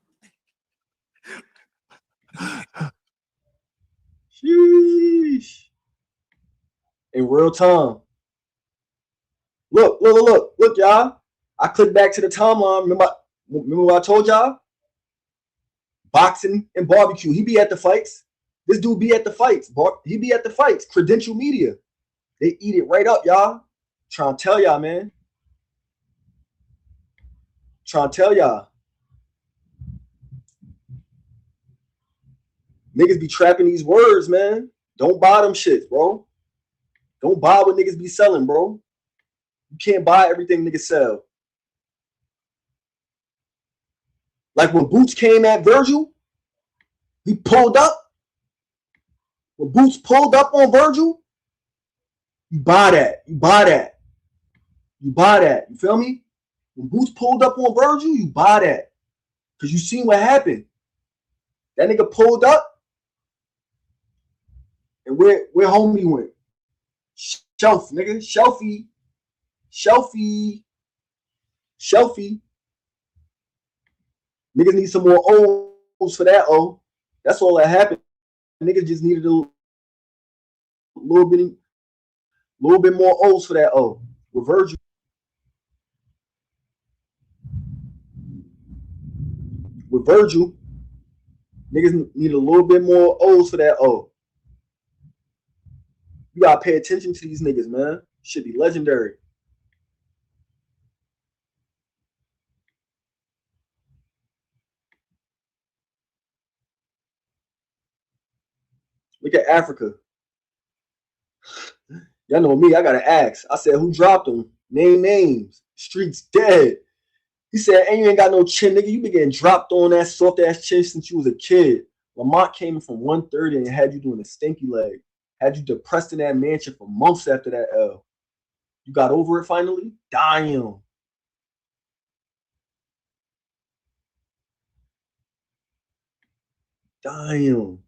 Sheesh. In real time. Look, y'all. I clicked back to the timeline. Remember what I told y'all? Boxing and barbecue. He be at the fights. This dude be at the fights. He be at the fights. Credential media. They eat it right up, y'all. Trying to tell y'all, man. Niggas be trapping these words, man. Don't buy them shits, bro. Don't buy what niggas be selling, bro. You can't buy everything niggas sell. Like when Boots came at Virgil, he pulled up. When Boots pulled up on Virgil, you buy that. You feel me? When Boots pulled up on Virgil, you buy that. Because you seen what happened. That nigga pulled up. And where homie went? Shelf, nigga. Shelfie. Niggas need some more O's for that O. That's all that happened. Niggas just needed a little bit more O's for that O. With Virgil. Niggas need a little bit more O's for that O. You gotta pay attention to these niggas, man. Should be legendary. Look at Africa. Y'all know me. I gotta ask. I said, who dropped them? Name names. Streets dead. He said, and you ain't got no chin, nigga. You been getting dropped on that soft ass chin since you was a kid. Lamont came in from 130 and had you doing a stinky leg. Had you depressed in that mansion for months after that L. You got over it finally? Damn. Damn.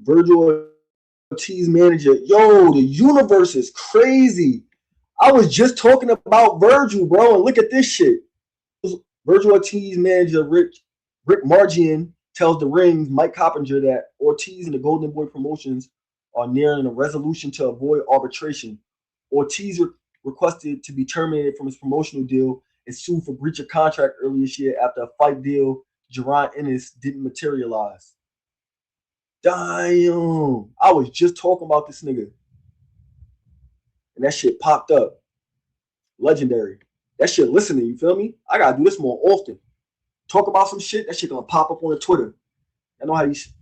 Virgil Ortiz manager. Yo, the universe is crazy. I was just talking about Virgil, bro, and look at this shit. Virgil Ortiz manager Rick Margian tells the Rings Mike Coppinger that Ortiz and the Golden Boy Promotions are nearing a resolution to avoid arbitration. Ortiz requested to be terminated from his promotional deal and sued for breach of contract earlier this year after a fight deal Jerron Ennis didn't materialize. Damn. I was just talking about this nigga. And that shit popped up. Legendary. That shit listening, you feel me? I gotta do this more often. Talk about some shit, that shit gonna pop up on the Twitter. I know how these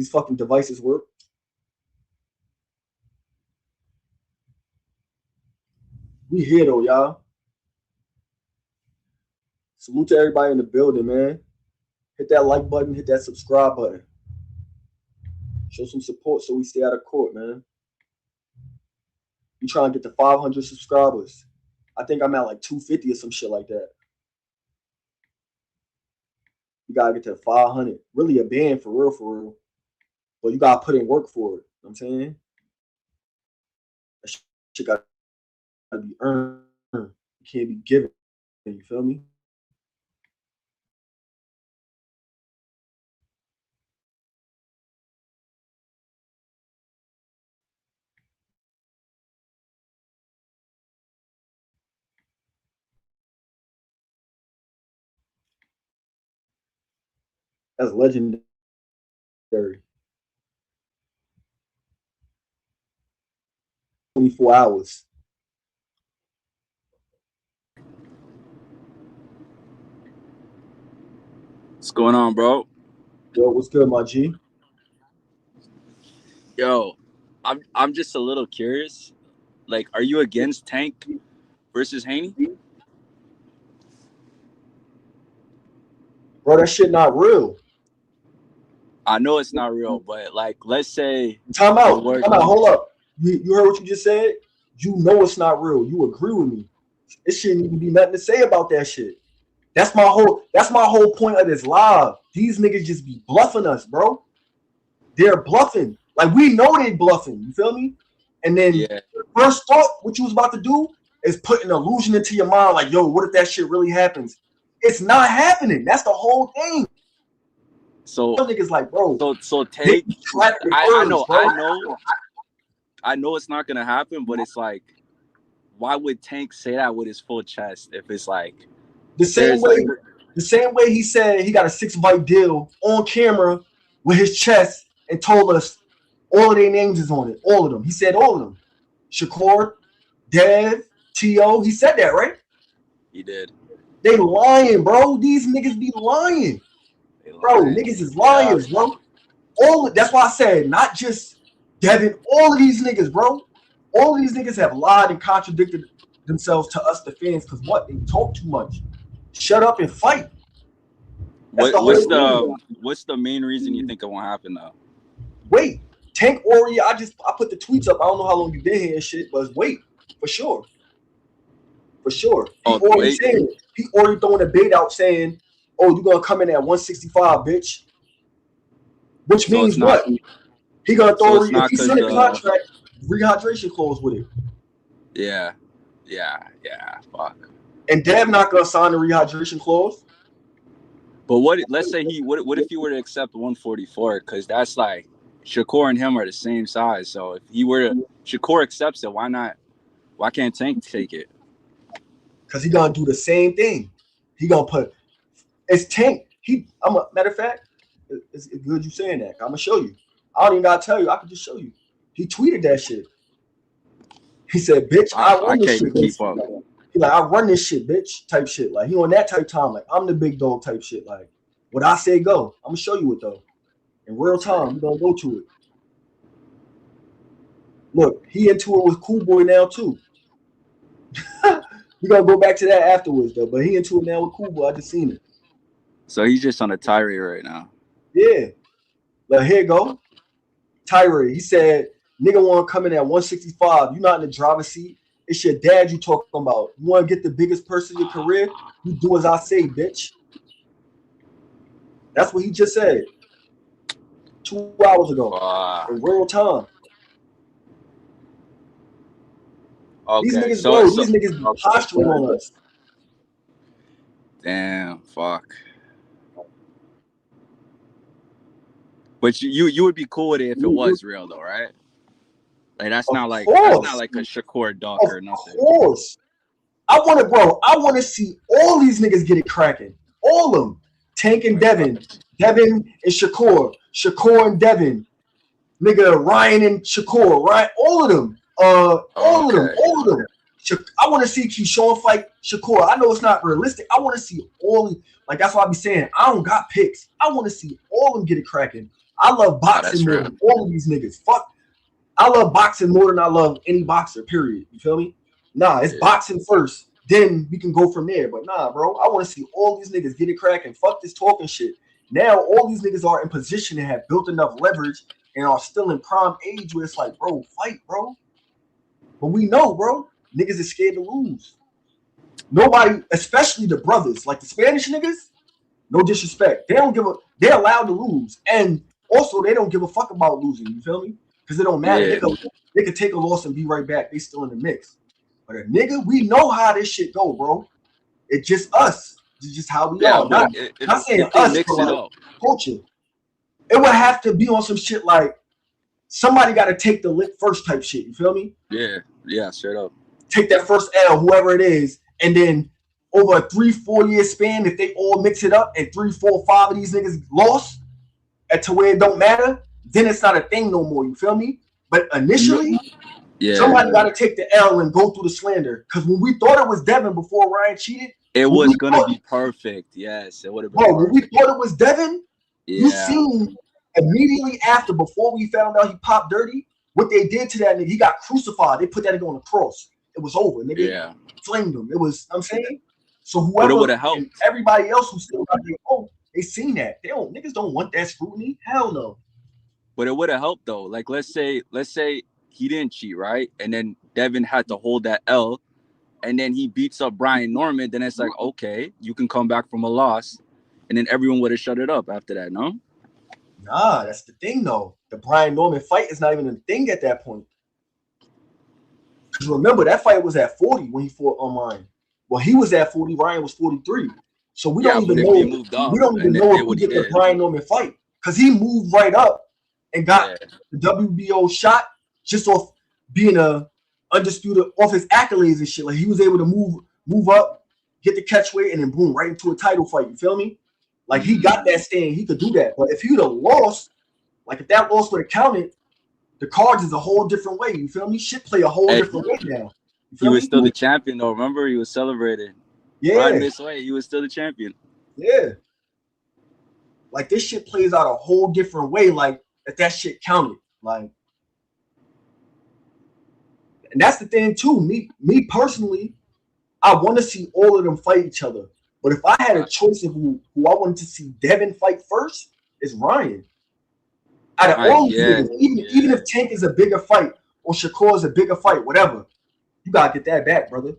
fucking devices work. We here though, y'all. Salute to everybody in the building, man. Hit that like button, hit that subscribe button. Show some support so we stay out of court, man. We trying to get to 500 subscribers. I think I'm at like 250 or some shit like that. You gotta get to 500. Really a band for real. But you gotta put in work for it. You know what I'm saying? That shit gotta be earned. You can't be given. You feel me? That's legendary. 24 hours.
What's going on, bro?
Yo, what's good, my G?
Yo, I'm just a little curious. Like, are you against Tank versus Haney?
Bro, that shit not real.
I know it's not real, but like, let's say
Time out. Hold up. You heard what you just said? You know it's not real. You agree with me. It shouldn't even be nothing to say about that shit. That's my whole point of this live. These niggas just be bluffing us, bro. They're bluffing. Like, we know they bluffing. You feel me? And then the first thought, what you was about to do is put an illusion into your mind, like, yo, what if that shit really happens? It's not happening. That's the whole thing.
So
some niggas like, bro.
So take. I know it's not gonna happen, but it's like, why would Tank say that with his full chest if it's like
the same way he said he got a 6-fight deal on camera with his chest and told us all of their names is on it, all of them. He said all of them. Shakur, Dev, T.O. He said that, right?
He did.
They lying, bro. These niggas be lying. Bro, niggas is liars, bro. That's why I said not just Devin, all of these niggas, bro. All of these niggas have lied and contradicted themselves to us, the fans, because what? They talk too much. Shut up and fight.
What's the main reason you think it won't happen though?
Wait, Tank Ori, I put the tweets up. I don't know how long you been here and shit, but wait, for sure. For sure. He already throwing a bait out saying, oh, you gonna come in at 165, bitch. Which
So
means
it's not.
what? He gonna
So
throw
it's not
if he
because
signed a
the.
contract, rehydration clause with it.
Yeah. Fuck.
And Dev not gonna sign the rehydration clause.
But let's say what if he were to accept 144? Because that's like Shakur and him are the same size. So if Shakur accepts it, why not? Why can't Tank take it?
Because he gonna do the same thing. He gonna put it's Tank. Matter of fact, it's good you saying that. I'm gonna show you. I don't even gotta tell you. I can just show you. He tweeted that shit. He said, "Bitch, I run
I
this
can't
shit."
even keep up.
He like, "I run this shit, bitch," type shit. Like he on that type time. Like I'm the big dog type shit. Like what I say go. I'm gonna show you it though. In real time, we're gonna go to it. Look, he into it with Cool Boy now too. We're gonna go back to that afterwards though. But he into it now with Cool Boy. I just seen it.
So he's just on a tirade right now.
Yeah. Like here you go. Tirade. He said, "Nigga want to come in at 165. You not in the driver's seat. It's your dad you talking about. You want to get the biggest purse of your career? You do as I say, bitch." That's what he just said 2 hours ago in real time.
Okay,
these niggas be posturing on us.
Damn, fuck. But you would be cool with it if it was real though, right? Like that's not like a Shakur dunk or nothing. Of
course. I want to see all these niggas get it cracking. All of them. Tank and Devin and Shakur and Devin, nigga Ryan and Shakur, right? All of them. All of them. I want to see Keyshawn fight Shakur. I know it's not realistic. I want to see like that's why I be saying I don't got picks. I want to see all of them get it cracking. I love boxing more than all of these niggas. Fuck. I love boxing more than I love any boxer, period. You feel me? Nah, it's boxing first. Then we can go from there. But nah, bro, I want to see all these niggas get it cracking. Fuck this talking shit. Now all these niggas are in position and have built enough leverage and are still in prime age where it's like, bro, fight, bro. But we know, bro, niggas is scared to lose. Nobody, especially the brothers, like the Spanish niggas, no disrespect. They're allowed to lose. And also they don't give a fuck about losing. You feel me? Because it don't matter. Yeah. They could take a loss and be right back. They still in the mix. But a nigga, we know how this shit go, bro. It's just us. It's just how we are. Not saying us, but like culture. It would have to be on some shit like somebody got to take the lick first type shit. You feel me?
Yeah, straight up.
Take that first L, whoever it is, and then over a 3-4 year span, if they all mix it up and 3, 4, 5 of these niggas lost to where it don't matter, then it's not a thing no more. You feel me? But initially, somebody got to take the L and go through the slander. Because when we thought it was Devin before Ryan cheated,
it was gonna be perfect. Yes, it would have been.
Bro, when we thought it was Devin, you seen immediately after, before we found out he popped dirty, what they did to that nigga. He got crucified. They put that nigga on the cross. It was over. Nigga flamed him. It was. I'm saying. So whoever would have helped. Everybody else who still got their they seen that. Niggas don't want that scrutiny. Hell no.
But it would have helped though. Like let's say he didn't cheat, right? And then Devin had to hold that L, and then he beats up Brian Norman. Then it's like, okay, you can come back from a loss, and then everyone would have shut it up after that, no?
Nah, that's the thing though. The Brian Norman fight is not even a thing at that point. Because remember, that fight was at 40 when he fought online. Well, he was at 40. Ryan was 43. So we don't even know. We don't even know if we get the Brian Norman fight because he moved right up and got the WBO shot just off being a undisputed, off his accolades and shit. Like he was able to move up, get the catchweight, and then boom, right into a title fight. You feel me? Like he got that stand, he could do that. But if he would have lost, like if that loss would have counted, the cards is a whole different way. You feel me? Shit play a whole different way now.
He was still the champion though. Remember, he was celebrating.
Yeah.
Right this way, he was still the champion.
Yeah. Like this shit plays out a whole different way. Like if that shit counted. Like, and that's the thing too. Me personally, I want to see all of them fight each other. But if I had a choice of who I wanted to see Devin fight first, it's Ryan. Out of all these niggas, even if Tank is a bigger fight or Shakur is a bigger fight, whatever, you gotta get that back, brother.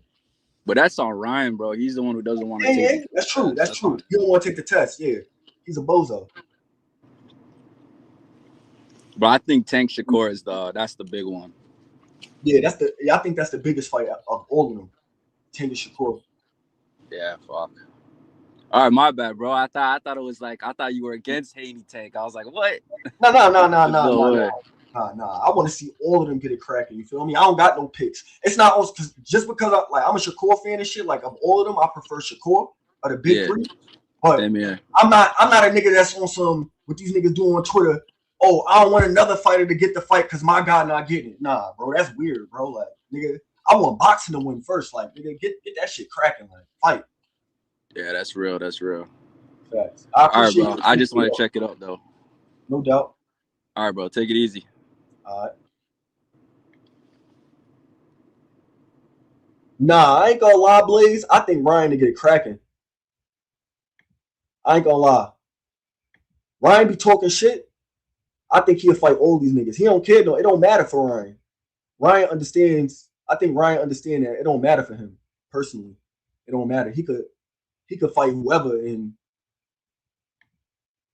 But that's on Ryan, bro. He's the one who doesn't want to take it.
That's true. That's true. You don't want to take the test. Yeah. He's a bozo.
But I think Tank Shakur is that's the big one.
Yeah, I think that's the biggest fight of all of them. Tank and Shakur.
Yeah, fuck. All right, my bad, bro. I thought it was like I thought you were against Haney Tank. I was like, what?
No.
No way.
I want to see all of them get it cracking. You feel me? I don't got no picks. It's not just because I'm a Shakur fan and shit. Like of all of them, I prefer Shakur or the big three. But
Same here.
I'm not a nigga that's on some what these niggas do on Twitter. Oh, I don't want another fighter to get the fight because my guy not getting it. Nah, bro, that's weird, bro. Like, nigga, I want boxing to win first. Like, nigga, get that shit cracking. Like, fight.
Yeah, that's real. That's real.
Facts.
All right, bro. I just want to check it out, though.
No doubt.
All right, bro. Take it easy.
All right. Nah, I ain't gonna lie, Blaze. I think Ryan to get it cracking. I ain't gonna lie. Ryan be talking shit. I think he'll fight all these niggas. He don't care though. It don't matter for Ryan. Ryan understands. I think Ryan understands that it don't matter for him personally. It don't matter. He could fight whoever, and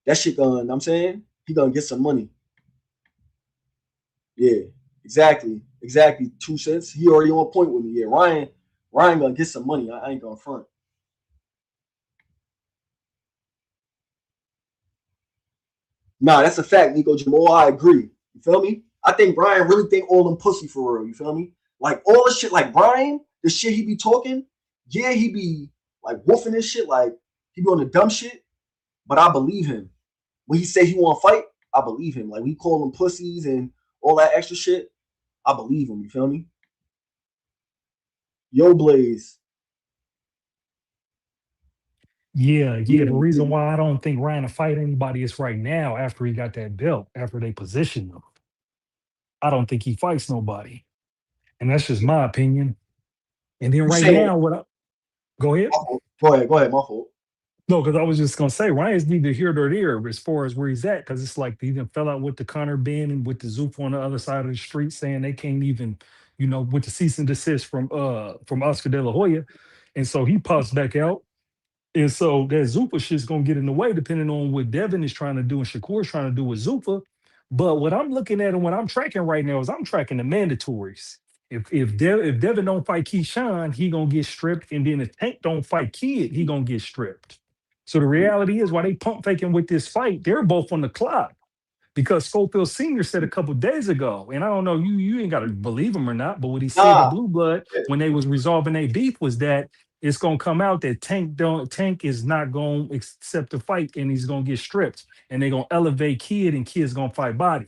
that shit gonna. I'm saying he gonna get some money. Yeah, exactly. 2 cents. He already on point with me. Yeah, Ryan gonna get some money. I ain't gonna front. Nah, that's a fact, Nico Jamal. I agree. You feel me? I think Brian really think all them pussy for real. You feel me? Like all the shit, like Brian, the shit he be talking, yeah, he be like woofing this shit, like he be on the dumb shit. But I believe him. When he say he want to fight, I believe him. Like we call them pussies and all that extra shit, I believe him. You feel me? Yo, Blaze.
Yeah. The reason why I don't think Ryan will fight anybody is right now after he got that belt, after they position him. I don't think he fights nobody. And that's just my opinion. And then right now, go ahead.
Go ahead, my fault.
No, because I was just gonna say Ryan's neither here nor there as far as where he's at, because it's like he done fell out with the Connor Ben and with the Zoop on the other side of the street saying they can't even, with the cease and desist from Oscar De La Hoya. And so he pops back out. And so that Zupa shit's gonna get in the way depending on what Devin is trying to do and Shakur's trying to do with Zupa. But what I'm looking at and what I'm tracking right now is I'm tracking the mandatories. If Devin don't fight Keyshawn, he gonna get stripped, and then if Tank don't fight Kid, he gonna get stripped. So the reality is, while they pump faking with this fight, they're both on the clock. Because Schofield Sr. said a couple days ago, and I don't know, you ain't got to believe him or not, but what he said to Blue Blood when they was resolving their beef was that it's gonna come out that Tank is not gonna accept the fight and he's gonna get stripped, and they're gonna elevate Kid and Kid's gonna fight Body.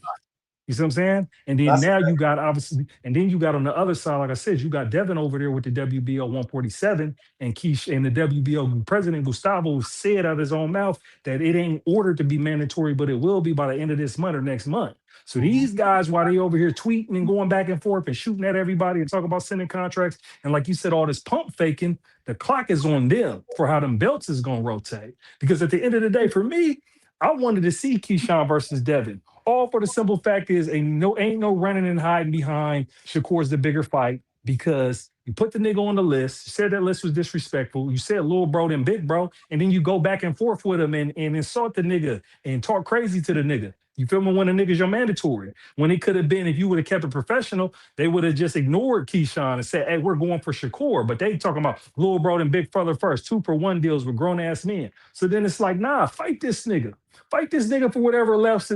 You see what I'm saying? And then now you got obviously, and then you got on the other side, like I said, you got Devin over there with the WBO 147, and Keish and the WBO president Gustavo said out of his own mouth that it ain't ordered to be mandatory, but it will be by the end of this month or next month. So these guys, while they over here tweeting and going back and forth and shooting at everybody and talking about sending contracts, and like you said, all this pump faking, the clock is on them for how them belts is gonna rotate. Because at the end of the day, for me, I wanted to see Keyshawn versus Devin. All for the simple fact is ain't no running and hiding behind Shakur's the bigger fight, because you put the nigga on the list, you said that list was disrespectful, you said little bro then big bro, and then you go back and forth with him and insult the nigga and talk crazy to the nigga. You feel me? When the nigga's your mandatory. When it could have been, if you would have kept it professional, they would have just ignored Keyshawn and said, hey, we're going for Shakur. But they talking about little bro and big fella first, 2-for-1 deals with grown ass men. So then it's like, nah, fight this nigga. Fight this nigga for whatever less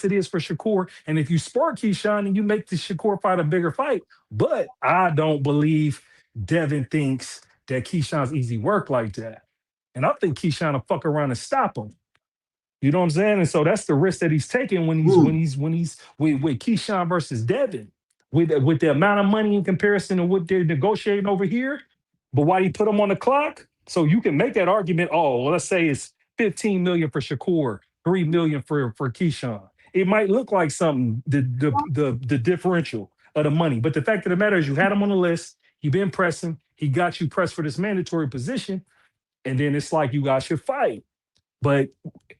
it is for Shakur. And if you spark Keyshawn and you make the Shakur fight a bigger fight, but I don't believe Devin thinks that Keyshawn's easy work like that. And I think Keyshawn will fuck around and stop him. You know what I'm saying? And so that's the risk that he's taking when he's with Keyshawn versus Devin. With the amount of money in comparison to what they're negotiating over here. But why he put him on the clock? So you can make that argument, well, let's say it's 15 million for Shakur, 3 million for Keyshawn. It might look like something, the differential of the money. But the fact of the matter is you had him on the list, he been pressing, he got you pressed for this mandatory position, and then it's like you guys should fight. But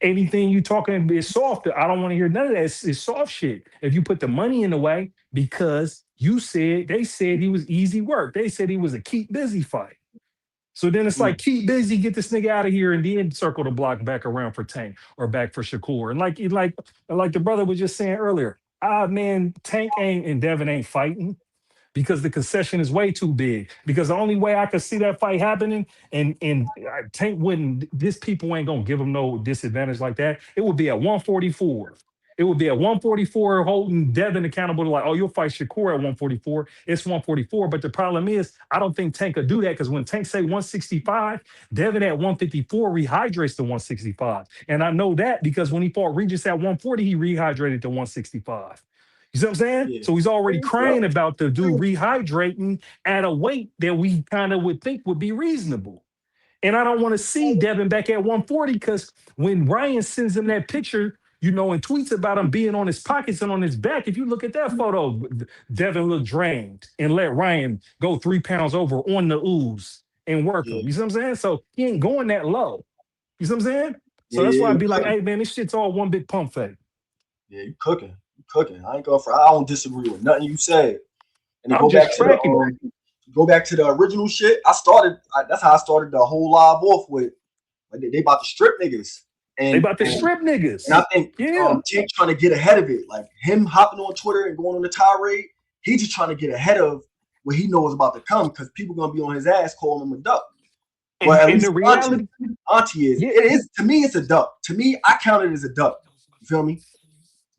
anything you talking is soft. I don't want to hear none of that. It's soft shit. If you put the money in the way, because they said he was easy work. They said he was a keep busy fight. So then it's like, keep busy, get this nigga out of here, and then circle the block back around for Tank or back for Shakur. And like the brother was just saying earlier, man, Tank ain't and Devin ain't fighting because the concession is way too big. Because the only way I could see that fight happening, and Tank wouldn't, this people ain't gonna give him no disadvantage like that. It would be at 144. It would be at 144 holding Devin accountable to like, oh, you'll fight Shakur at 144. It's 144. But the problem is, I don't think Tank could do that because when Tank say 165, Devin at 154 rehydrates to 165. And I know that because when he fought Regis at 140, he rehydrated to 165. You see what I'm saying?
Yeah.
So he's already crying about the dude rehydrating at a weight that we kind of would think would be reasonable. And I don't want to see Devin back at 140 because when Ryan sends him that picture, and tweets about him being on his pockets and on his back, if you look at that photo, Devin looked drained and let Ryan go 3 pounds over on the ooze and work him. You see what I'm saying? So he ain't going that low. You see what I'm saying? So that's why I'd be like, hey, man, this shit's all one big pump fake.
Yeah, you cooking. I ain't going for. I don't disagree with nothing you said. And to go back to the original shit. That's how I started the whole live off with. Like they about to strip niggas. And
they about to strip niggas.
And I think Tank trying to get ahead of it. Like him hopping on Twitter and going on the tirade. He just trying to get ahead of what he knows about to come because people gonna be on his ass calling him a duck. Well, at least the reality, Auntie is. Yeah. It is to me. It's a duck. To me, I count it as a duck. You feel me?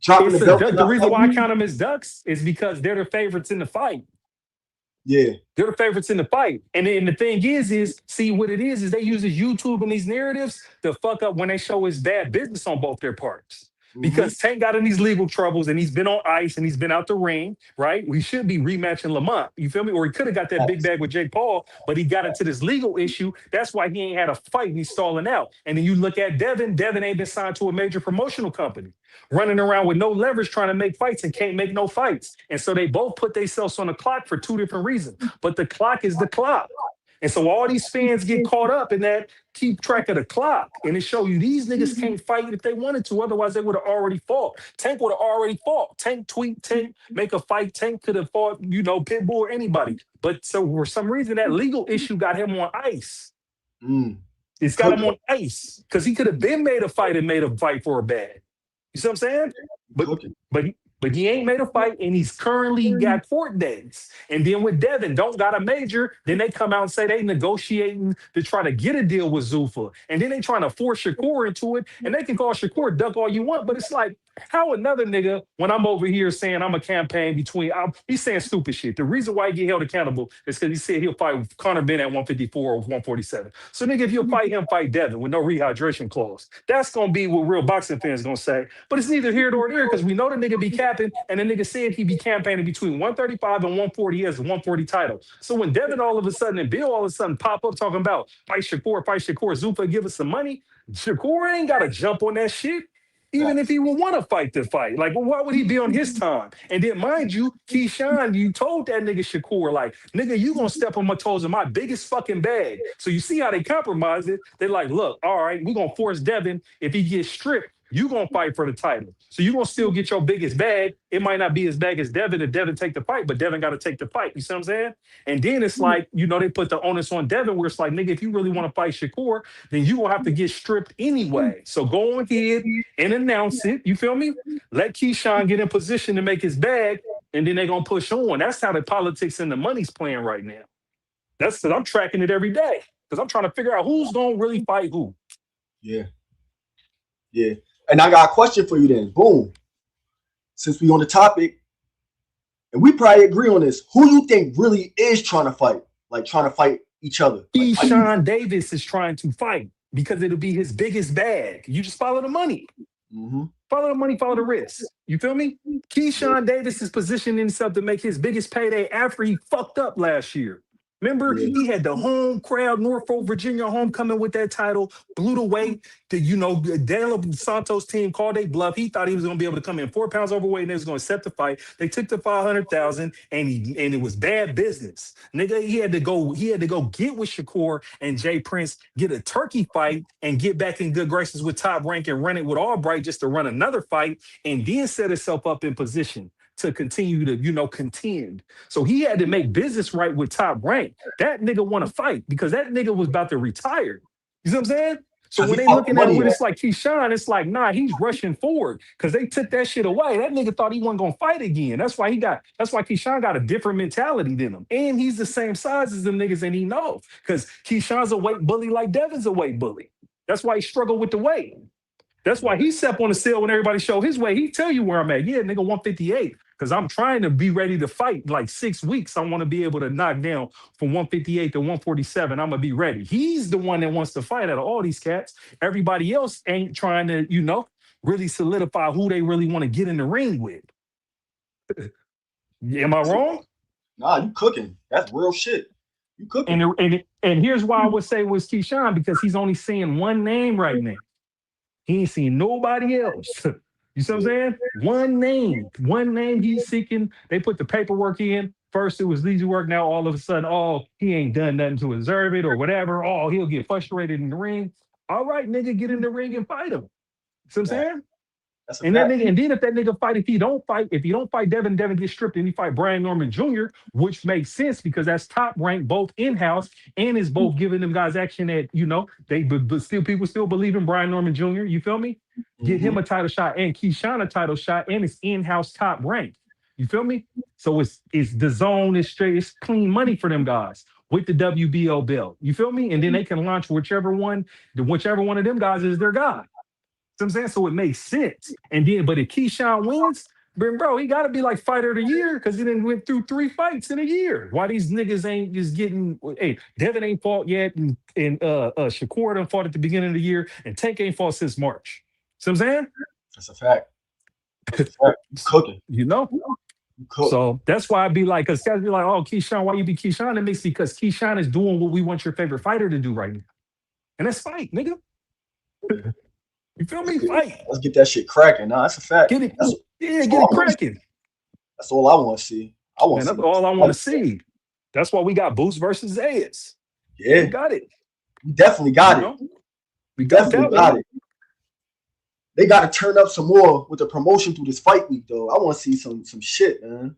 Dropping the belt.
The reason why I count them as ducks is because they're the favorites in the fight.
Yeah.
They're the favorites in the fight. And then the thing is see what it is they use YouTube and these narratives to fuck up when they show his bad business on both their parts. Because Tank got in these legal troubles and he's been on ice and he's been out the ring, right? We should be rematching Lamont. You feel me? Or he could have got that big bag with Jake Paul, but he got into this legal issue. That's why he ain't had a fight and he's stalling out. And then you look at Devin ain't been signed to a major promotional company, running around with no leverage trying to make fights and can't make no fights. And so they both put themselves on the clock for two different reasons. But the clock is the clock. And so all these fans get caught up in that, keep track of the clock. And it show you these niggas can't fight if they wanted to. Otherwise, they would have already fought. Tank would have already fought. Tank tweet, Tank make a fight. Tank could have fought, Pitbull or anybody. But so for some reason, that legal issue got him on ice. It's got him on ice because he could have been made a fight for a bag. You see what I'm saying? But he ain't made a fight, and he's currently got court dates. And then with Devin, don't got a major. Then they come out and say they negotiating to try to get a deal with Zuffa. And then they trying to force Shakur into it. And they can call Shakur duck all you want, but it's like, how another nigga, when I'm over here saying I'm a campaign between, he's saying stupid shit. The reason why he get held accountable is because he said he'll fight Conor Ben at 154 or 147. So nigga, if you'll fight him, fight Devin with no rehydration clause. That's going to be what real boxing fans going to say. But it's neither here nor there because we know the nigga be capping and the nigga said he be campaigning between 135 and 140. He has a 140 title. So when Devin all of a sudden and Bill all of a sudden pop up talking about fight Shakur, Zuffa, give us some money, Shakur ain't got to jump on that shit. Even if he would want to fight the fight. Like, well, why would he be on his time? And then, mind you, Keyshawn, you told that nigga Shakur, like, nigga, you gonna step on my toes in my biggest fucking bag. So you see how they compromise it? They're like, look, all right, we're gonna force Devin. If he gets stripped, you gonna fight for the title. So you gonna still get your biggest bag. It might not be as big as Devin if Devin take the fight, but Devin got to take the fight. You see what I'm saying? And then it's like, they put the onus on Devin where it's like, nigga, if you really want to fight Shakur, then you gonna have to get stripped anyway. So go ahead and announce it. You feel me? Let Keyshawn get in position to make his bag, and then they gonna push on. That's how the politics and the money's playing right now. That's because I'm tracking it every day because I'm trying to figure out who's gonna really fight who.
Yeah. And I got a question for you then. Boom. Since we on the topic, and we probably agree on this, who you think really is trying to fight? Like trying to fight each other?
Keyshawn Davis is trying to fight because it'll be his biggest bag. You just follow the money. Follow the money, follow the risk. You feel me? Keyshawn Davis is positioning himself to make his biggest payday after he fucked up last year. Remember, he had the home crowd, Norfolk, Virginia homecoming with that title, blew the weight. Daniel Santos' team called a bluff. He thought he was going to be able to come in 4 pounds overweight and they was going to set the fight. They took the 500,000 and it was bad business. Nigga, he had to go get with Shakur and Jay Prince, get a turkey fight and get back in good graces with Top Rank and run it with Albright just to run another fight and then set himself up in position to continue to, contend. So he had to make business right with Top Rank. That nigga want to fight because that nigga was about to retire. You see what I'm saying? So when they looking at what it's like Keyshawn, it's like, nah, he's rushing forward because they took that shit away. That nigga thought he wasn't gonna fight again. That's why Keyshawn got a different mentality than him. And he's the same size as them niggas, and he knows. Because Keyshawn's a weight bully like Devin's a weight bully. That's why he struggled with the weight. That's why he stepped on the scale when everybody showed his weight. He tell you where I'm at. Yeah, nigga, 158. Because I'm trying to be ready to fight like 6 weeks. I want to be able to knock down from 158 to 147. I'm going to be ready. He's the one that wants to fight out of all these cats. Everybody else ain't trying to, really solidify who they really want to get in the ring with. Am I wrong?
Nah, you cooking. That's real shit. You cooking.
And here's why I would say it was Keyshawn, because he's only seeing one name right now. He ain't seen nobody else. You see what I'm saying? One name he's seeking. They put the paperwork in. First it was easy work. Now all of a sudden, he ain't done nothing to deserve it or whatever. He'll get frustrated in the ring. All right, nigga, get in the ring and fight him. See what I'm saying? And then if that nigga fight, if he don't fight Devin gets stripped and he fight Brian Norman Jr., which makes sense because that's Top Rank, both in-house and is both giving them guys action that, but still people still believe in Brian Norman Jr. You feel me? Get him a title shot and Keyshawn a title shot, and it's in-house Top Rank. You feel me? So it's the zone is straight, it's clean money for them guys with the WBO belt. You feel me? And then they can launch whichever one of them guys is their guy. You know what I'm saying? So it makes sense. But if Keyshawn wins, bro, he got to be like fighter of the year because he done went through 3 fights in a year. Why these niggas ain't just getting? Hey, Devin ain't fought yet, and Shakur done fought at the beginning of the year, and Tank ain't fought since March. See what I'm saying?
That's a fact. Cooking.
So that's why I'd be like, because guys be like, oh, Keyshawn, why you be Keyshawn? It makes because Keyshawn is doing what we want your favorite fighter to do right now, and that's fight, nigga. You feel me? Fight.
Let's get that shit cracking. Nah, that's a fact.
Get it cracking.
That's all I want to see.
That's all I want to see. That's why we got Boost versus Zayas.
Yeah.
We got it.
We definitely got it.
We definitely got it.
They got to turn up some more with the promotion through this fight week, though. I want to see some shit, man.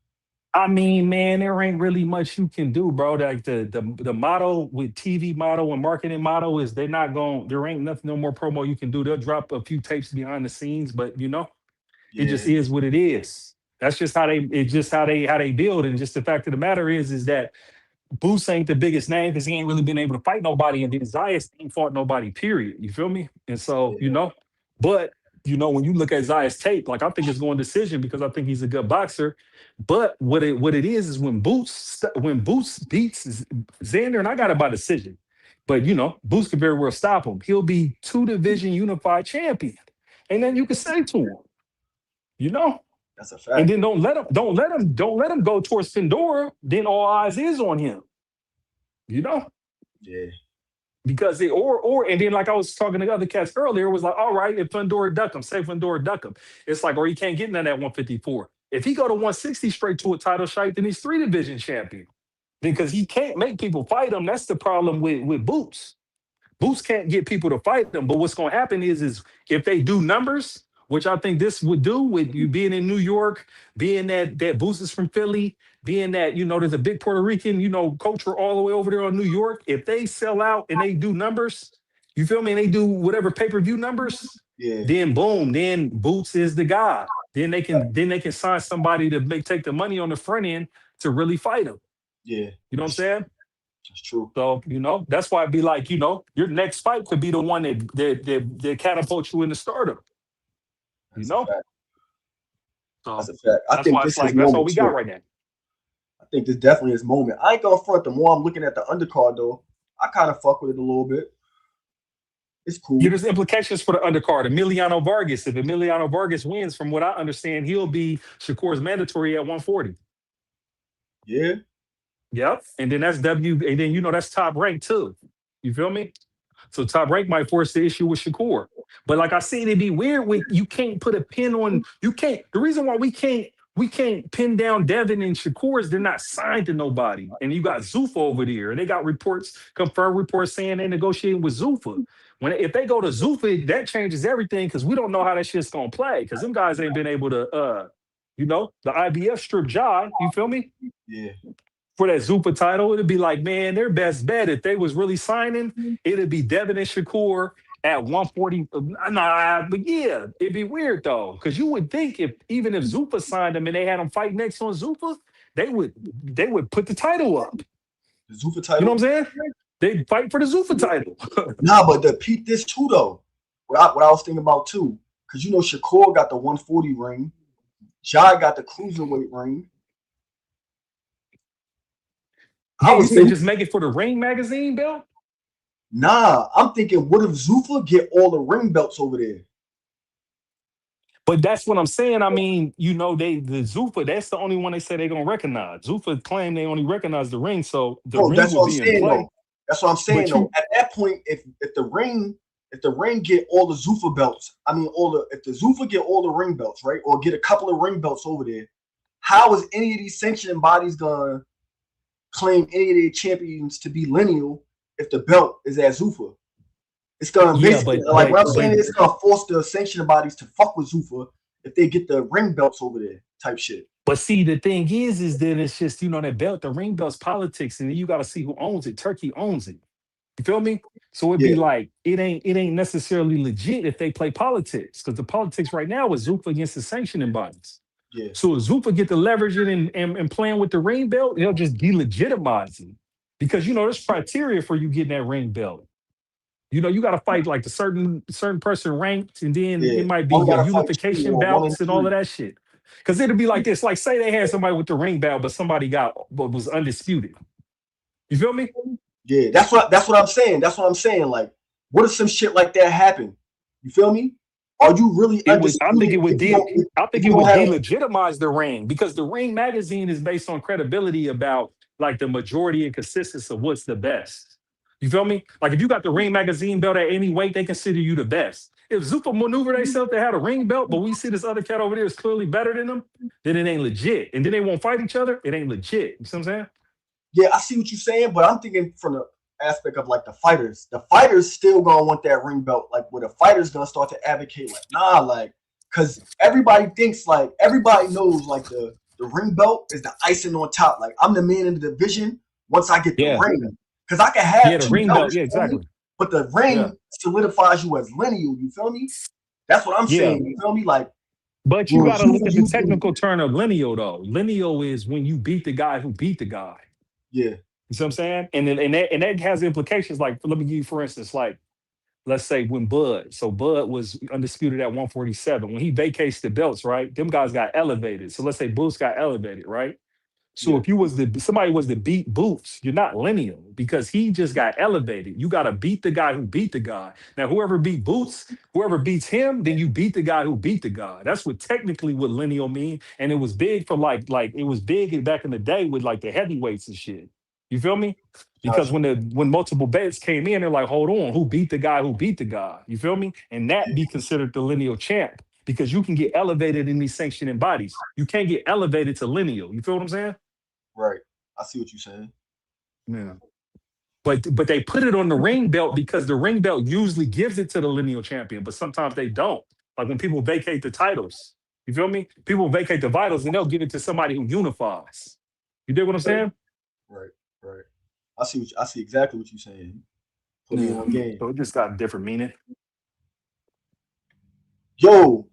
I mean, man, there ain't really much you can do, bro. Like the motto with TV motto and marketing motto is there ain't nothing, no more promo you can do. They'll drop a few tapes behind the scenes, but it just is what it is. That's just how they build. And just the fact of the matter is that Boost ain't the biggest name because he ain't really been able to fight nobody, and then Zayas ain't fought nobody, period. You feel me? And so, but when you look at Zayas' tape, like I think it's going decision because I think he's a good boxer. But what it is when Boots beats Xander, and I got it by decision. But Boots can very well stop him. He'll be 2-division unified champion. And then you can say to him,
That's a fact.
And then don't let him go towards Fedora. Then all eyes is on him.
Yeah.
Because and then like I was talking to the other cats earlier, it was like, all right, if Fedora duck him, say Fedora duck him. It's like, or he can't get in at 154. If he go to 160 straight to a title shot, then he's 3-division champion. Because he can't make people fight him. That's the problem with Boots. Boots can't get people to fight them. But what's going to happen is if they do numbers, which I think this would do with you being in New York, being that Boots is from Philly, being that, there's a big Puerto Rican, culture all the way over there on New York. If they sell out and they do numbers, you feel me? And they do whatever pay-per-view numbers, then boom, then Boots is the guy. Then they can sign somebody to take the money on the front end to really fight him.
Yeah.
You know what I'm saying?
That's true.
So, that's why I'd be like, your next fight could be the one that catapults you into stardom.
That's a fact.
So
that's a fact. I think this is
that's all we got right now.
I think this definitely is moment. I ain't gonna front the more I'm looking at the undercard though. I kind of fuck with it a little bit. It's cool.
Yeah, there's implications for the undercard. Emiliano Vargas. If Emiliano Vargas wins, from what I understand, he'll be Shakur's mandatory at 140.
Yeah.
Yep. And then that's and then that's Top Rank too. You feel me? So Top Rank might force the issue with Shakur. But like I said, it'd be weird when you can't put a pin on. The reason why we can't pin down Devin and Shakur is they're not signed to nobody. And you got Zuffa over there, and they got confirmed reports saying they're negotiating with Zuffa. If they go to Zuffa, that changes everything because we don't know how that shit's gonna play because them guys ain't been able to You know, the IBF strip Jai. You feel me?
Yeah.
For that Zuffa title, it'd be like, man, their best bet if they was really signing, it'd be Devin and Shakur at 140. Nah, but yeah, it'd be weird though, because you would think even if Zuffa signed them and they had them fight next on Zuffa, they would put the title up.
The Zuffa title.
You know what I'm saying? They'd fight for the Zuffa title.
Nah, but the peep this too though. What I was thinking about too, because you know Shakur got the 140 ring, Jai got the cruiserweight ring.
I was thinking just make it for the Ring magazine belt.
Nah, I'm thinking, what if Zuffa get all the ring belts over there?
But that's what I'm saying. I mean, you know, the Zuffa, that's the only one they say they're gonna recognize. Zuffa claim they only recognize the ring, so the ring
that's
will
what
be
I'm saying,
in play.
though. That's what I'm saying though. At that point, if the ring get all the Zuffa belts, if the Zuffa get all the ring belts, right, or get a couple of ring belts over there, how is any of these sanctioning bodies gonna claim any of their champions to be lineal if the belt is at Zuffa? It's gonna what I'm saying is it's gonna force the sanctioning bodies to fuck with Zuffa if they get the ring belts over there, type shit.
But see, the thing is that it's just, you know, that belt, the ring belt's politics, and then you got to see who owns it. Turkey owns it. You feel me? So it'd be like it ain't necessarily legit if they play politics, because the politics right now is Zuffa against the sanctioning bodies.
Yeah.
So if Zuffa get to leverage it and playing with the ring belt, they'll just delegitimize it, because you know there's criteria for you getting that ring belt. You know, you got to fight like the certain person ranked, and then it might be unification bouts and all of that shit. Because it'd be like this: like, say they had somebody with the ring belt, but somebody was undisputed. You feel me?
Yeah, that's what I'm saying. That's what I'm saying. Like, what if some shit like that happen? You feel me? Are you really undisputed?
I think it would delegitimize the ring, because the Ring magazine is based on credibility about like the majority and consistency of what's the best. You feel me? Like if you got the Ring magazine belt at any weight, they consider you the best. If Zuffa maneuver themselves to have a ring belt, but we see this other cat over there is clearly better than them, then it ain't legit. And then they won't fight each other, it ain't legit. You see what I'm saying?
Yeah, I see what you're saying, but I'm thinking from the aspect of like the fighters. The fighters still gonna want that ring belt. Like where the fighters gonna start to advocate, like, nah, like, cause everybody thinks like everybody knows like the ring belt is the icing on top. Like I'm the man in the division once I get the ring. Because I can have
the ring belt, exactly.
But the ring solidifies you as lineal. You feel me? That's what I'm saying. You feel me? Like,
but you gotta look at the technical term of lineal though. Lineal is when you beat the guy who beat the guy.
Yeah.
You see what I'm saying? And that has implications. Like, let me give you, for instance, like, let's say when Bud was undisputed at 147. When he vacates the belts, right? Them guys got elevated. So let's say Boots got elevated, right? So if somebody was to beat Boots, you're not lineal because he just got elevated. You got to beat the guy who beat the guy. Now, whoever beat Boots, whoever beats him, then you beat the guy who beat the guy. That's what lineal mean. And it was big for like it was big back in the day with like the heavyweights and shit. You feel me? Because when multiple belts came in, they're like, hold on, who beat the guy who beat the guy? You feel me? And that be considered the lineal champ. Because you can get elevated in these sanctioning bodies. You can't get elevated to lineal. You feel what I'm saying?
Right. I see what you're saying.
Yeah. But they put it on the ring belt because the ring belt usually gives it to the lineal champion, but sometimes they don't. Like when people vacate the titles. You feel me? People vacate the vitals and they'll give it to somebody who unifies. You dig what I'm saying?
Right. I see exactly what you're saying. Put it on game.
So it just got a different meaning.
Yo,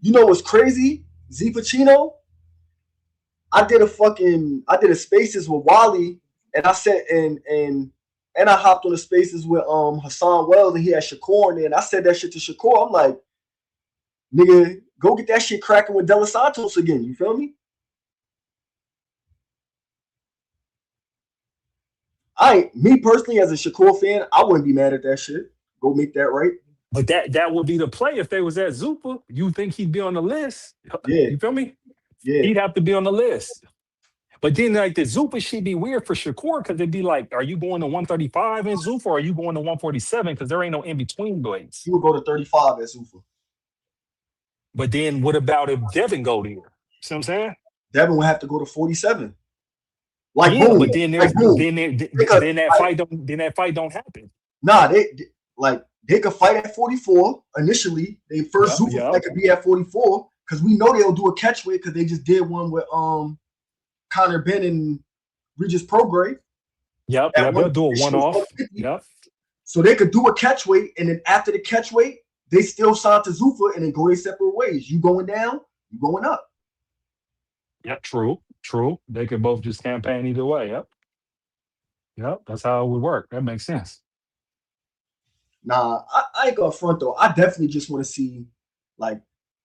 you know what's crazy? Z Pacino. I did a spaces with Wally, and I said and I hopped on the spaces with Hassan Wells, and he had Shakur in there, and I said that shit to Shakur. I'm like, nigga, go get that shit cracking with De Los Santos again. You feel me? Me personally as a Shakur fan, I wouldn't be mad at that shit. Go make that right.
But that would be the play if they was at Zuffa. You think he'd be on the list?
Yeah.
You feel me?
Yeah.
He'd have to be on the list. But then like the Zuffa should be weird for Shakur because they'd be like, are you going to 135 in Zuffa or are you going to 147? Because there ain't no in-between weights.
He would go to 35 at Zuffa.
But then what about if Devin go there? See what I'm saying?
Devin would have to go to 47. Like,
yeah,
boom.
But then that fight don't happen.
Nah, they could fight at 44 initially. They first Zuffa fight could be at 44. because we know they'll do a catchweight because they just did one with Conor Ben and Regis Prograis.
Yep, they'll do a one-off. Yep.
So they could do a catchweight, and then after the catchweight, they still sign to Zuffa and then go their separate ways. You going down, you going up.
Yep, true. They could both just campaign either way. Yep, that's how it would work. That makes sense.
Nah, I ain't gonna front though. I definitely just want to see, like,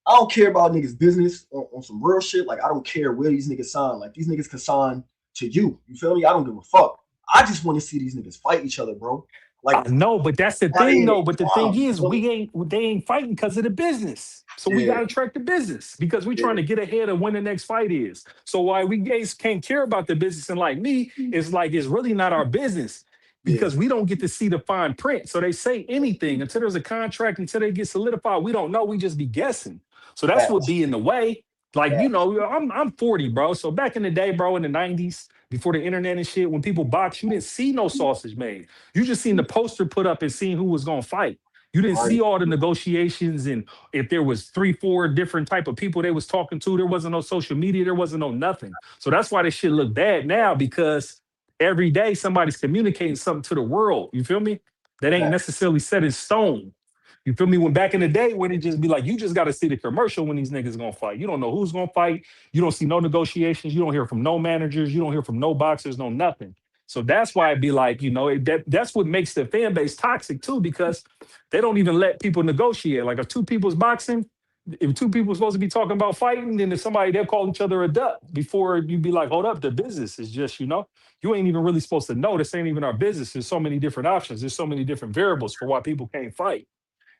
I don't care about niggas' business on some real shit. Like, I don't care where these niggas sign. Like, these niggas can sign to you. You feel me? I don't give a fuck. I just want to see these niggas fight each other, bro. Like,
no, but that's the thing, though. But the thing is, they ain't fighting because of the business. So we gotta track the business because we're trying to get ahead of when the next fight is. So why we guys can't care about the business, and like me, it's like it's really not our business because we don't get to see the fine print. So they say anything until there's a contract, until they get solidified. We don't know. We just be guessing. So that's what be in the way. Like, you know, I'm 40, bro. So back in the day, bro, in the 90s, before the internet and shit, when people box, you didn't see no sausage made. You just seen the poster put up and seen who was gonna fight. You didn't see all the negotiations, and if there was 3-4 different type of people they was talking to, there wasn't no social media, there wasn't no nothing. So that's why this shit look bad now, because every day somebody's communicating something to the world. You feel me? That ain't necessarily set in stone. You feel me? When back in the day, when it just be like, you just got to see the commercial when these niggas gonna fight. You don't know who's gonna fight. You don't see no negotiations. You don't hear from no managers. You don't hear from no boxers, no nothing. So that's why it'd be like, you know, that's what makes the fan base toxic too, because they don't even let people negotiate. Like if two people's boxing, if two people are supposed to be talking about fighting, then if somebody, they'll call each other a duck before you be like, hold up, the business is just, you know, you ain't even really supposed to know. This ain't even our business. There's so many different options. There's so many different variables for why people can't fight.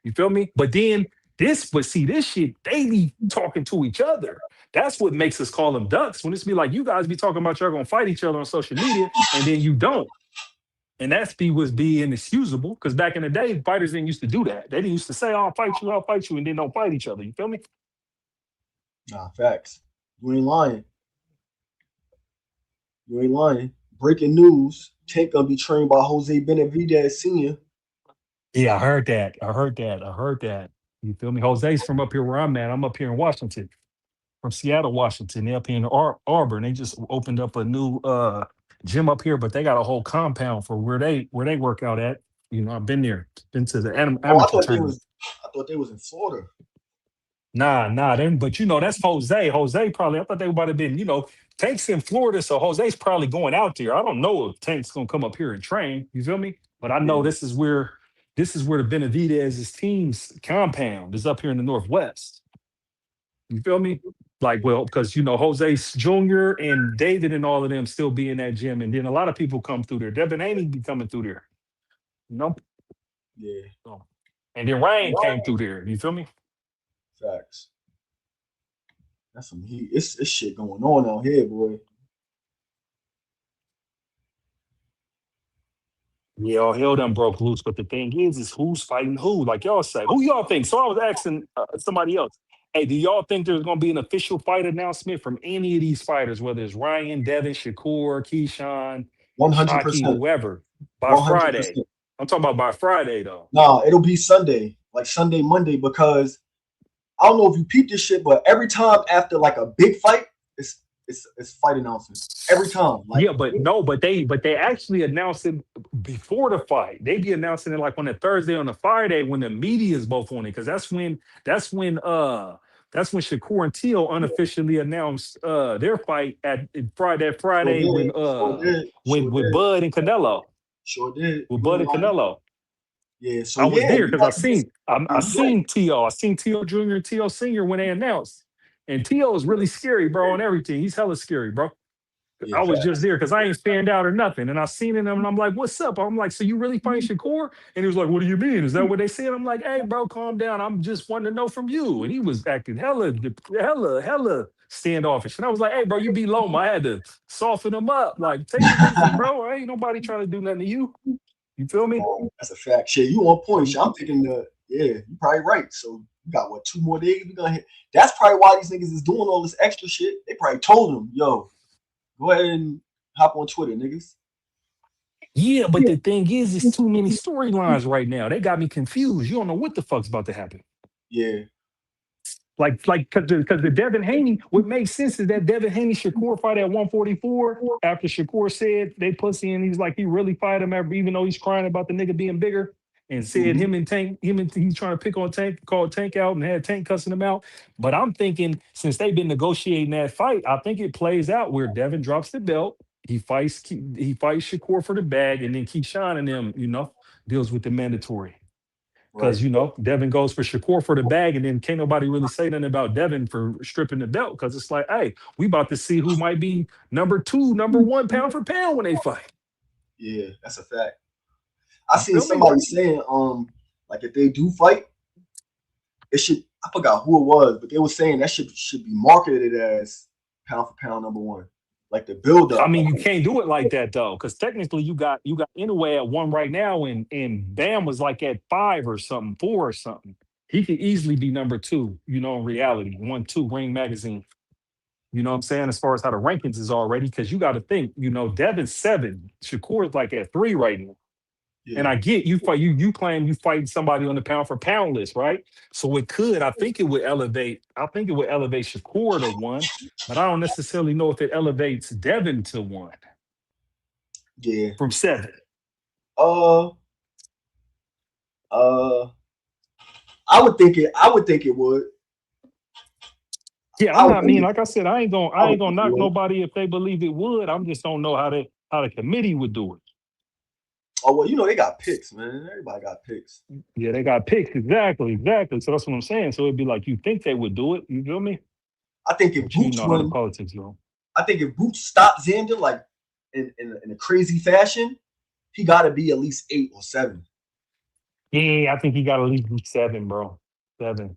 You feel me? But then this shit, they be talking to each other. That's what makes us call them ducks. When it's be like, you guys be talking about y'all gonna fight each other on social media, and then you don't. And that's was being inexcusable, because back in the day, fighters didn't used to do that. They didn't used to say, oh, I'll fight you, and then don't fight each other. You feel me?
Nah, facts. You ain't lying. You ain't lying. Breaking news: Tank gonna be trained by Jose Benavidez Sr.
Yeah, I heard that. You feel me? Jose's from up here where I'm at. I'm up here in Washington, from Seattle, Washington. They're up here in Auburn. They just opened up a new gym up here, but they got a whole compound for where they work out at. You know, I've been there, been to the amateur tournament.
I thought they was in Florida.
Nah, then, but you know, that's Jose. Jose probably, I thought they might have been, you know, Tank's in Florida, so Jose's probably going out there. I don't know if Tank's gonna come up here and train. You feel me? But I know this is where the Benavidez's team's compound is, up here in the Northwest. You feel me? Like, well, because, you know, Jose Jr. and David and all of them still be in that gym. And then a lot of people come through there. Devin Haney be coming through there. You know?
Yeah.
So, and then Ryan came through there. You feel me?
Facts. That's some heat. It's shit going on out here, boy.
Yeah, all hell done broke loose. But the thing is who's fighting who? Like y'all say, who y'all think? So I was asking somebody else, hey, do y'all think there's going to be an official fight announcement from any of these fighters, whether it's Ryan, Devin, Shakur, Keyshawn,
100%,
whoever, by
100%.
Friday? I'm talking about by Friday, though.
Nah, it'll be Sunday, like Sunday, Monday, because I don't know if you peep this shit, but every time after like a big fight, it's fight announcements every time. Like,
yeah, but they actually announce it before the fight. They be announcing it like on a Thursday, on a Friday, when the media is both on it, because that's when Shakur and Teal unofficially announced their fight at Friday with Bud and Canelo.
Sure did.
With Bud and Canelo.
Yeah, so
I was there because I seen
right.
T.O. I seen T.O. Jr. and T.O. Sr. when they announced. And T.O. is really scary, bro, on everything. He's hella scary, bro.
Yeah,
I was just there because I ain't fanned out or nothing. And I seen him and I'm like, what's up? I'm like, so you really fighting Shakur? And he was like, what do you mean? Is that what they said? I'm like, hey, bro, calm down. I'm just wanting to know from you. And he was acting hella standoffish. And I was like, hey, bro, you be Loma. I had to soften him up. Like, take it easy, bro. Ain't nobody trying to do nothing to you. You feel me?
That's a fact. Shit, you on point. Shit, I'm thinking you're probably right. So you got 2 more days we gonna hit. That's probably why these niggas is doing all this extra shit. They probably told them, yo, go ahead and hop on Twitter, niggas.
Yeah, but the thing is, it's too many storylines right now. They got me confused. You don't know what the fuck's about to happen.
Yeah.
Because the Devin Haney, what makes sense is that Devin Haney Shakur fight at 144 after Shakur said they pussy and he's like he really fight him after, even though he's crying about the nigga being bigger and said he's trying to pick on Tank, called Tank out and had Tank cussing him out. But I'm thinking since they've been negotiating that fight, I think it plays out where Devin drops the belt, he fights Shakur for the bag, and then Keyshawn and them, deals with the mandatory. Because Devin goes for Shakur for the bag, and then can't nobody really say nothing about Devin for stripping the belt. Because it's like, hey, we about to see who might be number 2, number 1 pound for pound when they fight.
Yeah, that's a fact. I seen somebody saying, like if they do fight, it should. I forgot who it was, but they were saying that should be marketed as pound for pound number 1, like the build up.
I mean, you can't do it like that though, because technically you got Inoue at 1 right now, and Bam was like at 5 or something, 4 or something. He could easily be number 2, in reality, 1, 2 Ring Magazine. You know what I'm saying? As far as how the rankings is already, because you got to think, Devin's 7, Shakur's like at 3 right now. Yeah. And I get you fight you claim you fighting somebody on the pound for pound list, right? So I think it would elevate Shakur to 1, but I don't necessarily know if it elevates Devin to 1.
Yeah.
From 7.
I would think it would.
Yeah, like I said, I ain't gonna knock nobody if they believe it would. I just don't know how the committee would do it.
Oh, well, they got picks, man. Everybody got picks.
Yeah, they got picks. Exactly. So that's what I'm saying. So it'd be like, you think they would do it. You feel me?
I think if Boots
how the politics go.
I think if Boots stopped Xander, like, in a crazy fashion, he got to be at least 8 or 7.
Yeah, I think he got to at least be 7, bro. 7.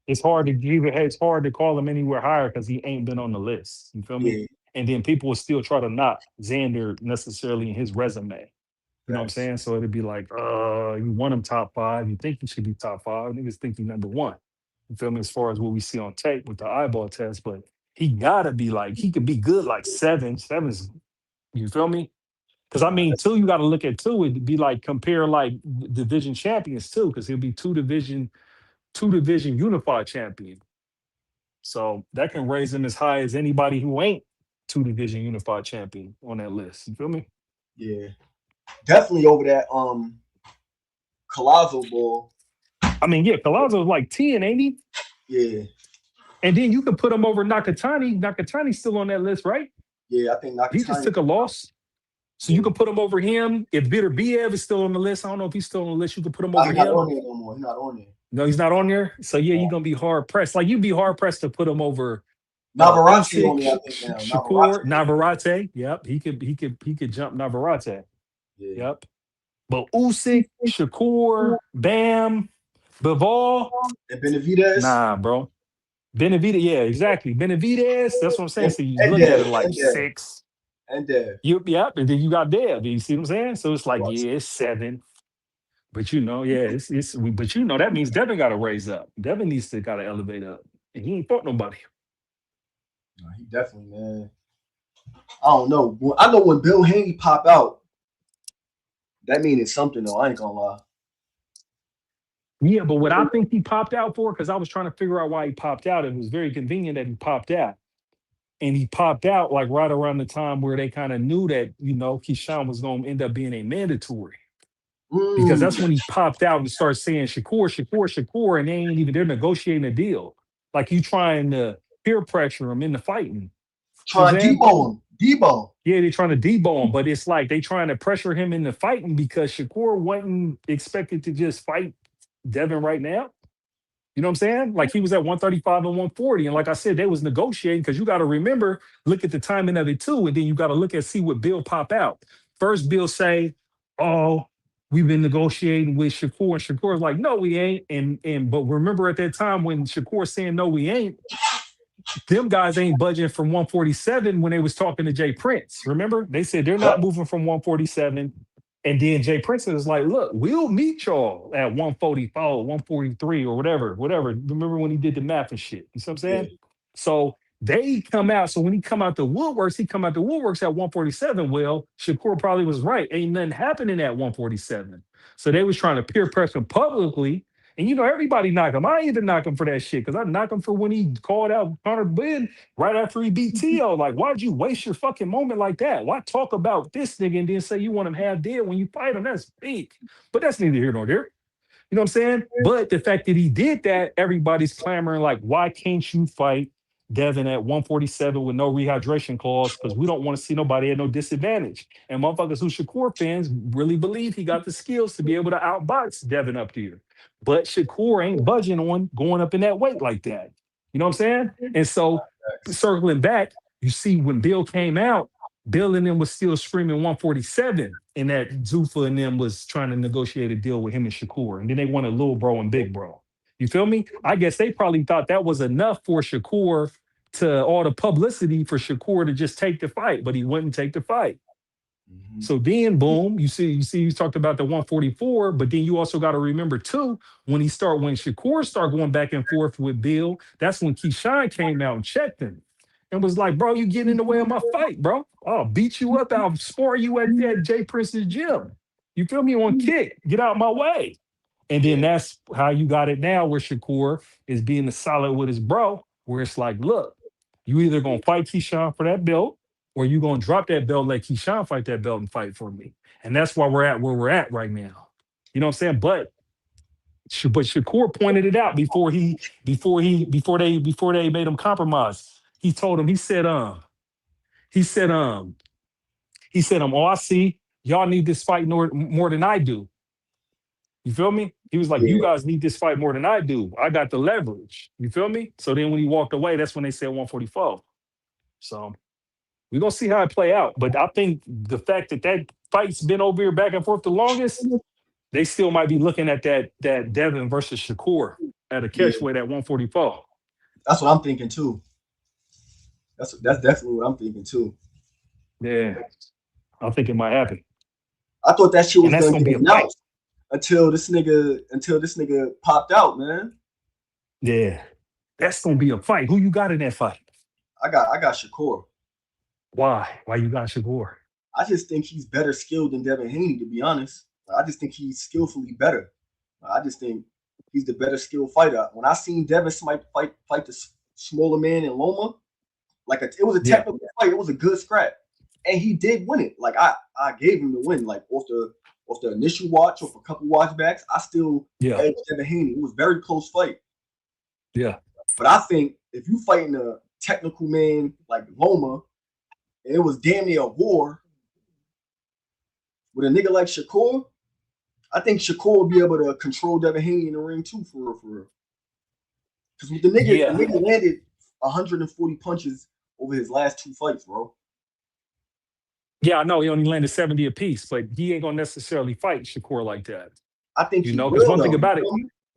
It's hard to call him anywhere higher because he ain't been on the list. You feel me? And then people will still try to knock Xander necessarily in his resume. You know what I'm saying? So it'd be like, you want him top 5. You think he should be top 5. Niggas think he's number 1. You feel me? As far as what we see on tape with the eyeball test, but he gotta be like, he could be good like 7. 7's, you feel me? Because 2, you gotta look at 2. It'd be like compare like division champions too, because he'll be 2 division unified champion. So that can raise him as high as anybody who ain't 2 division unified champion on that list. You feel me?
Yeah. Definitely over that Collazo ball.
Collazo's like 10, ain't he?
Yeah.
And then you can put him over Nakatani. Nakatani's still on that list, right?
Yeah, I think Nakatani.
He just took a loss. So you can put him over him. If Bitter Biev is still on the list, I don't know if he's still on the list. You can put him over him.
He's not on there no more. He's not on there.
No, he's not on there. So yeah, you're gonna be hard pressed. Like you'd be hard pressed to put him over
Navarrete on there, I think now.
Shakur, Navarrete. Yep, he could jump Navarrete. Yeah. Yep. But Usyk, Shakur, Bam, Bivol,
and Benavidez.
Nah, bro. Benavidez, yeah, exactly. Benavidez, that's what I'm saying. So you look at it like 6.
And Dev.
Yep, and then you got Dev. You see what I'm saying? So it's like, it's 7. But that means Devin got to raise up. Devin needs to got to elevate up. And he ain't fought nobody.
No, he definitely, man. I don't know. I know when Bill Haney pop out, that means it's something, though. I ain't gonna lie.
Yeah, but what I think he popped out for, because I was trying to figure out why he popped out. It was very convenient that he popped out. And he popped out like right around the time where they kind of knew that, Keyshawn was going to end up being a mandatory. Because that's when he popped out and started saying Shakur, and they're negotiating a deal. Like you trying to peer pressure him into fighting.
Trying to debo.
Yeah, they're trying to debo him, but it's like they trying to pressure him into fighting because Shakur wasn't expected to just fight Devin right now. You know what I'm saying? Like he was at 135 and 140. And like I said, they was negotiating because you got to remember, look at the timing of it too. And then you got to see what Bill pop out. First, Bill say, we've been negotiating with Shakur. And Shakur's like, no, we ain't. But remember at that time when Shakur saying, no, we ain't, them guys ain't budging from 147 when they was talking to Jay Prince. Remember? They said they're not moving from 147. And then Jay Prince is like, look, we'll meet y'all at 144, 143 or whatever. Remember when he did the math and shit? You see what I'm saying? Yeah. So they come out. So when he come out the woodworks, at 147. Well, Shakur probably was right. Ain't nothing happening at 147. So they was trying to peer pressure him publicly And everybody knock him. I either knock him for that shit because I knock him for when he called out Conor Ben right after he beat T.O. Like, why'd you waste your fucking moment like that? Why talk about this nigga and then say you want him half dead when you fight him? That's big. But that's neither here nor there. You know what I'm saying? But the fact that he did that, everybody's clamoring like, why can't you fight Devin at 147 with no rehydration clause? Because we don't want to see nobody at no disadvantage. And motherfuckers who Shakur fans really believe he got the skills to be able to outbox Devin up here. But Shakur ain't budging on going up in that weight like that. You know what I'm saying? And so circling back, you see when Bill came out, Bill and them was still screaming 147, and that Zuffa and them was trying to negotiate a deal with him and Shakur. And then they wanted Lil Bro and Big Bro. You feel me? I guess they probably thought that was enough for Shakur to all the publicity for Shakur to just take the fight, but he wouldn't take the fight. So then, boom, you talked about the 144, but then you also got to remember too, when Shakur started going back and forth with Bill, that's when Keyshawn came out and checked him and was like, bro, you getting in the way of my fight, bro. I'll beat you up. I'll spar you at Jay Prince's gym. You feel me? On kick. Get out my way. And then that's how you got it now where Shakur is being solid with his bro, where it's like, look, you either going to fight Keyshawn for that belt or you going to drop that belt, let Keyshawn fight that belt and fight for me. And that's why we're at where we're at right now. You know what I'm saying? But Shakur pointed it out before they made him compromise. He told him, he said, oh, I see y'all need this fight more than I do. You feel me? He was like, you guys need this fight more than I do. I got the leverage. You feel me? So then when he walked away, that's when they said 144. So we're going to see how it play out. But I think the fact that fight's been over here back and forth the longest, they still might be looking at that Devin versus Shakur at a catchweight at 144.
That's what I'm thinking too. That's definitely what I'm thinking too.
Yeah, I think it might happen.
I thought that shit was
going to
be announced until this nigga popped out, man.
Yeah, that's going to be a fight. Who you got in that fight?
I got Shakur.
Why? Why you got Shakur?
I just think he's better skilled than Devin Haney, to be honest. I just think he's skillfully better. I just think he's the better skilled fighter. When I seen Devin fight the smaller man in Loma, it was a technical fight. It was a good scrap, and he did win it. Like I gave him the win. Like off the initial watch, off a couple watchbacks, I still edged Devin Haney. It was a very close fight.
Yeah,
but I think if you fighting a technical man like Loma, and it was damn near a war with a nigga like Shakur, I think Shakur will be able to control Devin Haney in the ring too, for real. Because the nigga landed 140 punches over his last 2 fights, bro.
Yeah, I know he only landed 70 apiece, but he ain't gonna necessarily fight Shakur like that.
I think
because one thing about it.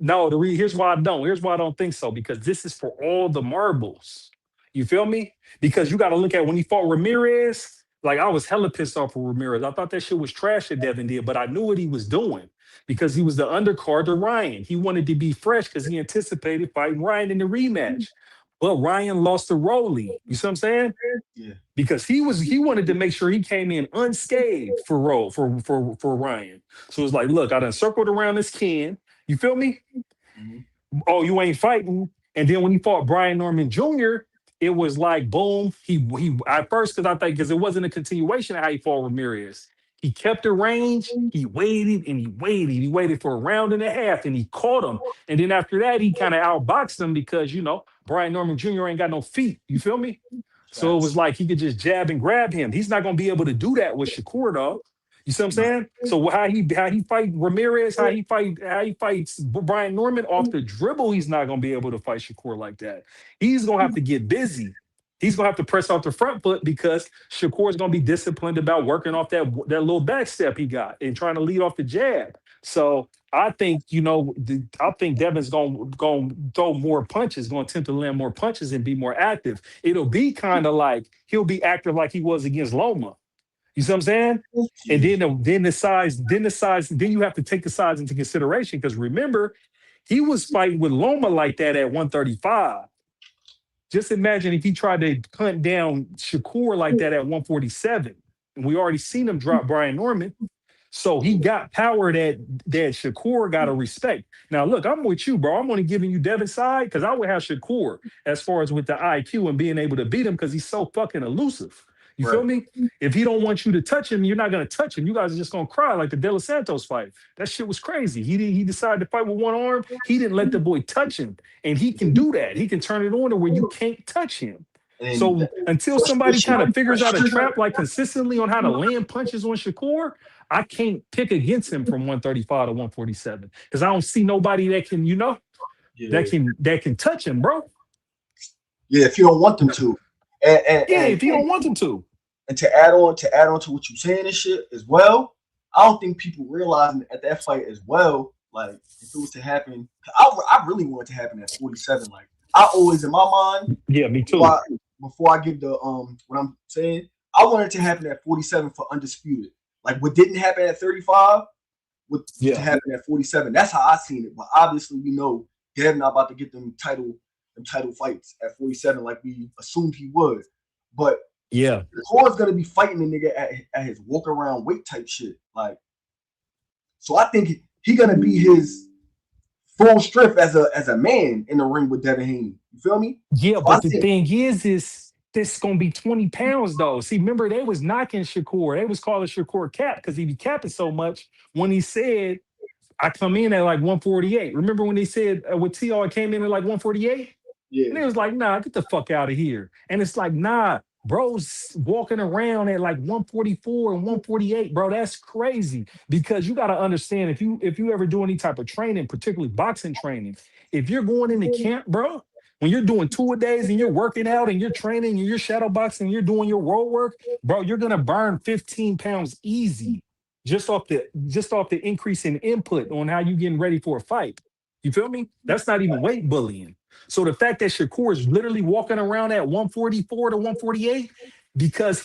No, here's why I don't. Here's why I don't think so. Because this is for all the marbles. You feel me? Because you got to look at when he fought Ramirez. Like, I was hella pissed off with Ramirez. I thought that shit was trash that Devin did, but I knew what he was doing because he was the undercard to Ryan. He wanted to be fresh because he anticipated fighting Ryan in the rematch. But Ryan lost to Rolly. You see what I'm saying?
Yeah.
Because he wanted to make sure he came in unscathed for Ryan. So it's like, look, I done circled around this Ken. You feel me? Mm-hmm. Oh, you ain't fighting. And then when he fought Brian Norman Jr., it was like, boom. He at first, because it wasn't a continuation of how he fought Ramirez. He kept the range. He waited and he waited. He waited for a round and a half and he caught him. And then after that, he kind of outboxed him because, Brian Norman Jr. ain't got no feet. You feel me? So it was like he could just jab and grab him. He's not going to be able to do that with Shakur, though. You see what I'm saying? So how he fight Ramirez, how he fights Brian Norman off the dribble, he's not going to be able to fight Shakur like that. He's going to have to get busy. He's going to have to press off the front foot because Shakur's going to be disciplined about working off that little back step he got and trying to lead off the jab. So I think, I think Devin's going to throw more punches, going to attempt to land more punches and be more active. It'll be kind of like he'll be active like he was against Loma. You see what I'm saying? And then the size, then you have to take the size into consideration because remember, he was fighting with Loma like that at 135. Just imagine if he tried to hunt down Shakur like that at 147. And we already seen him drop Brian Norman. So he got power that Shakur got to respect. Now, look, I'm with you, bro. I'm only giving you Devin's side because I would have Shakur as far as with the IQ and being able to beat him because he's so fucking elusive. You feel me? If he don't want you to touch him, you're not gonna touch him. You guys are just gonna cry like the De Los Santos fight. That shit was crazy. He decided to fight with one arm. He didn't let the boy touch him, and he can do that. He can turn it on to where you can't touch him. So until somebody kind of figures out a trap like consistently on how to land punches on Shakur, I can't pick against him from 135 to 147 because I don't see nobody that can, that can touch him, bro.
Yeah, if you don't want them to.
If you don't want them to.
And to add on to what you're saying and shit as well, I don't think people realizing at that fight as well, like if it was to happen, I really want it to happen at 47. Like I always in my mind,
yeah, me too.
Before I give the what I'm saying, I want it to happen at 47 for undisputed. Like what didn't happen at 35 would to happen at 47. That's how I seen it. But obviously, we know Dev not about to get them title fights at 47 like we assumed he would. But
yeah,
Shakur's gonna be fighting the nigga at his walk around weight type shit. Like, so I think he gonna be his full strength as a man in the ring with Devin Haney. You feel me?
Yeah, so but the thing is this gonna be 20 pounds though. See, remember they was knocking Shakur. They was calling Shakur cap because he be capping so much when he said I come in at like 148. Remember when they said with T.O. I came in at like 148?
Yeah.
And it was like, nah, get the fuck out of here. And it's like, nah, bro's walking around at like 144 and 148, bro. That's crazy. Because you got to understand if you ever do any type of training, particularly boxing training, if you're going into camp, bro, when you're doing 2-a-days and you're working out and you're training and you're shadow boxing and you're doing your road work, bro, you're gonna burn 15 pounds easy just off the increase in input on how you getting ready for a fight. You feel me? That's not even weight bullying. So the fact that Shakur is literally walking around at 144 to 148 because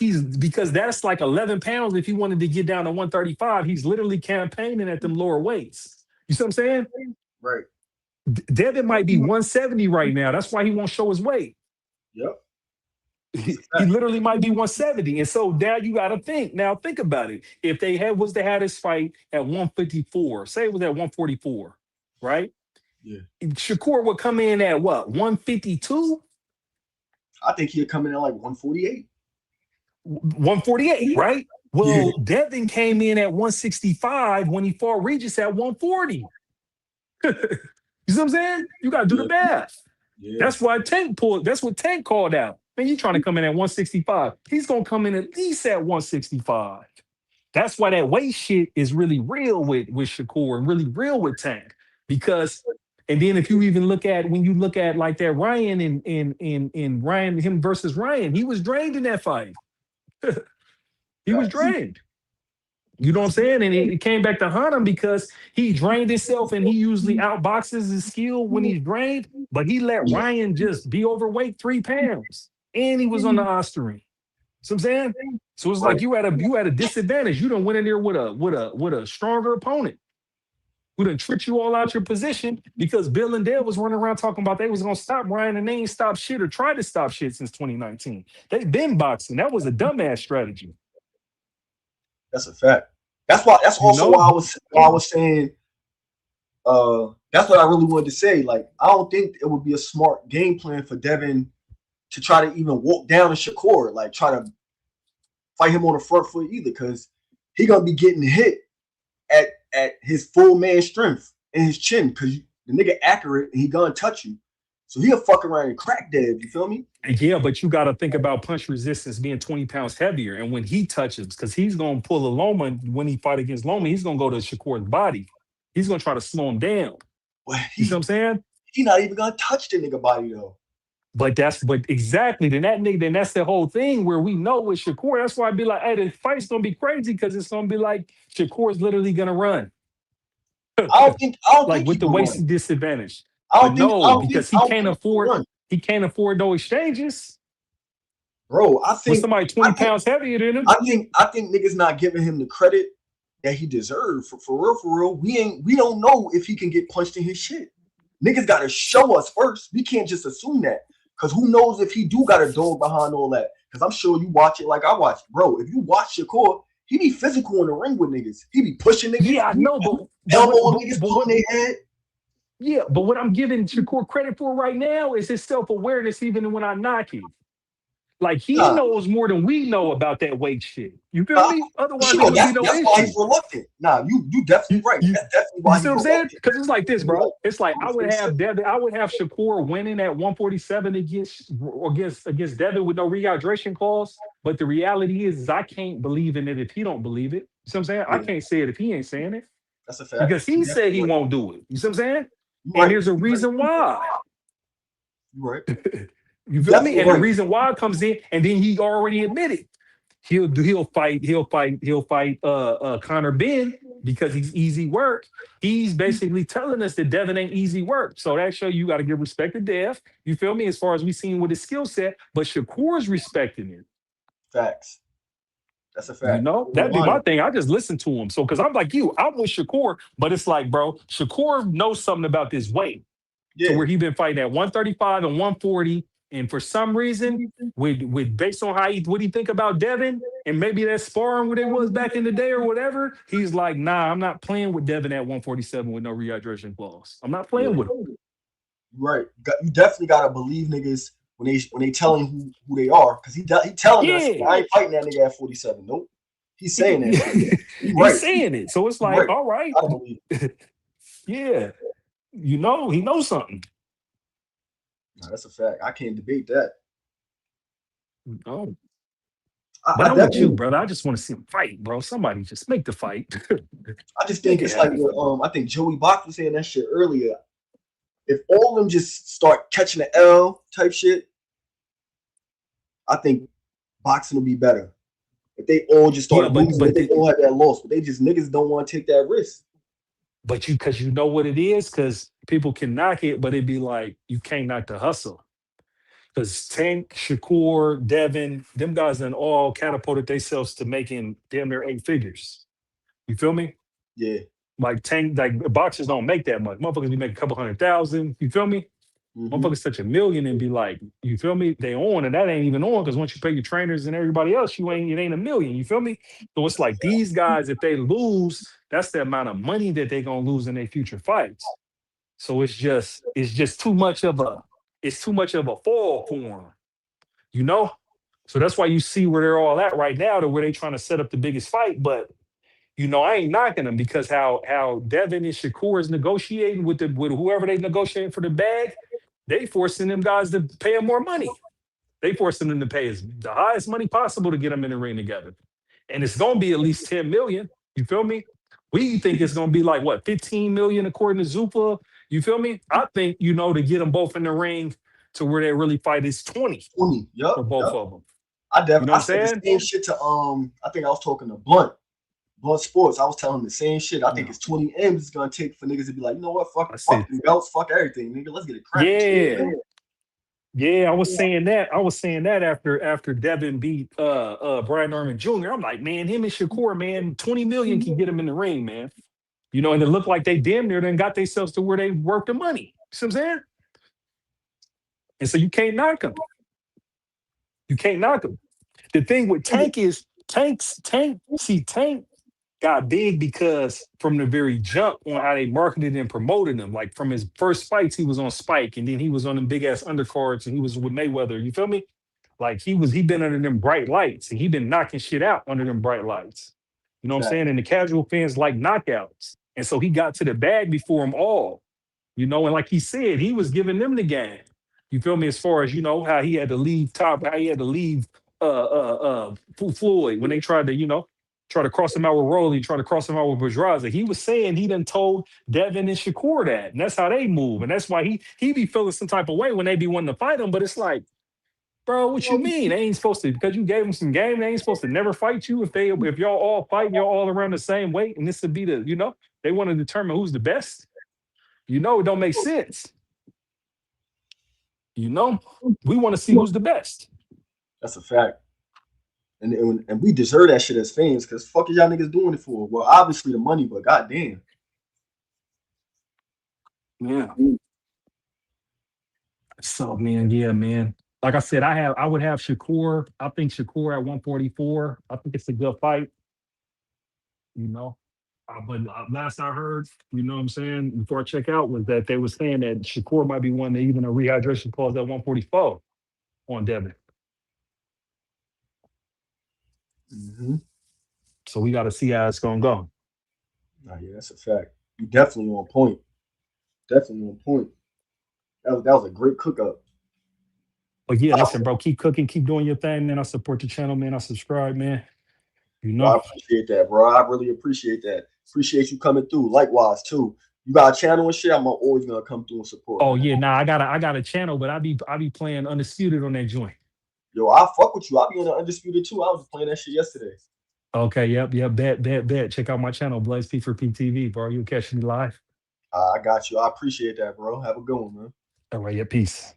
that's like 11 pounds. If he wanted to get down to 135, he's literally campaigning at them lower weights. You see what I'm saying?
Right.
Devin might be 170 right now. That's why he won't show his weight.
Yep.
He literally might be 170. And so now you got to think. Now think about it. If they was to have this fight at 154, say it was at 144, right?
Yeah.
Shakur would come in at what, 152?
I think he'd come in at like 148.
148, right? Well, Devin came in at 165 when he fought Regis at 140. You see what I'm saying? You got to do the math. Yeah. That's what Tank called out. Man, you trying to come in at 165. He's going to come in at least at 165. That's why that weight shit is really real with Shakur and really real with Tank. Because, and then if you even look at, when you look at like that Ryan in Ryan, him versus Ryan, he was drained in that fight. He was drained. You know what I'm saying? And it came back to haunt him because he drained himself and he usually outboxes his skill when he's drained, but he let Ryan just be overweight 3 pounds. And he was on the Osterine. See what I'm saying? So it's like you had a disadvantage. You done went in there with a stronger opponent who done tricked you all out your position because Bill and Dale was running around talking about they was gonna stop Ryan and they ain't stopped shit or tried to stop shit since 2019. They've been boxing. That was a dumbass strategy.
That's a fact. That's also why I was saying that's what I really wanted to say. Like, I don't think it would be a smart game plan for Devin to try to even walk down to Shakur, like try to fight him on the front foot either, because he gonna be getting hit at his full man strength in his chin, because the nigga accurate and he gonna touch you. So he'll fuck around and crack Dev, you feel me?
Yeah, but you got to think about punch resistance being 20 pounds heavier. And when he touches, because he's going to pull a Loma, when he fight against Loma, he's going to go to Shakur's body. He's going to try to slow him down.
Well,
you see what I'm saying?
He's not even going to touch the nigga body, though.
But exactly. Then that's the whole thing where we know with Shakur. That's why I'd be like, hey, the fight's going to be crazy because it's going to be like Shakur's literally going to run.
I don't think
with the waist disadvantage. Because he can't afford no exchanges.
Bro, I think
with somebody 20 pounds heavier than him.
I think niggas not giving him the credit that he deserves. For real. We don't know if he can get punched in his shit. Niggas gotta show us first. We can't just assume that. Cause who knows if he do got a dog behind all that. Cause I'm sure you watch it like I watch it. Bro, if you watch Shakur, He be physical in the ring with niggas. He be pushing niggas.
Yeah, I know, but
elbowing niggas, pulling their head.
Yeah, but what I'm giving Shakur credit for right now is his self-awareness, even when I knock him. Like he knows more than we know about that weight shit. You feel me? Otherwise, there would be no
that's
issue.
why he's reluctant. Nah, you definitely right. That's definitely why
you see what I'm saying? Because it's like this, bro. It's like I would have Shakur winning at 147 against Devin with no rehydration clause. But the reality is I can't believe in it if he don't believe it. You see what I'm saying? I can't say it if he ain't saying it.
That's a fact.
Because he said he won't do it. You see what I'm saying?
Right.
And there's a reason why.
Right.
You feel me? And the reason why comes in, and then he already admitted he'll fight Conor Ben because he's easy work. He's basically telling us that Devin ain't easy work. So that show you got to give respect to Dev. You feel me? As far as we seen with his skill set, but Shakur's respecting it.
Facts. That's a fact.
You know, that'd be my thing. I just listen to him. So because I'm like you, I'm with Shakur, but it's like, bro, Shakur knows something about this weight. Yeah. So where he been fighting at 135 and 140. And for some reason, with based on what he think about Devin, and maybe that sparring where they was back in the day or whatever, he's like, nah, I'm not playing with Devin at 147 with no rehydration clause. I'm not playing with him.
Right. You definitely gotta believe niggas when they telling who they are, because he telling us I ain't fighting that nigga at 47. Nope. He's saying that.
He's saying it. So it's like, all right. Yeah. You know, he knows something.
No, that's a fact. I can't debate that.
Oh. But I'm with you, brother. I just want to see him fight, bro. Somebody just make the fight.
I just think it's like what I think Joey Bach was saying that shit earlier. If all of them just start catching the L type shit, I think boxing will be better. If they all just start losing, if they all have that loss, but they just niggas don't want to take that risk.
But because you know what it is, because people can knock it, but it'd be like you can't knock the hustle. Because Tank, Shakur, Devin, them guys done all catapulted themselves to making damn near 8 figures. You feel me?
Yeah.
Like Tank, like boxers don't make that much. Motherfuckers be making a couple 100,000. You feel me? Motherfuckers touch $1 million and be like, you feel me? They on, and that ain't even on because once you pay your trainers and everybody else, it ain't $1 million. You feel me? So it's like these guys, if they lose, that's the amount of money that they're gonna lose in their future fights. So it's just too much of a fall for them, you know? So that's why you see where they're all at right now, to where they trying to set up the biggest fight. But you know, I ain't knocking them because how Devin and Shakur is negotiating with whoever they negotiating for the bag, they forcing them guys to pay them more money. They forcing them to pay the highest money possible to get them in the ring together. And it's gonna be at least 10 million. You feel me? We think it's gonna be like what, 15 million according to Zupa. You feel me? I think, you know, to get them both in the ring to where they really fight is 20.
20, yep.
For both of them.
I definitely,
you know
I said the same shit to I think I was talking to Blunt Sports. I was telling him the same shit. I think it's 20 M's it's gonna take for niggas to be like, you know what, fuck the belts, fuck everything, nigga. Let's get it cracked.
Yeah, I was saying that. After Devin beat Brian Norman Jr. I'm like, man, him and Shakur, man, 20 million can get him in the ring, man. You know, and it looked like they damn near then got themselves to where they worked the money. See what I'm saying? And so you can't knock them. You can't knock them. The thing with Tank is Tank got big because from the very jump on how they marketed and promoted him. Like from his first fights, he was on Spike, and then he was on them big ass undercards, and he was with Mayweather. You feel me? Like he been under them bright lights, and he been knocking shit out under them bright lights. You know what I'm saying? And the casual fans like knockouts, and so he got to the bag before them all. You know, and like he said, he was giving them the game. You feel me? As far as, you know, how he had to leave Floyd when they tried to, you know, try to cross him out with Rolly, try to cross him out with Bourgeois. He was saying he done told Devin and Shakur that, and that's how they move. And that's why he be feeling some type of way when they be wanting to fight him. But it's like, bro, what you mean? They ain't supposed to, because you gave them some game, they ain't supposed to never fight you if y'all all fight, y'all all around the same weight, and this would be the, you know, they want to determine who's the best. You know, it don't make sense. You know, we want to see who's the best.
That's a fact. And we deserve that shit as fans, because fuck is y'all niggas doing it for? Well, obviously the money, but goddamn.
Yeah. So, man. Like I said, I would have Shakur. I think Shakur at 144. I think it's a good fight. you know. But last I heard, you know what I'm saying, before I check out, was that they were saying that Shakur might be one that even a rehydration clause at 144 on Devin.
Mm-hmm.
So we got to see how it's going to go.
Nah, yeah, that's a fact. You definitely on point. Definitely on point. That was a great cook up.
But yeah, listen, bro, keep cooking, keep doing your thing, man. I support the channel, man. I subscribe, man. You
Well, I
know.
appreciate that, bro. I really appreciate that. Appreciate you coming through. Likewise, too. You got a channel and shit. I'm always gonna come through and support.
Oh
man.
yeah, nah, I got a channel, but I be playing Undisputed on that joint.
Yo, I fuck with you. I be on the Undisputed too. I was playing that shit yesterday.
Okay, yep, bet. Check out my channel, Blaze P for PTV, bro. You'll catch me live.
I got you. I appreciate that, bro. Have a good one, man.
All right, yeah, peace.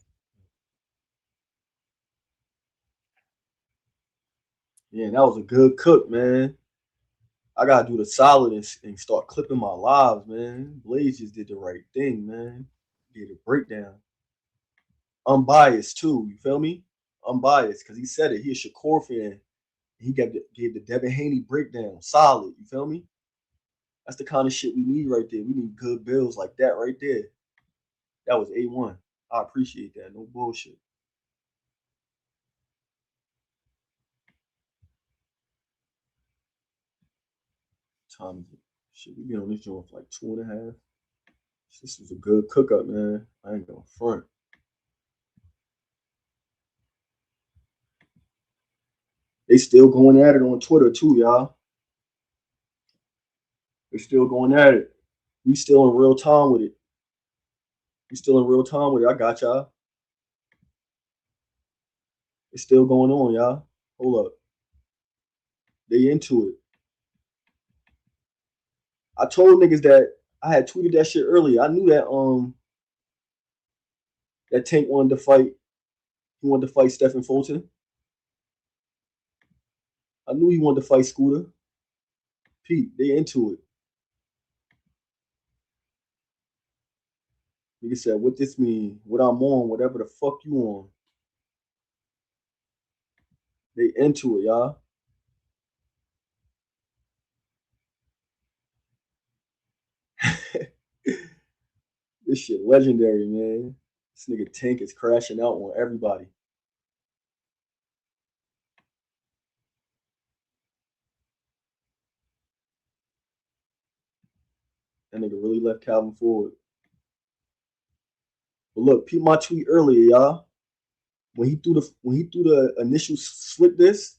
Yeah, that was a good cook, man. I gotta do the solid and start clipping my lives, man. Blaze just did the right thing, man. Did a breakdown. Unbiased too. You feel me? Unbiased, because he said it. He a Shakur fan. He gave the Devin Haney breakdown. Solid. You feel me? That's the kind of shit we need right there. We need good bills like that right there. That was A1. I appreciate that. No bullshit. Time is it? Shit, we been on this joint for like 2.5. This was a good cook up, man. I ain't gonna front. They still going at it on Twitter too, y'all. They still going at it. We still in real time with it. We still in real time with it. I got y'all. It's still going on, y'all. Hold up. They into it. I told niggas that I had tweeted that shit earlier. I knew that Tank wanted to fight. He wanted to fight Stephen Fulton. I knew he wanted to fight Scooter. Pete, they into it. Nigga said, what this mean? What I'm on, whatever the fuck you on. They into it, y'all. This shit legendary, man. This nigga Tank is crashing out on everybody. That nigga really left Calvin Ford. But look, peep my tweet earlier, y'all. When he threw the initial slip this,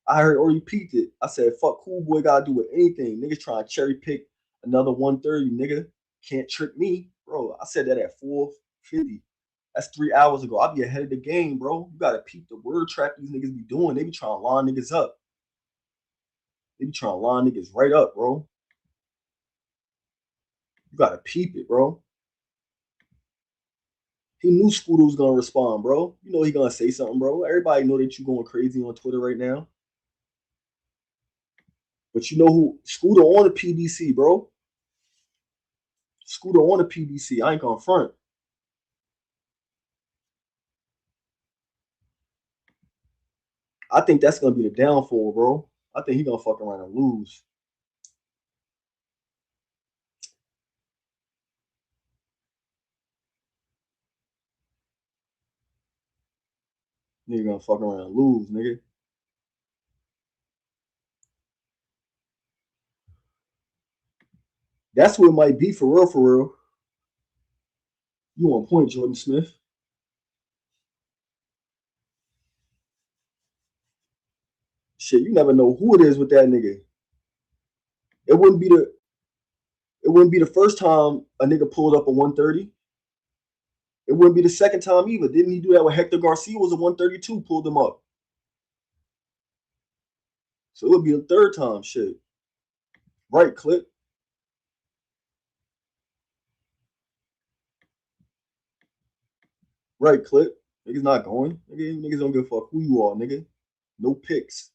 I heard or he peeped it. I said, fuck Cool Boy gotta do with anything. Niggas trying to cherry pick another 130, nigga. Can't trick me. Bro, I said that at 4:50. That's 3 hours ago. I'll be ahead of the game, bro. You gotta peep the word track these niggas be doing. They be trying to line niggas up. They be trying to line niggas right up, bro. You gotta peep it, bro. He knew Scooter was gonna respond, bro. You know he gonna say something, bro. Everybody know that you going crazy on Twitter right now. But you know who? Scooter on the PBC, bro. Scooter on the PBC. I ain't gonna front. I think that's gonna be the downfall, bro. I think he gonna fuck around and lose. Nigga gonna fuck around and lose, nigga. That's what it might be for real, for real. You on point, Jordan Smith. Shit, you never know who it is with that nigga. It wouldn't be the first time a nigga pulled up a 130. It wouldn't be the second time either. Didn't he do that with Hector Garcia? Was a 132, pulled him up. So it would be a third time, shit. Right, Clip. Right, Clip. Niggas not going. Niggas don't give a fuck who you are, nigga. No picks.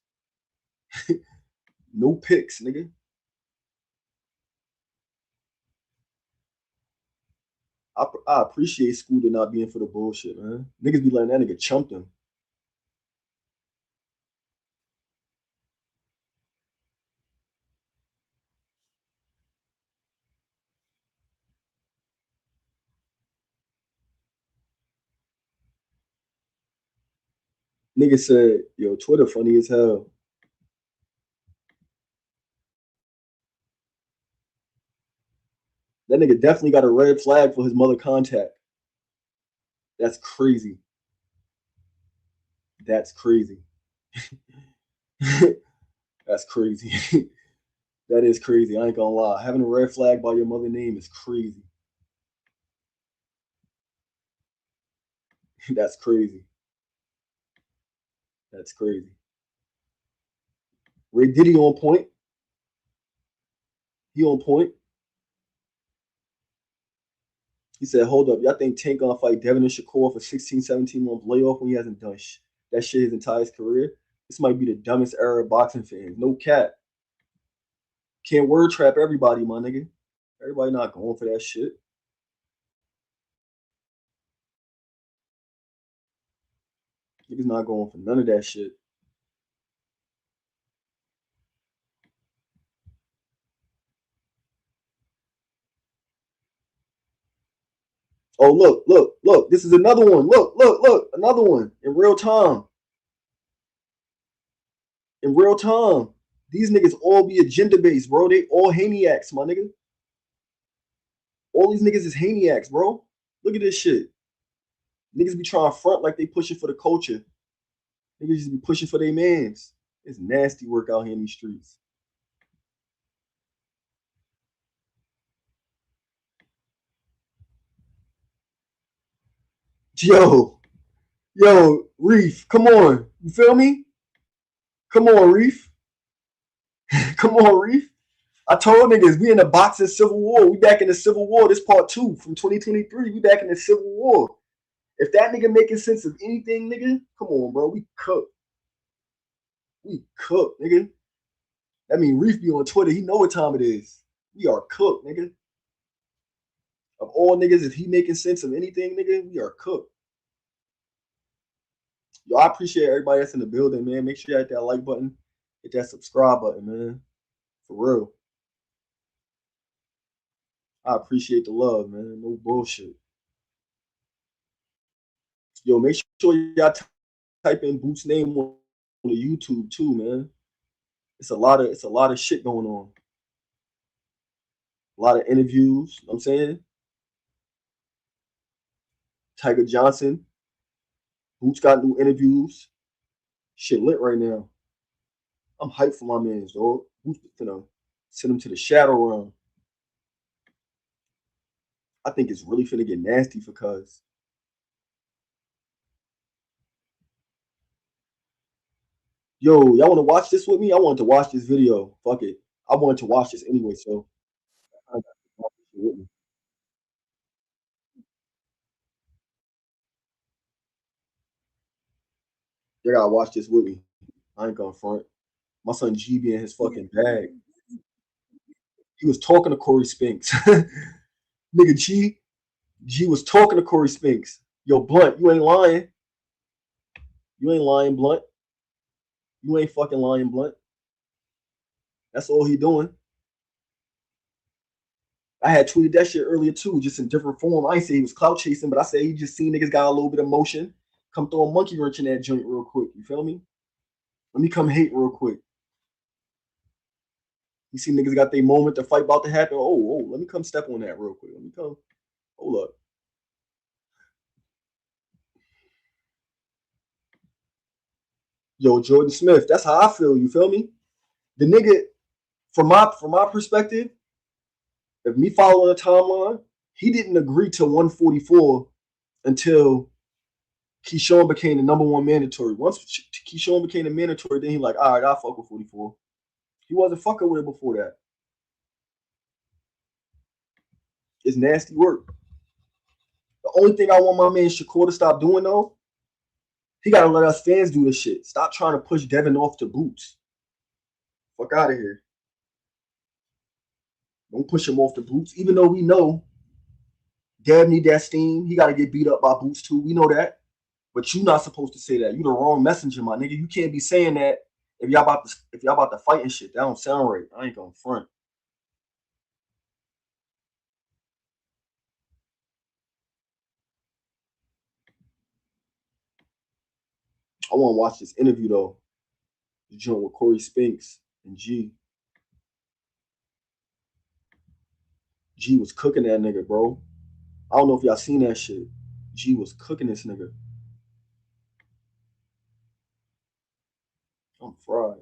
No picks, nigga. I appreciate Scooter not being for the bullshit, man. Niggas be letting that nigga chump them. Nigga said, yo, Twitter funny as hell. That nigga definitely got a red flag for his mother contact. That's crazy. That's crazy. That's crazy. That is crazy. I ain't gonna lie. Having a red flag by your mother name is crazy. That's crazy. That's crazy. Ray Diddy on point. He on point. He said, hold up, y'all think Tank gonna fight Devin and Shakur for 16, 17 month layoff when he hasn't done that shit his entire career? This might be the dumbest era of boxing fans. No cap. Can't word trap everybody, my nigga. Everybody not going for that shit. Niggas not going for none of that shit. Oh, look. This is another one. Look. Another one in real time. In real time. These niggas all be agenda-based, bro. They all Haneyacks, my nigga. All these niggas is Haneyacks, bro. Look at this shit. Niggas be trying to front like they pushing for the culture. Niggas just be pushing for their mans. It's nasty work out here in these streets. Yo, Reef, come on. You feel me? Come on, Reef. Come on, Reef. I told niggas we in the boxing civil war. We back in the civil war. This part 2 from 2023. We back in the civil war. If that nigga making sense of anything, nigga, come on, bro. We cooked. We cooked, nigga. That mean Reef be on Twitter. He know what time it is. We are cooked, nigga. Of all niggas, if he making sense of anything, nigga, we are cooked. Yo, I appreciate everybody that's in the building, man. Make sure you hit that like button, hit that subscribe button, man. For real. I appreciate the love, man. No bullshit. Yo, make sure y'all type in Boot's name on the YouTube too, man. It's a lot of shit going on. A lot of interviews, you know what I'm saying? Tiger Johnson. Boots got new interviews. Shit lit right now. I'm hyped for my mans, dog. Boots, send him to the shadow realm. I think it's really finna get nasty for Cuz. Yo, y'all want to watch this with me? I wanted to watch this video. Fuck it. I wanted to watch this anyway, so I got to watch this with me. You gotta watch this with me. I ain't gonna front. My son G be in his fucking bag. He was talking to Corey Spinks. Nigga G was talking to Corey Spinks. Yo, Blunt, you ain't lying. You ain't lying, Blunt. You ain't fucking lying, Blunt. That's all he doing. I had tweeted that shit earlier too, just in different form. I ain't say he was clout chasing, but I say he just seen niggas got a little bit of motion. Come throw a monkey wrench in that joint real quick. You feel me? Let me come hate real quick. You see niggas got their moment, the fight about to happen. Oh, let me come step on that real quick. Let me come. Hold up. Yo, Jordan Smith, that's how I feel. You feel me? The nigga, from my perspective, if me following the timeline, he didn't agree to 144 until Keyshawn became the #1 mandatory. Once Keyshawn became the mandatory, then he like, all right, I'll fuck with 44. He wasn't fucking with it before that. It's nasty work. The only thing I want my man Shakur to stop doing though, he gotta let us fans do this shit. Stop trying to push Devin off to Boots. Fuck out of here. Don't push him off the Boots, even though we know Dev need that steam. He gotta get beat up by Boots too. We know that. But you're not supposed to say that. You the wrong messenger, my nigga. You can't be saying that if y'all about to fight and shit. That don't sound right. I ain't gonna front. I want to watch this interview though. The joint with Corey Spinks and G. G was cooking that nigga, bro. I don't know if y'all seen that shit. G was cooking this nigga. I'm fried.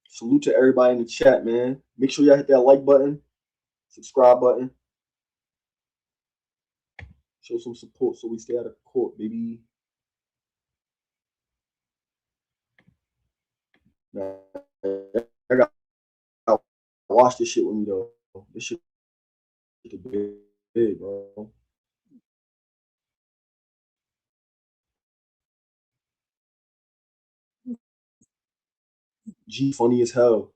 Salute to everybody in the chat, man. Make sure y'all hit that like button, subscribe button. Show some support so we stay out of court, baby. Man, I got to watch this shit with me, though. This shit is big, bro. G funny as hell.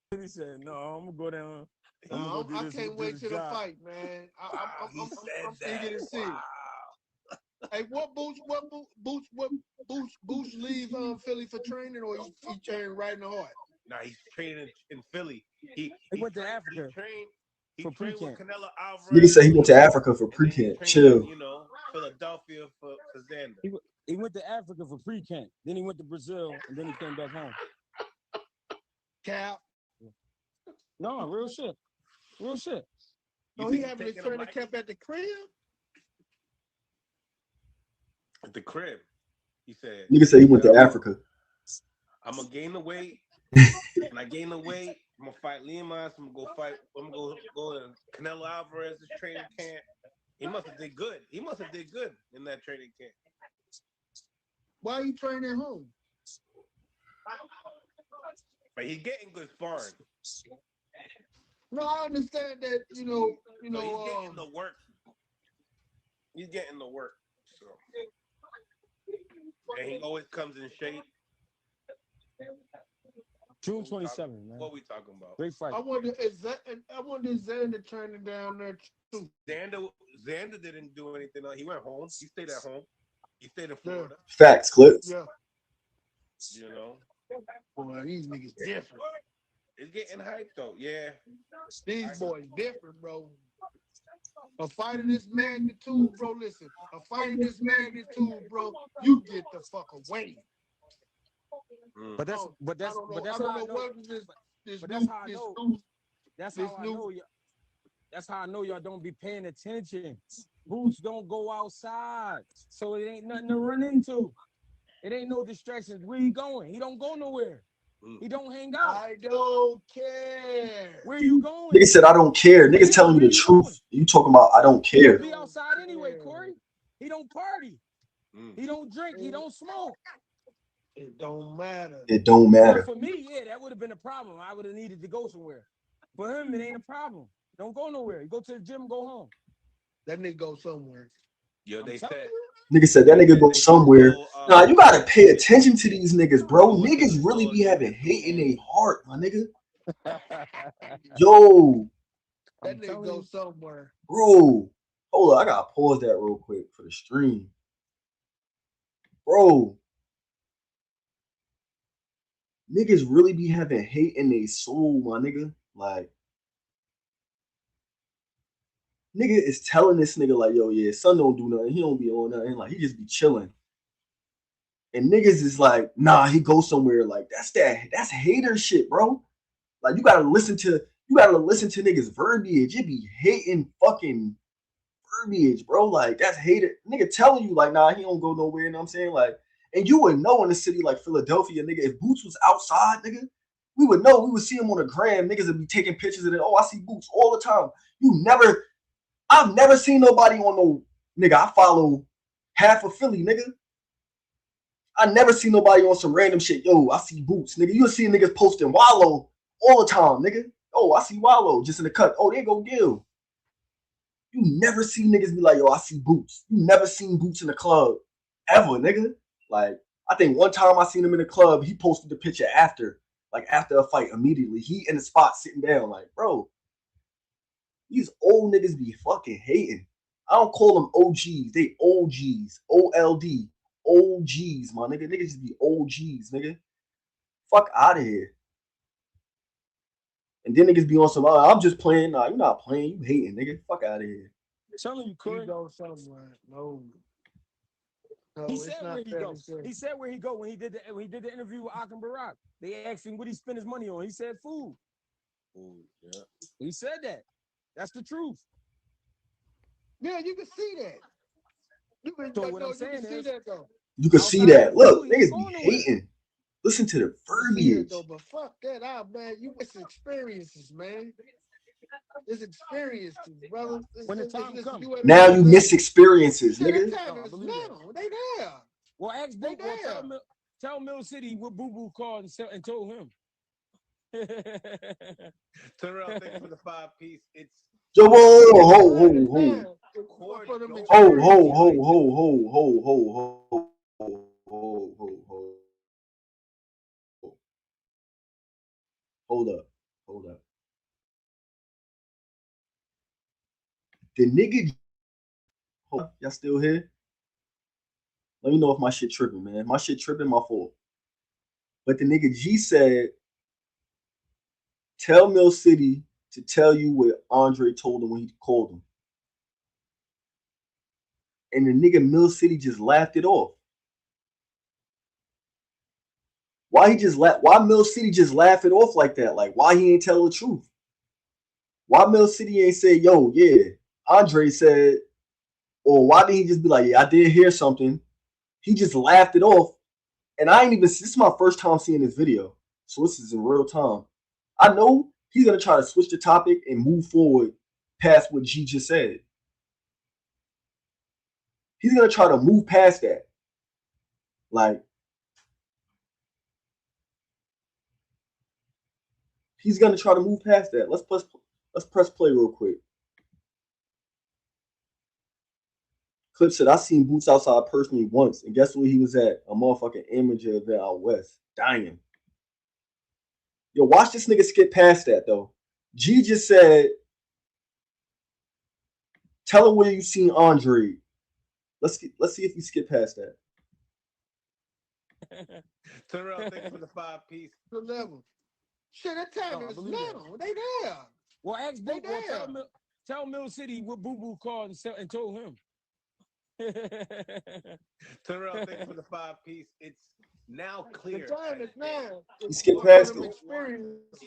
He said, "No, I'm gonna go down.
I can't wait till the fight, man. I'm eager to see. Wow. Hey, what Boots leave Philly for training, or he trained right in the heart?
Nah, he's training in Philly. He went to Africa. He trained with Canelo Alvarez.
Nigga said he went to Africa for pre-camp. Chill.
You know, Philadelphia for Xander. He went to Africa for pre-camp. Then he went to Brazil, and then he came back home.
Cap.
No, real shit. Real shit.
No, he having his training camp at the crib?
At the crib. He said.
Nigga said he went to Africa.
I'm gonna gain the weight. When I gain the weight, I'm gonna fight Lima. I'm gonna go to Canelo Alvarez's training camp. He must have did good. He must have did good in that training camp.
Why are you training at home?
But he's getting good sparring.
No, I understand that. You know.
He's getting the work. He's getting the work. So, and he always comes in shape. June 27th, man. What we talking about? Great fight.
I wonder is Xander training down there too.
Xander didn't do anything. He went home. He stayed at home. He stayed in Florida.
Facts, clips.
Yeah.
You know.
Boy, these niggas different.
It's getting hyped though. Yeah.
These boys different, bro. A fight of this magnitude, bro. Listen, a fight of this magnitude, bro. You get the fuck away.
But that's how I know y'all don't be paying attention. Boots don't go outside, so it ain't nothing to run into. It ain't no distractions. Where he going? He don't go nowhere. He don't hang out.
I don't care.
Where you going?
Nigga said I don't care. Niggas telling you the truth. You talking about I don't care.
He be outside anyway, Corey. He don't party. He don't drink. He don't smoke.
It don't matter.
It don't matter.
For me, yeah, that would have been a problem. I would have needed to go somewhere. For him, it ain't a problem. Don't go nowhere. You go to the gym, go home.
That nigga go somewhere.
Yo, they said.
Nigga said that nigga go somewhere. Nah, you gotta pay attention to these niggas, bro. Niggas really be having hate in their heart, my nigga. Yo.
That nigga go somewhere.
Bro. Hold on, I gotta pause that real quick for the stream. Bro. Niggas really be having hate in their soul, my nigga. Like, nigga is telling this nigga like, yo, yeah, son don't do nothing. He don't be on nothing. Like, he just be chilling. And niggas is like, nah, he goes somewhere. Like, that's hater shit, bro. Like, you gotta listen to niggas verbiage. It be hating fucking verbiage, bro. Like, that's hater. Nigga telling you like, nah, he don't go nowhere. You know what I'm saying? Like, and you would know in a city like Philadelphia, nigga, if Boots was outside, nigga, we would know. We would see him on the gram. Niggas would be taking pictures of it. Oh, I see Boots all the time. I've never seen nobody on no, nigga, I follow half of Philly, nigga. I never see nobody on some random shit. Yo, I see Boots, nigga. You'll see niggas posting Wallow all the time, nigga. Oh, I see Wallow just in the cut. Oh, there go Gil. You never see niggas be like, yo, I see Boots. You never seen Boots in the club ever, nigga. Like, I think one time I seen him in the club, he posted the picture after a fight immediately. He in the spot sitting down, like, bro, these old niggas be fucking hating. I don't call them OGs. They OGs. OLD. OGs, my nigga. Niggas just be OGs, nigga. Fuck out of here. And then niggas be on some, I'm just playing. Nah, you not playing. You hating, nigga. Fuck out of here.
I'm telling you, Corey.
Go somewhere. No,
He said where he go. He said where he go when he did the interview with Akim Barak. They asked him what he spent his money on. He said food.
Food, yeah.
He said that. That's the truth.
Yeah, you can see that. You can,
So what I'm saying
see
is,
that though.
You can see that. Look, niggas be hating. Listen to the verbiage.
Though, but fuck that out, man. It's experiences, man. It's experiences, brother.
When the time comes.
Now you miss experiences, nigga.
Time is now. They there.
Well, ask Boo. Tell Mill City what Boo Boo called and told him.
Terrell, thank you for the 5-piece. It's
Yo, whoa. Hold up. The nigga, y'all still here? Let me know if my shit tripping, man. If my shit tripping, my fault. But the nigga G said, tell Mill City to tell you what Andre told him when he called him. And the nigga Mill City just laughed it off. Why Mill City just laugh it off like that? Like, why he ain't tell the truth? Why Mill City ain't say, yo, yeah, Andre said, or why didn't he just be like, yeah, I did hear something. He just laughed it off. And this is my first time seeing this video. So this is in real time. I know he's going to try to switch the topic and move forward past what G just said. He's going to try to move past that. Like, he's going to try to move past that. Let's press play real quick. Clip said, I seen Boots outside personally once, and guess where he was at? A motherfucking amateur event out west. Dying. Yo, watch this nigga skip past that, though. G just said, tell him where you seen Andre. Let's see if we skip past that.
Terrell, thank you for the 5-piece.
The level. Shit, that time is now. They there.
Well, ask Boo. Tell Mill City what Boo Boo called and told him.
Terrell, thank you for the 5-piece. It's now clear.
The time is now.
You skip past it.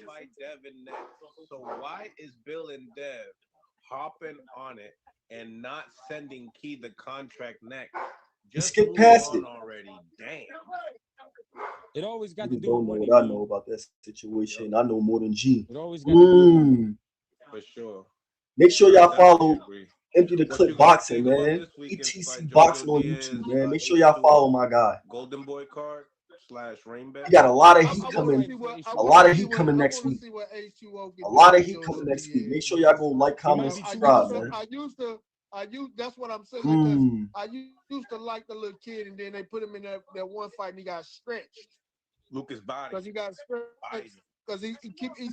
Fight Devin next. So why is Bill and Dev hopping on it and not sending Key the contract next?
You skip past it
already. Damn.
It always got
you
to do
don't
with
know
money.
what I know about that situation. I know more than G.
It always got to do
for sure.
Make sure y'all follow Empty the Clip Boxing, man. ETC Boxing on YouTube, man. Make sure y'all follow my guy.
Golden Boy card / Rainbow.
He got a lot of heat coming. A lot of heat coming next week. A lot of heat coming next week. Make sure y'all go like, comment, and subscribe, man.
That's what I'm saying. Because I used to like the little kid, and then they put him in that one fight, and he got stretched.
Lucas body.
Because he got stretched. Because he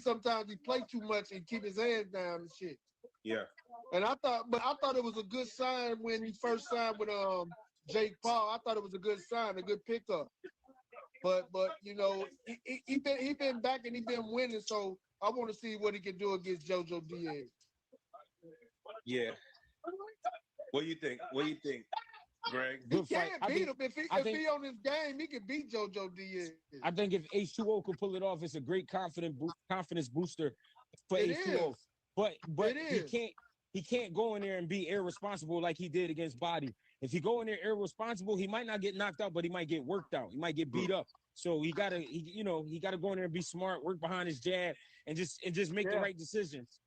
sometimes he play too much and keep his hands down and shit.
Yeah.
And I thought it was a good sign when he first signed with Jake Paul. I thought it was a good sign, a good pickup. But you know, he been back and he been winning, so I want to see what he can do against JoJo Diaz.
Yeah. What do you think? Greg?
He can't beat him. If he on his game, he can beat JoJo Diaz.
I think if H2O could pull it off, it's a great confidence booster for H2O. But he can't go in there and be irresponsible like he did against Body. If he go in there irresponsible, he might not get knocked out, but he might get worked out. He might get beat up. So he gotta go in there and be smart, work behind his jab, and just make the right decisions.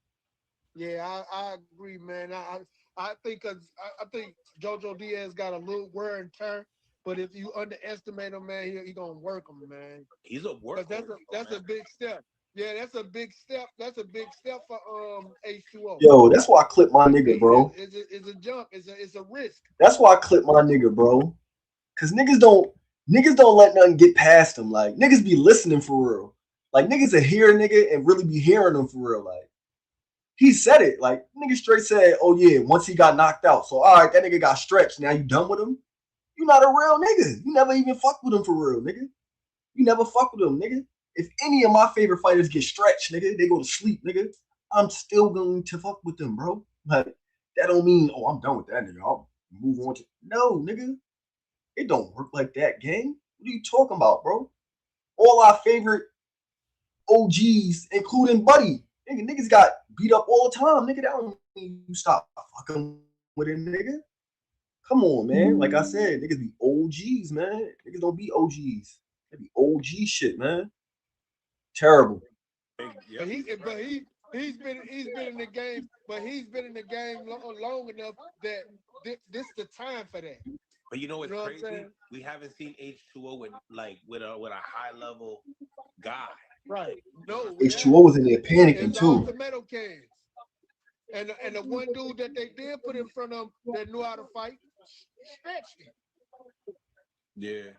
Yeah, I agree, man. I think JoJo Diaz got a little wear and tear, but if you underestimate him, man, he gonna work him, man.
He's a worker.
That's a big step. Yeah, that's a big step. That's a big step for H2O.
Yo, that's why I clip my nigga, bro.
It's a jump. It's a risk.
That's why I clip my nigga, bro. Cause niggas don't let nothing get past them. Like niggas be listening for real. Like niggas will hear a nigga and really be hearing them for real. Like he said it. Like nigga straight said, "Oh yeah," once he got knocked out. So all right, that nigga got stretched. Now you done with him? You not a real nigga. You never even fuck with him for real, nigga. You never fuck with him, nigga. If any of my favorite fighters get stretched, nigga, they go to sleep, nigga, I'm still going to fuck with them, bro. Like, that don't mean, oh, I'm done with that nigga. I'll move on to no, nigga. It don't work like that, gang. What are you talking about, bro? All our favorite OGs, including Buddy. Niggas got beat up all the time. Nigga, that don't mean you stop fucking with it, nigga. Come on, man. Like I said, niggas be OGs, man. Niggas don't be OGs. They be OG shit, man. Terrible.
But he's been in the game, but he's been in the game long enough that this the time for that.
But you know what's crazy?
What
We haven't seen H2O with a high level guy.
Right. No.
H2O was in there panicking too.
The metal cans. And the one dude that they did put in front of him that knew how to fight stretched him.
Yeah.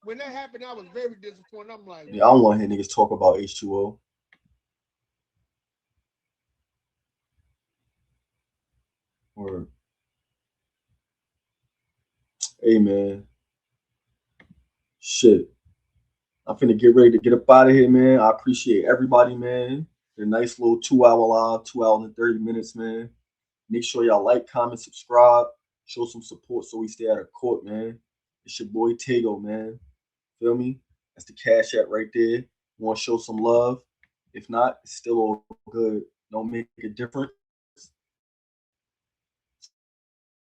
When that happened, I was very disappointed. I'm like,
yeah, I don't want to hear niggas talk about H2O. Or, hey man, shit. I'm finna get ready to get up out of here, man. I appreciate everybody, man. A nice little 2-hour live, 2 hours and 30 minutes, man. Make sure y'all like, comment, subscribe, show some support so we stay out of court, man. It's your boy Taegoe, man. Feel me? That's the Cash App right there. Want to show some love? If not, it's still all good. Don't make a difference.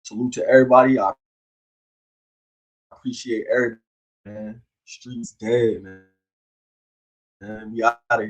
Salute to everybody. I appreciate everybody, man. Streets dead, man. We out of here.